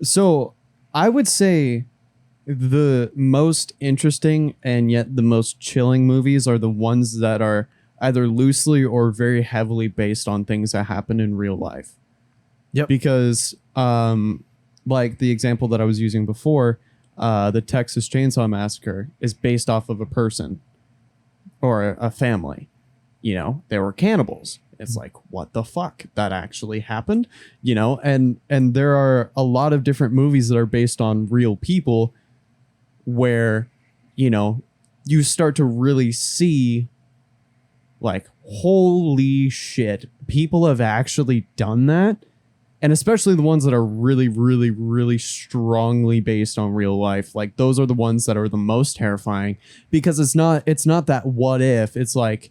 So I would say the most interesting and yet the most chilling movies are the ones that are either loosely or very heavily based on things that happen in real life. Yep. Because like the example that I was using before, the Texas Chainsaw Massacre is based off of a person or a family. You know, they were cannibals. it's like, what the fuck, that actually happened, you know? And there are a lot of different movies that are based on real people where, you know, you start to really see like, holy shit, people have actually done that. And especially the ones that are really, really, really strongly based on real life. Like, those are the ones that are the most terrifying, because it's not that what if, it's like,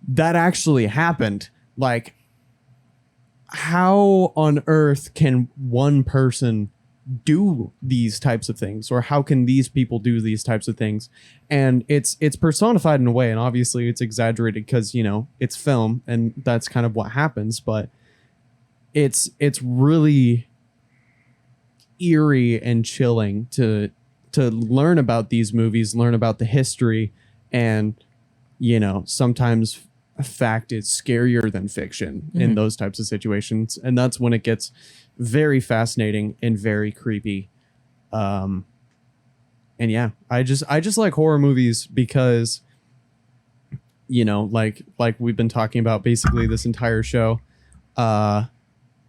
that actually happened. Like, how on earth can one person do these types of things, or how can these people do these types of things? And it's personified in a way, and obviously it's exaggerated because, you know, it's film and that's kind of what happens, but it's really eerie and chilling to learn about these movies, learn about the history, and, you know, sometimes fact is scarier than fiction in those types of situations, and that's when it gets very fascinating and very creepy. And yeah, I just like horror movies because, you know, like we've been talking about basically this entire show,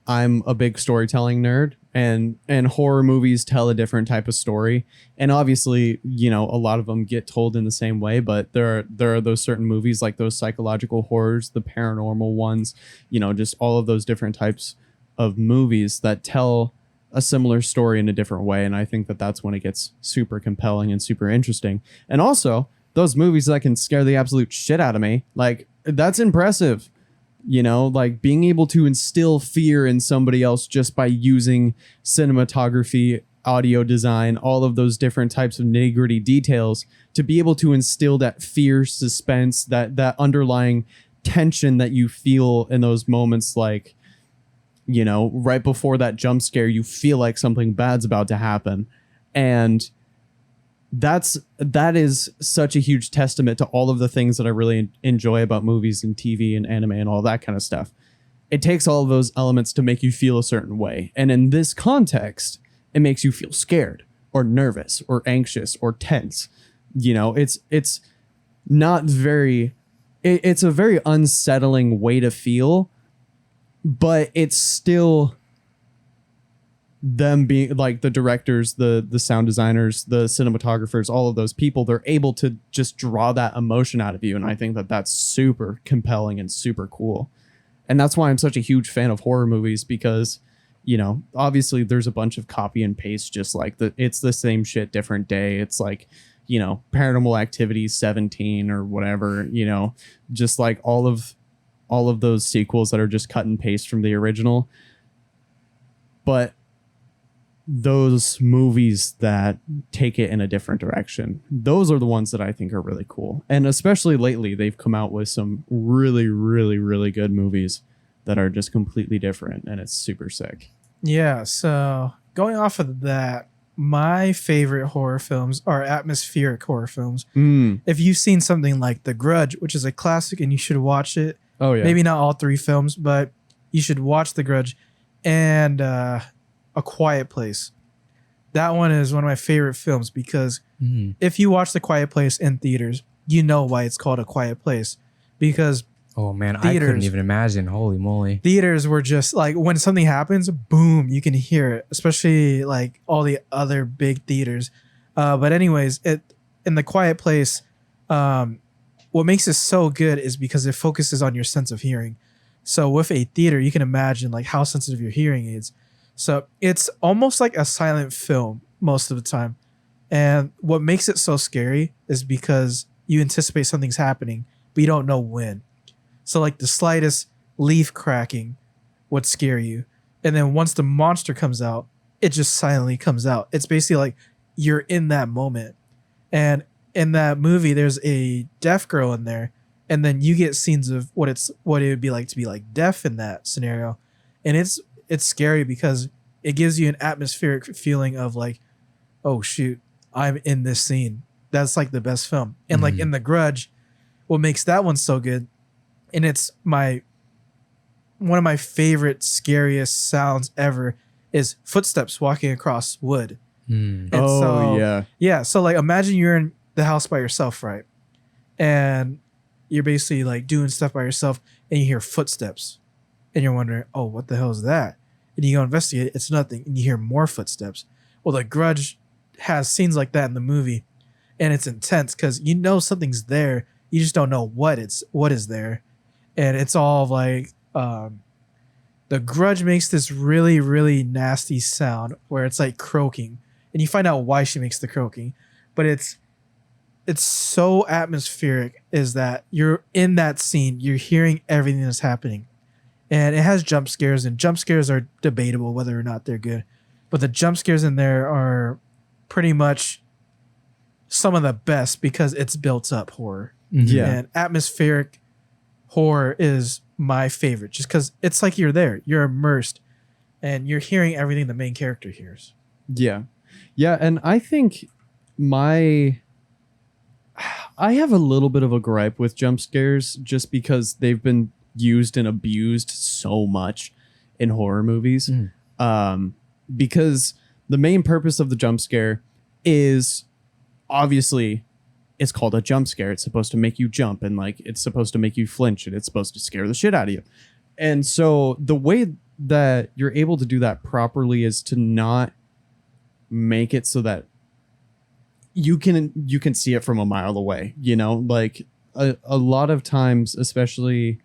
I'm a big storytelling nerd, and horror movies tell a different type of story. And obviously, you know, a lot of them get told in the same way, but there are those certain movies, like those psychological horrors, the paranormal ones, you know, just all of those different types of movies that tell a similar story in a different way. And I think that that's when it gets super compelling and super interesting. And also those movies that can scare the absolute shit out of me, like, that's impressive. You know, like being able to instill fear in somebody else just by using cinematography, audio design, all of those different types of nitty-gritty details, to be able to instill that fear, suspense, that underlying tension that you feel in those moments, like, you know, right before that jump scare, you feel like something bad's about to happen. And that is such a huge testament to all of the things that I really enjoy about movies and TV and anime and all that kind of stuff. It takes all of those elements to make you feel a certain way. And in this context, it makes you feel scared or nervous or anxious or tense. You know, it's not very, it's a very unsettling way to feel, but it's still them being like the directors, the sound designers, the cinematographers, all of those people, they're able to just draw that emotion out of you. And I think that that's super compelling and super cool. And that's why I'm such a huge fan of horror movies, because, you know, obviously there's a bunch of copy and paste, just like it's the same shit, different day. It's like, you know, Paranormal Activity 17 or whatever, you know, just like all of those sequels that are just cut and paste from the original. But those movies that take it in a different direction, those are the ones that I think are really cool. And especially lately, they've come out with some really, really, really good movies that are just completely different, and it's super sick. Yeah, so going off of that, my favorite horror films are atmospheric horror films. If you've seen something like The Grudge, which is a classic and you should watch it. Oh yeah. Maybe not all three films, but you should watch The Grudge. And A Quiet Place. That one is one of my favorite films, because if you watch The Quiet Place in theaters, you know why it's called A Quiet Place. Because oh man, I couldn't even imagine. Holy moly. Theaters were just like, when something happens, boom, you can hear it, especially like all the other big theaters. But anyways, in The Quiet Place, what makes it so good is because it focuses on your sense of hearing. So with a theater, you can imagine like how sensitive your hearing is. So it's almost like a silent film most of the time. And what makes it so scary is because you anticipate something's happening, but you don't know when. So like the slightest leaf cracking would scare you. And then once the monster comes out, it just silently comes out. It's basically like you're in that moment. And in that movie, there's a deaf girl in there. And then you get scenes of what it would be like to be like deaf in that scenario. And it's scary because it gives you an atmospheric feeling of like, oh shoot, I'm in this scene. That's like the best film. And like in The Grudge, what makes that one so good, and it's one of my favorite scariest sounds ever, is footsteps walking across wood. Yeah. So like imagine you're in the house by yourself, right? And you're basically like doing stuff by yourself, and you hear footsteps, and you're wondering, oh, what the hell is that? And you go investigate, it's nothing, and you hear more footsteps. Well, The Grudge has scenes like that in the movie, and it's intense because you know something's there, you just don't know what is there, and it's all like The Grudge makes this really, really nasty sound where it's like croaking, and you find out why she makes the croaking, but it's so atmospheric. Is that you're in that scene, you're hearing everything that's happening. And it has jump scares, and jump scares are debatable whether or not they're good. But the jump scares in there are pretty much some of the best because it's built up horror. Yeah. And atmospheric horror is my favorite just because it's like you're there, you're immersed, and you're hearing everything the main character hears. Yeah. Yeah. And I think I have a little bit of a gripe with jump scares just because they've been used and abused so much in horror movies. Because the main purpose of the jump scare is obviously it's called a jump scare. It's supposed to make you jump, and like it's supposed to make you flinch, and it's supposed to scare the shit out of you. And so the way that you're able to do that properly is to not make it so that you can see it from a mile away, you know, like a lot of times, especially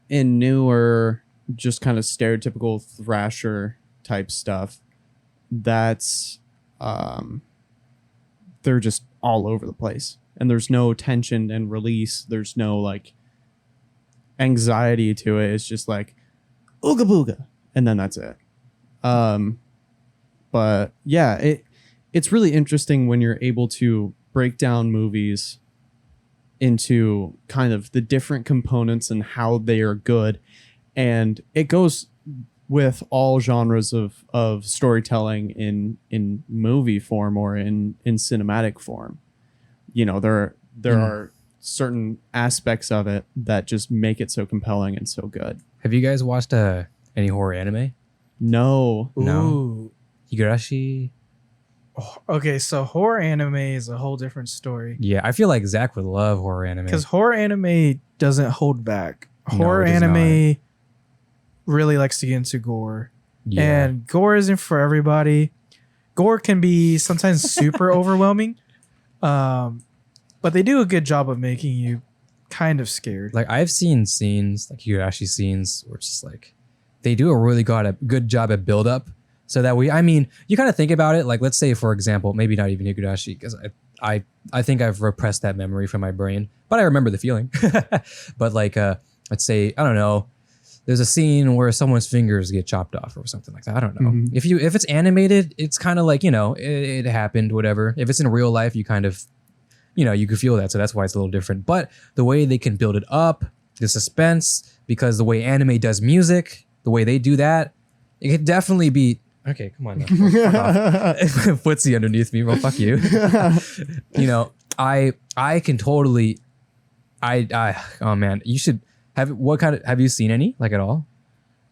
in newer, just kind of stereotypical thrasher type stuff, that's they're just all over the place, and there's no tension and release. There's no like anxiety to it. It's just like ooga booga, and then that's it. But yeah, it's really interesting when you're able to break down movies into kind of the different components and how they are good. And it goes with all genres of storytelling in movie form or in cinematic form. You know, there are certain aspects of it that just make it so compelling and so good. Have you guys watched any horror anime? No. Ooh. Higurashi? Oh, okay, so horror anime is a whole different story. Yeah, I feel like Zach would love horror anime. Because horror anime doesn't hold back. No, Horror it does anime really likes to get into gore. Yeah. And gore isn't for everybody. Gore can be sometimes super overwhelming. But they do a good job of making you kind of scared. Like I've seen scenes, like Higurashi scenes, where it's just like they do a really good job at build up. So that I mean, you kind of think about it, like let's say, for example, maybe not even Higurashi, because I think I've repressed that memory from my brain, but I remember the feeling. But like, let's say, I don't know, there's a scene where someone's fingers get chopped off or something like that. I don't know. Mm-hmm. If it's animated, it's kind of like, you know, it happened, whatever. If it's in real life, you kind of, you know, you could feel that. So that's why it's a little different. But the way they can build it up, the suspense, because the way anime does music, the way they do that, it could definitely be. Okay, come on now. Footsie underneath me. Well, fuck you. You know, I can totally. Oh man, you should have. What kind of? Have you seen any like at all?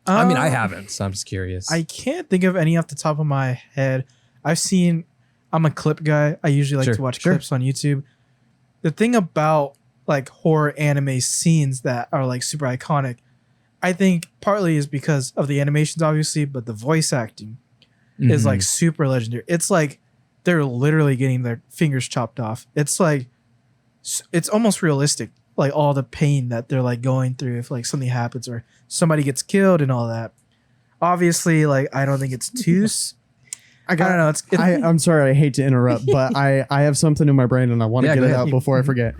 I mean, I haven't, so I'm just curious. I can't think of any off the top of my head. I've seen. I'm a clip guy. I usually like to watch clips on YouTube. The thing about like horror anime scenes that are like super iconic, I think partly is because of the animations, obviously, but the voice acting is like super legendary. It's like they're literally getting their fingers chopped off. It's like it's almost realistic, like all the pain that they're like going through if like something happens or somebody gets killed and all that. Obviously, like I don't think it's too. I don't know. I'm sorry. I hate to interrupt, but I have something in my brain and I want to get it out before I forget.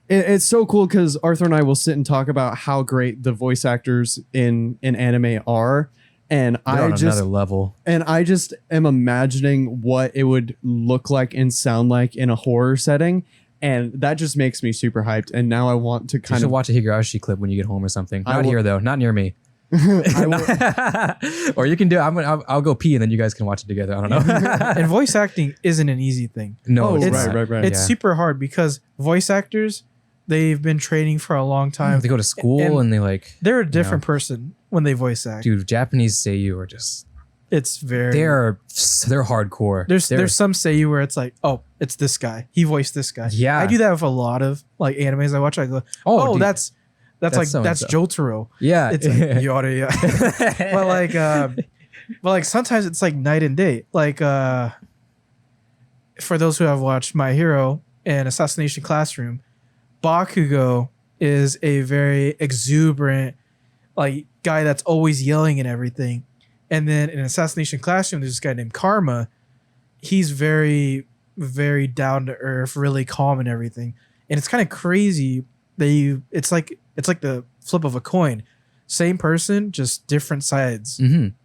It's so cool because Arthur and I will sit and talk about how great the voice actors in anime are. And They're on another level. And I just am imagining what it would look like and sound like in a horror setting. And that just makes me super hyped. And now I want to You should watch a Higurashi clip when you get home or something. Not here though. Not near me. Or you can do. I'll go pee and then you guys can watch it together. I don't know. And voice acting isn't an easy thing. No, right. It's super hard because voice actors, they've been training for a long time. They go to school and they like. They're a different person when they voice act. Dude, Japanese seiyuu are just. It's very. They're hardcore. There's some seiyuu where it's like, oh, it's this guy. He voiced this guy. Yeah. I do that with a lot of like animes I watch. I go, Oh, dude. that's like so-and-so. that's Jotaro. Yeah. It's like yada yada. but like sometimes it's like night and day. Like for those who have watched My Hero and Assassination Classroom, Bakugo is a very exuberant like guy that's always yelling and everything. And then in Assassination Classroom, there's this guy named Karma. He's very, very down to earth, really calm and everything. And it's kind of crazy that it's like the flip of a coin. Same person, just different sides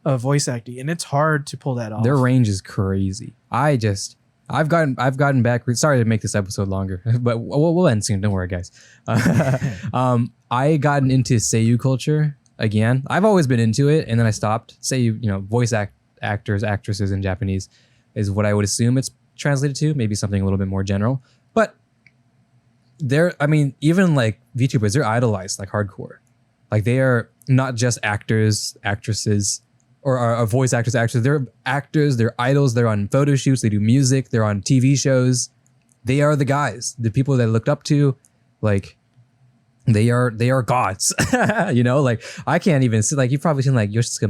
of voice acting. And it's hard to pull that off. Their range is crazy. I've gotten back. Sorry to make this episode longer, but we'll end soon. Don't worry, guys. I gotten into seiyuu culture again. I've always been into it, and then I stopped. Seiyuu, voice actors, actresses in Japanese is what I would assume it's translated to. Maybe something a little bit more general, but even like VTubers, they're idolized like hardcore. Like they are not just actors, actresses, or voice actors, actors. They're actors. They're idols. They're on photo shoots. They do music. They're on TV shows. They are the guys, the people that I looked up to. Like they are gods. Like I can't even see. Like you've probably seen like Yoshisuke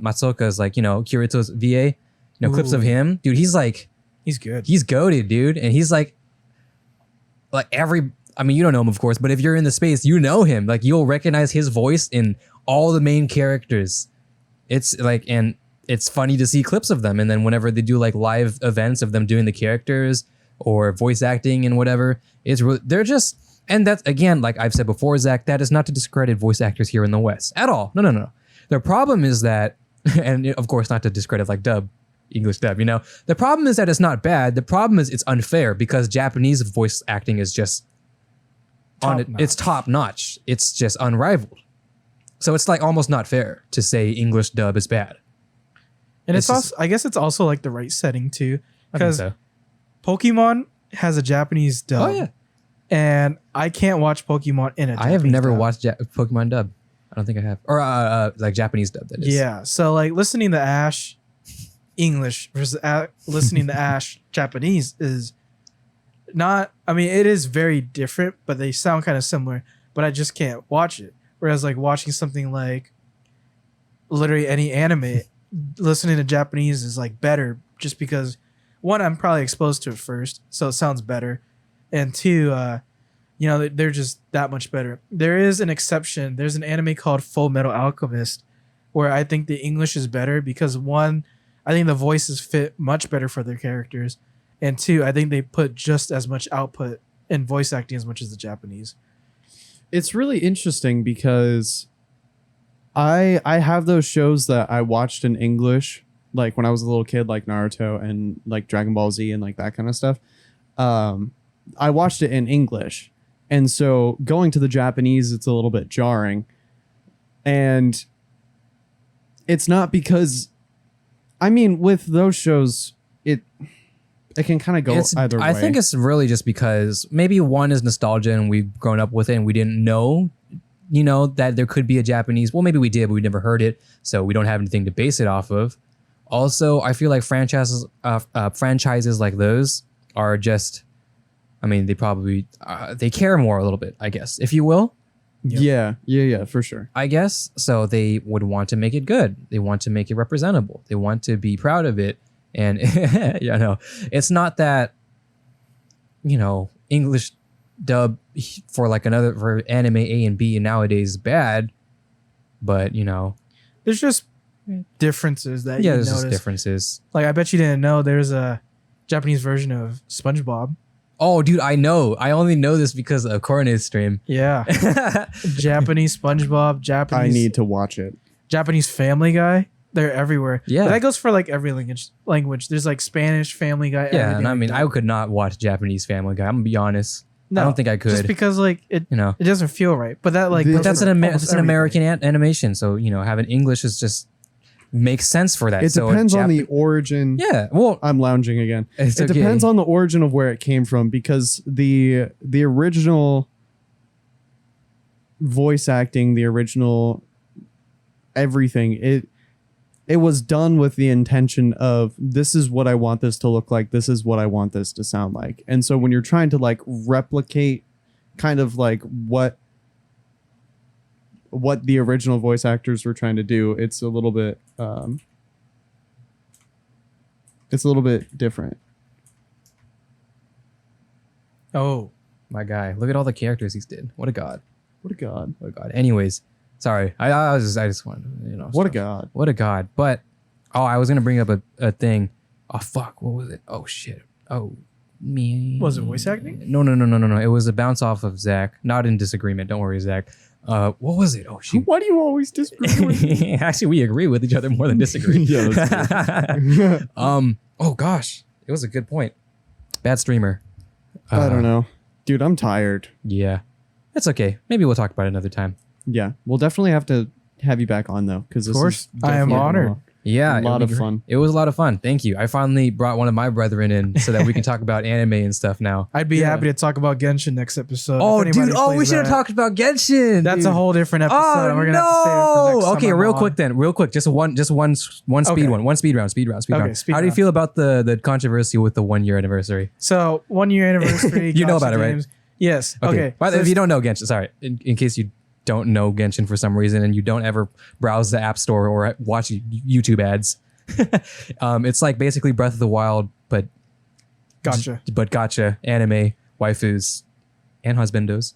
Matsuoka's like Kirito's VA. Clips of him, dude. He's good. He's goated, dude, and he's like you don't know him, of course, but if you're in the space, you know him. Like you'll recognize his voice in all the main characters. It's like, and it's funny to see clips of them. And then whenever they do like live events of them doing the characters or voice acting and whatever, they're just, and that's again, like I've said before, Zach, that is not to discredit voice actors here in the West at all. No. The problem is that, and of course not to discredit like English dub, the problem is that it's not bad. The problem is it's unfair because Japanese voice acting is just it's top notch. It's just unrivaled. So it's like almost not fair to say English dub is bad. And it's also, I guess it's also like the right setting too, because Pokemon has a Japanese dub. Oh yeah. And I can't watch Pokemon in a Japanese I have never dub. watched Pokemon dub. I don't think I have. Or like Japanese dub, that is. Yeah. So like listening to Ash English versus listening to Ash Japanese is not, it is very different, but they sound kind of similar, but I just can't watch it. Whereas like watching something like literally any anime, listening to Japanese is like better just because one, I'm probably exposed to it first, so it sounds better. And two, they're just that much better. There is an exception. There's an anime called Full Metal Alchemist where I think the English is better because one, I think the voices fit much better for their characters. And two, I think they put just as much output in voice acting as much as the Japanese. It's really interesting because I have those shows that I watched in English, like when I was a little kid, like Naruto and like Dragon Ball Z and like that kind of stuff. I watched it in English. And so going to the Japanese, it's a little bit jarring. And it's not because, with those shows, it can kind of go either way. I think it's really just because maybe one is nostalgia and we've grown up with it and we didn't know, that there could be a Japanese. Well, maybe we did, but we never heard it. So we don't have anything to base it off of. Also, I feel like franchises like those are just, they probably, they care more a little bit, I guess, if you will. Yep. Yeah, for sure. I guess. So they would want to make it good. They want to make it representable. They want to be proud of it. And it's not that, English dub for anime A and B nowadays is bad, but there's just differences that you there's notice. just differences. Like I bet you didn't know there's a Japanese version of SpongeBob. Oh, dude, I know. I only know this because of Corona's stream. Yeah, Japanese SpongeBob, Japanese. I need to watch it. Japanese Family Guy. They're everywhere. Yeah. But that goes for like every language. There's like Spanish Family Guy. Yeah, and I could not watch Japanese Family Guy. I'm gonna be honest. No, I don't think I could. Just because like it doesn't feel right. But that like but that's an almost American animation, so having English is just makes sense for that. It depends on the origin. Yeah, well, I'm lounging again. It depends on the origin of where it came from because the original voice acting, the original everything, it was done with the intention of this is what I want this to look like. This is what I want this to sound like. And so when you're trying to like replicate kind of like what the original voice actors were trying to do, it's a little bit different. Oh, My guy, look at all the characters he's did. What a god. What a god. What a god. Anyways, sorry. I just wanted to, What a god. What a god. But I was gonna bring up a thing. Oh fuck, what was it? Oh shit. Oh me. was it voice acting? No. It was a bounce off of Zach. Not in disagreement. Don't worry, Zach. What was it? Oh shoot. Why do you always disagree with me? Actually, we agree with each other more than disagree. Yeah, that's Oh gosh, it was a good point. Bad streamer. I don't know. Dude, I'm tired. Yeah, it's okay. Maybe we'll talk about it another time. Yeah, we'll definitely have to have you back on though, because Of course, I am honored. Yeah, A lot of fun. It was a lot of fun. Thank you. I finally brought one of my brethren in so that we can talk about anime and stuff now. I'd be happy to talk about Genshin next episode. Oh, if anybody dude. Oh, we plays should have that. talked about Genshin. That's dude. a whole different episode. Oh, and we're gonna have to save it for next okay, time real I'm quick on. then. Real quick. Just one speed Okay. one. One speed round. Speed round. Okay, speed How do you round. feel about the controversy with the 1 year anniversary? So 1 year anniversary. You know Genshin about it, right? games. Yes. Okay. By the So way, if you don't know Genshin, sorry, in case you don't know Genshin for some reason and you don't ever browse the App Store or watch YouTube ads, it's like basically Breath of the Wild, but gotcha anime waifus and husbandos.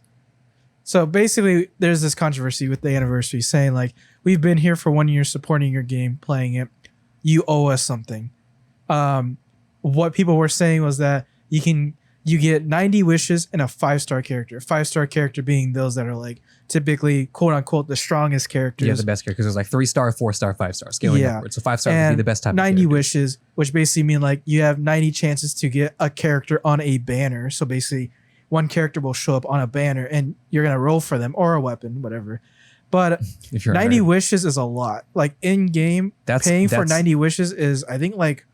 So basically, there's this controversy with the anniversary saying like, we've been here for 1 year supporting your game, playing it. You owe us something. What people were saying was that you get 90 wishes and a 5-star character. 5-star character being those that are like typically quote unquote the strongest characters. Yeah, the best characters. There's like 3-star, 4-star, 5-star scaling Yeah. upwards. So 5 stars would be And the best type. of 90 character. wishes, which basically mean like you have 90 chances to get a character on a banner. So basically, one character will show up on a banner, and you're gonna roll for them or a weapon, whatever. But If you're a 90 nerd. wishes is a lot. Like in game, paying for 90 wishes is I think like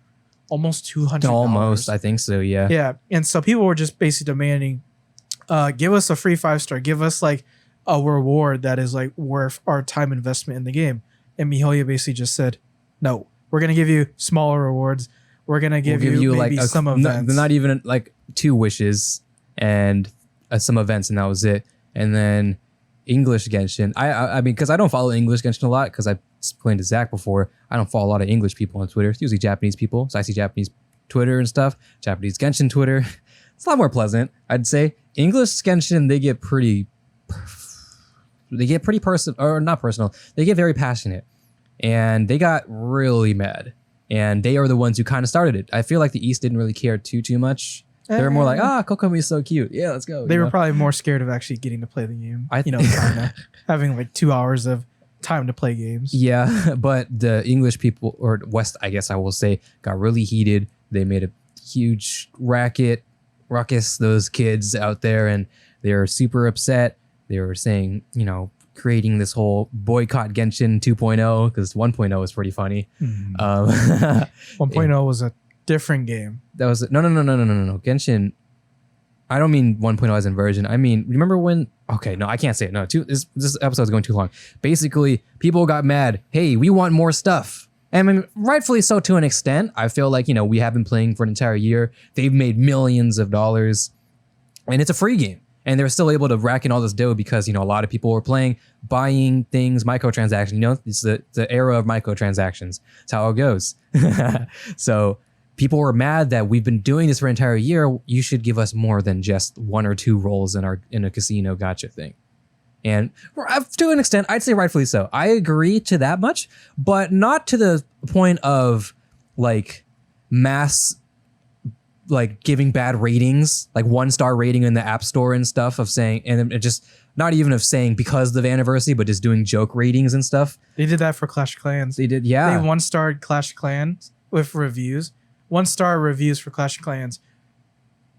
almost $200. Almost, I think so. Yeah. Yeah, and so people were just basically demanding, give us a free 5-star, give us like a reward that is like worth our time investment in the game. And Mihoyo basically just said, no, we're gonna give you smaller rewards. We're gonna give you maybe like some events. not even like 2 wishes and some events, and that was it. And then English Genshin. I mean, because I don't follow English Genshin a lot because I explained to Zach before. I don't follow a lot of English people on Twitter. It's usually Japanese people. So I see Japanese Twitter and stuff. Japanese Genshin Twitter. It's a lot more pleasant, I'd say. English Genshin, they get pretty personal, or not personal. They get very passionate, and they got really mad. And they are the ones who kind of started it. I feel like the East didn't really care too much. They were more like, Kokomi is so cute. Yeah, let's go. They you were know? probably more scared of actually getting to play the game. I- Kinda having like 2 hours of time to play games. Yeah, but the English people, or West, I guess I will say, got really heated. They made a huge ruckus, those kids out there, and they were super upset. They were saying, creating this whole boycott Genshin 2.0, because 1.0 is pretty funny. 1.0 was a different game. That was no. Genshin. I don't mean 1.0 as in version. I mean, remember when? Okay, no, I can't say it. No, this episode is going too long. Basically, people got mad. Hey, we want more stuff. And I mean, rightfully so to an extent. I feel like we have been playing for an entire year. They've made millions of dollars, and it's a free game. And they're still able to rack in all this dough because a lot of people were playing, buying things, microtransactions. It's the era of microtransactions. It's how it goes. So people were mad that we've been doing this for an entire year. You should give us more than just 1 or 2 rolls in a casino gotcha thing. And to an extent, I'd say rightfully so. I agree to that much, but not to the point of like mass, like giving bad ratings, like 1-star rating in the App Store and stuff of saying, and it just not even of saying because of the anniversary, but just doing joke ratings and stuff. They did that for Clash of Clans. They did, yeah. They 1-starred Clash of Clans with reviews. 1-star reviews for Clash of Clans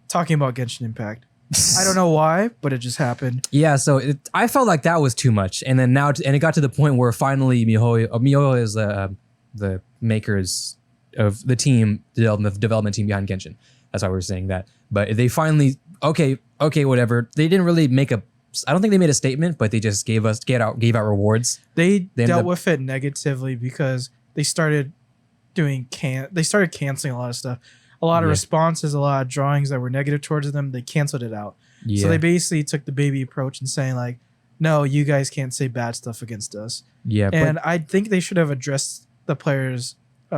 talking about Genshin Impact. I don't know why, but it just happened. Yeah, so I felt like that was too much, and then and it got to the point where finally Mihoyo is the makers of the team, the development team behind Genshin. That's why we're saying that. But they finally okay, whatever. They didn't really make I don't think they made a statement, but they just gave out rewards. They ended dealt up- with it negatively because they started they started canceling a lot of stuff. A lot of responses, a lot of drawings that were negative towards them, they canceled it out. So they basically took the baby approach and saying like, no, you guys can't say bad stuff against us. Yeah. And I think they should have addressed the players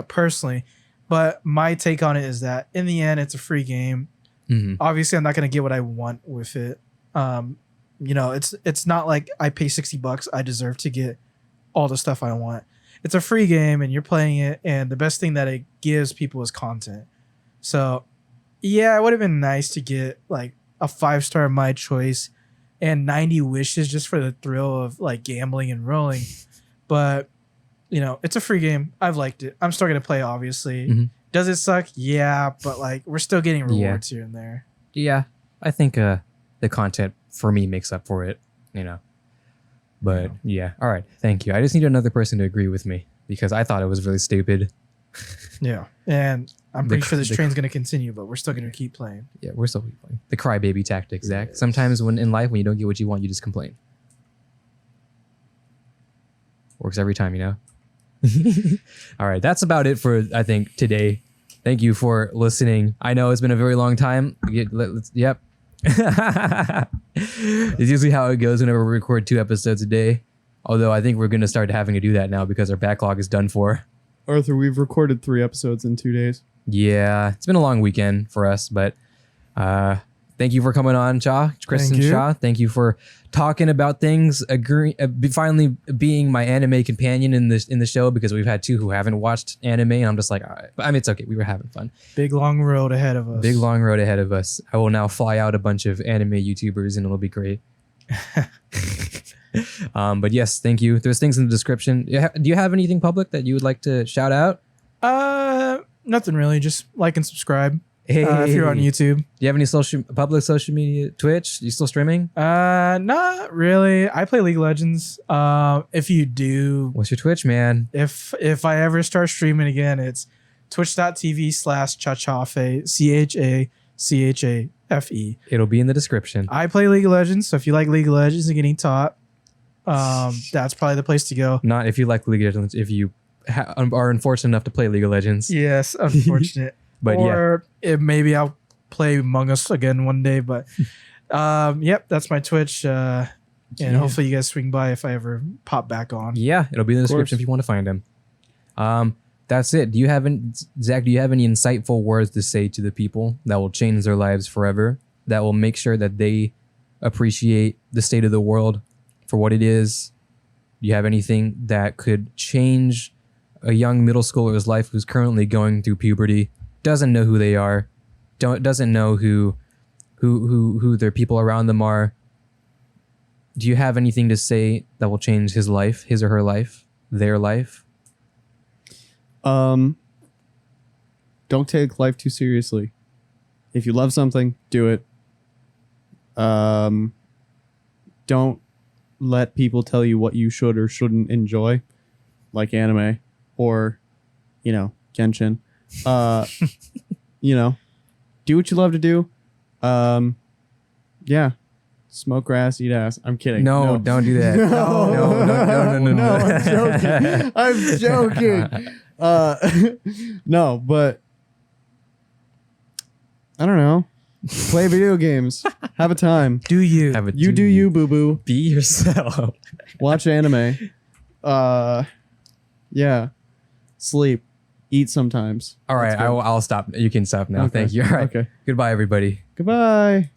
personally. But my take on it is that in the end, it's a free game. Obviously, I'm not going to get what I want with it. You know, it's not like I pay $60. I deserve to get all the stuff I want. It's a free game and you're playing it. And the best thing that it gives people is content. So, yeah, it would have been nice to get like a 5-star my choice and 90 wishes just for the thrill of like gambling and rolling. But, you know, it's a free game. I've liked it. I'm still going to play, obviously. Does it suck? Yeah, but like we're still getting rewards here and there. Yeah, I think the content for me makes up for it, you know. But yeah, all right, thank you. I just need another person to agree with me because I thought it was really stupid. Yeah, and I'm pretty sure this train's going to continue, but we're still going to keep playing. Yeah, we're still playing. The crybaby tactic, Zach. Yes. Sometimes when in life, when you don't get what you want, you just complain. Works every time, you know? All right, that's about it for, I think, today. Thank you for listening. I know it's been a very long time. Yep. It's usually how it goes whenever we record 2 episodes a day. Although I think we're going to start having to do that now because our backlog is done for. Arthur, we've recorded 3 episodes in 2 days. Yeah, it's been a long weekend for us, but thank you for coming on, Kristen Shaw. Thank you for talking about things. Finally being my anime companion in the show because we've had 2 who haven't watched anime, and I'm just like, all right. But I mean, it's okay. We were having fun. Big long road ahead of us. Big long road ahead of us. I will now fly out a bunch of anime YouTubers, and it'll be great. But yes, thank you. There's things in the description. Do you have anything public that you would like to shout out? Nothing really. Just like and subscribe. Hey. If you're on YouTube. Do you have any public social media? Twitch? You still streaming? Not really. I play League of Legends. If you do, what's your Twitch, man? If I ever start streaming again, it's twitch.tv/chachafe, CHACHAFE. It'll be in the description. I play League of Legends, so if you like League of Legends and getting taught, that's probably the place to go. Not if you like League of Legends, if you are unfortunate enough to play League of Legends. Yes, unfortunate. But maybe I'll play Among Us again one day. But yep, that's my Twitch. And hopefully you guys swing by if I ever pop back on. Yeah, it'll be in the description if you want to find him. That's it. Zach, do you have any insightful words to say to the people that will change their lives forever, that will make sure that they appreciate the state of the world for what it is? Do you have anything that could change a young middle schooler's life who's currently going through puberty, doesn't know who they are, doesn't know who their people around them are? Do you have anything to say that will change his life, his or her life, their life? Don't take life too seriously. If you love something, do it. Don't let people tell you what you should or shouldn't enjoy, like anime or, Genshin. Do what you love to do. Yeah. Smoke grass, eat ass. I'm kidding. No, don't do that. No, I'm joking. No, but I don't know. Play video games. Have a time. Do you? You do you, boo boo. Be yourself. Watch anime. Yeah. Sleep. Eat sometimes. All right, I'll stop. You can stop now. Okay. Thank you. All right. Okay. Goodbye, everybody. Goodbye.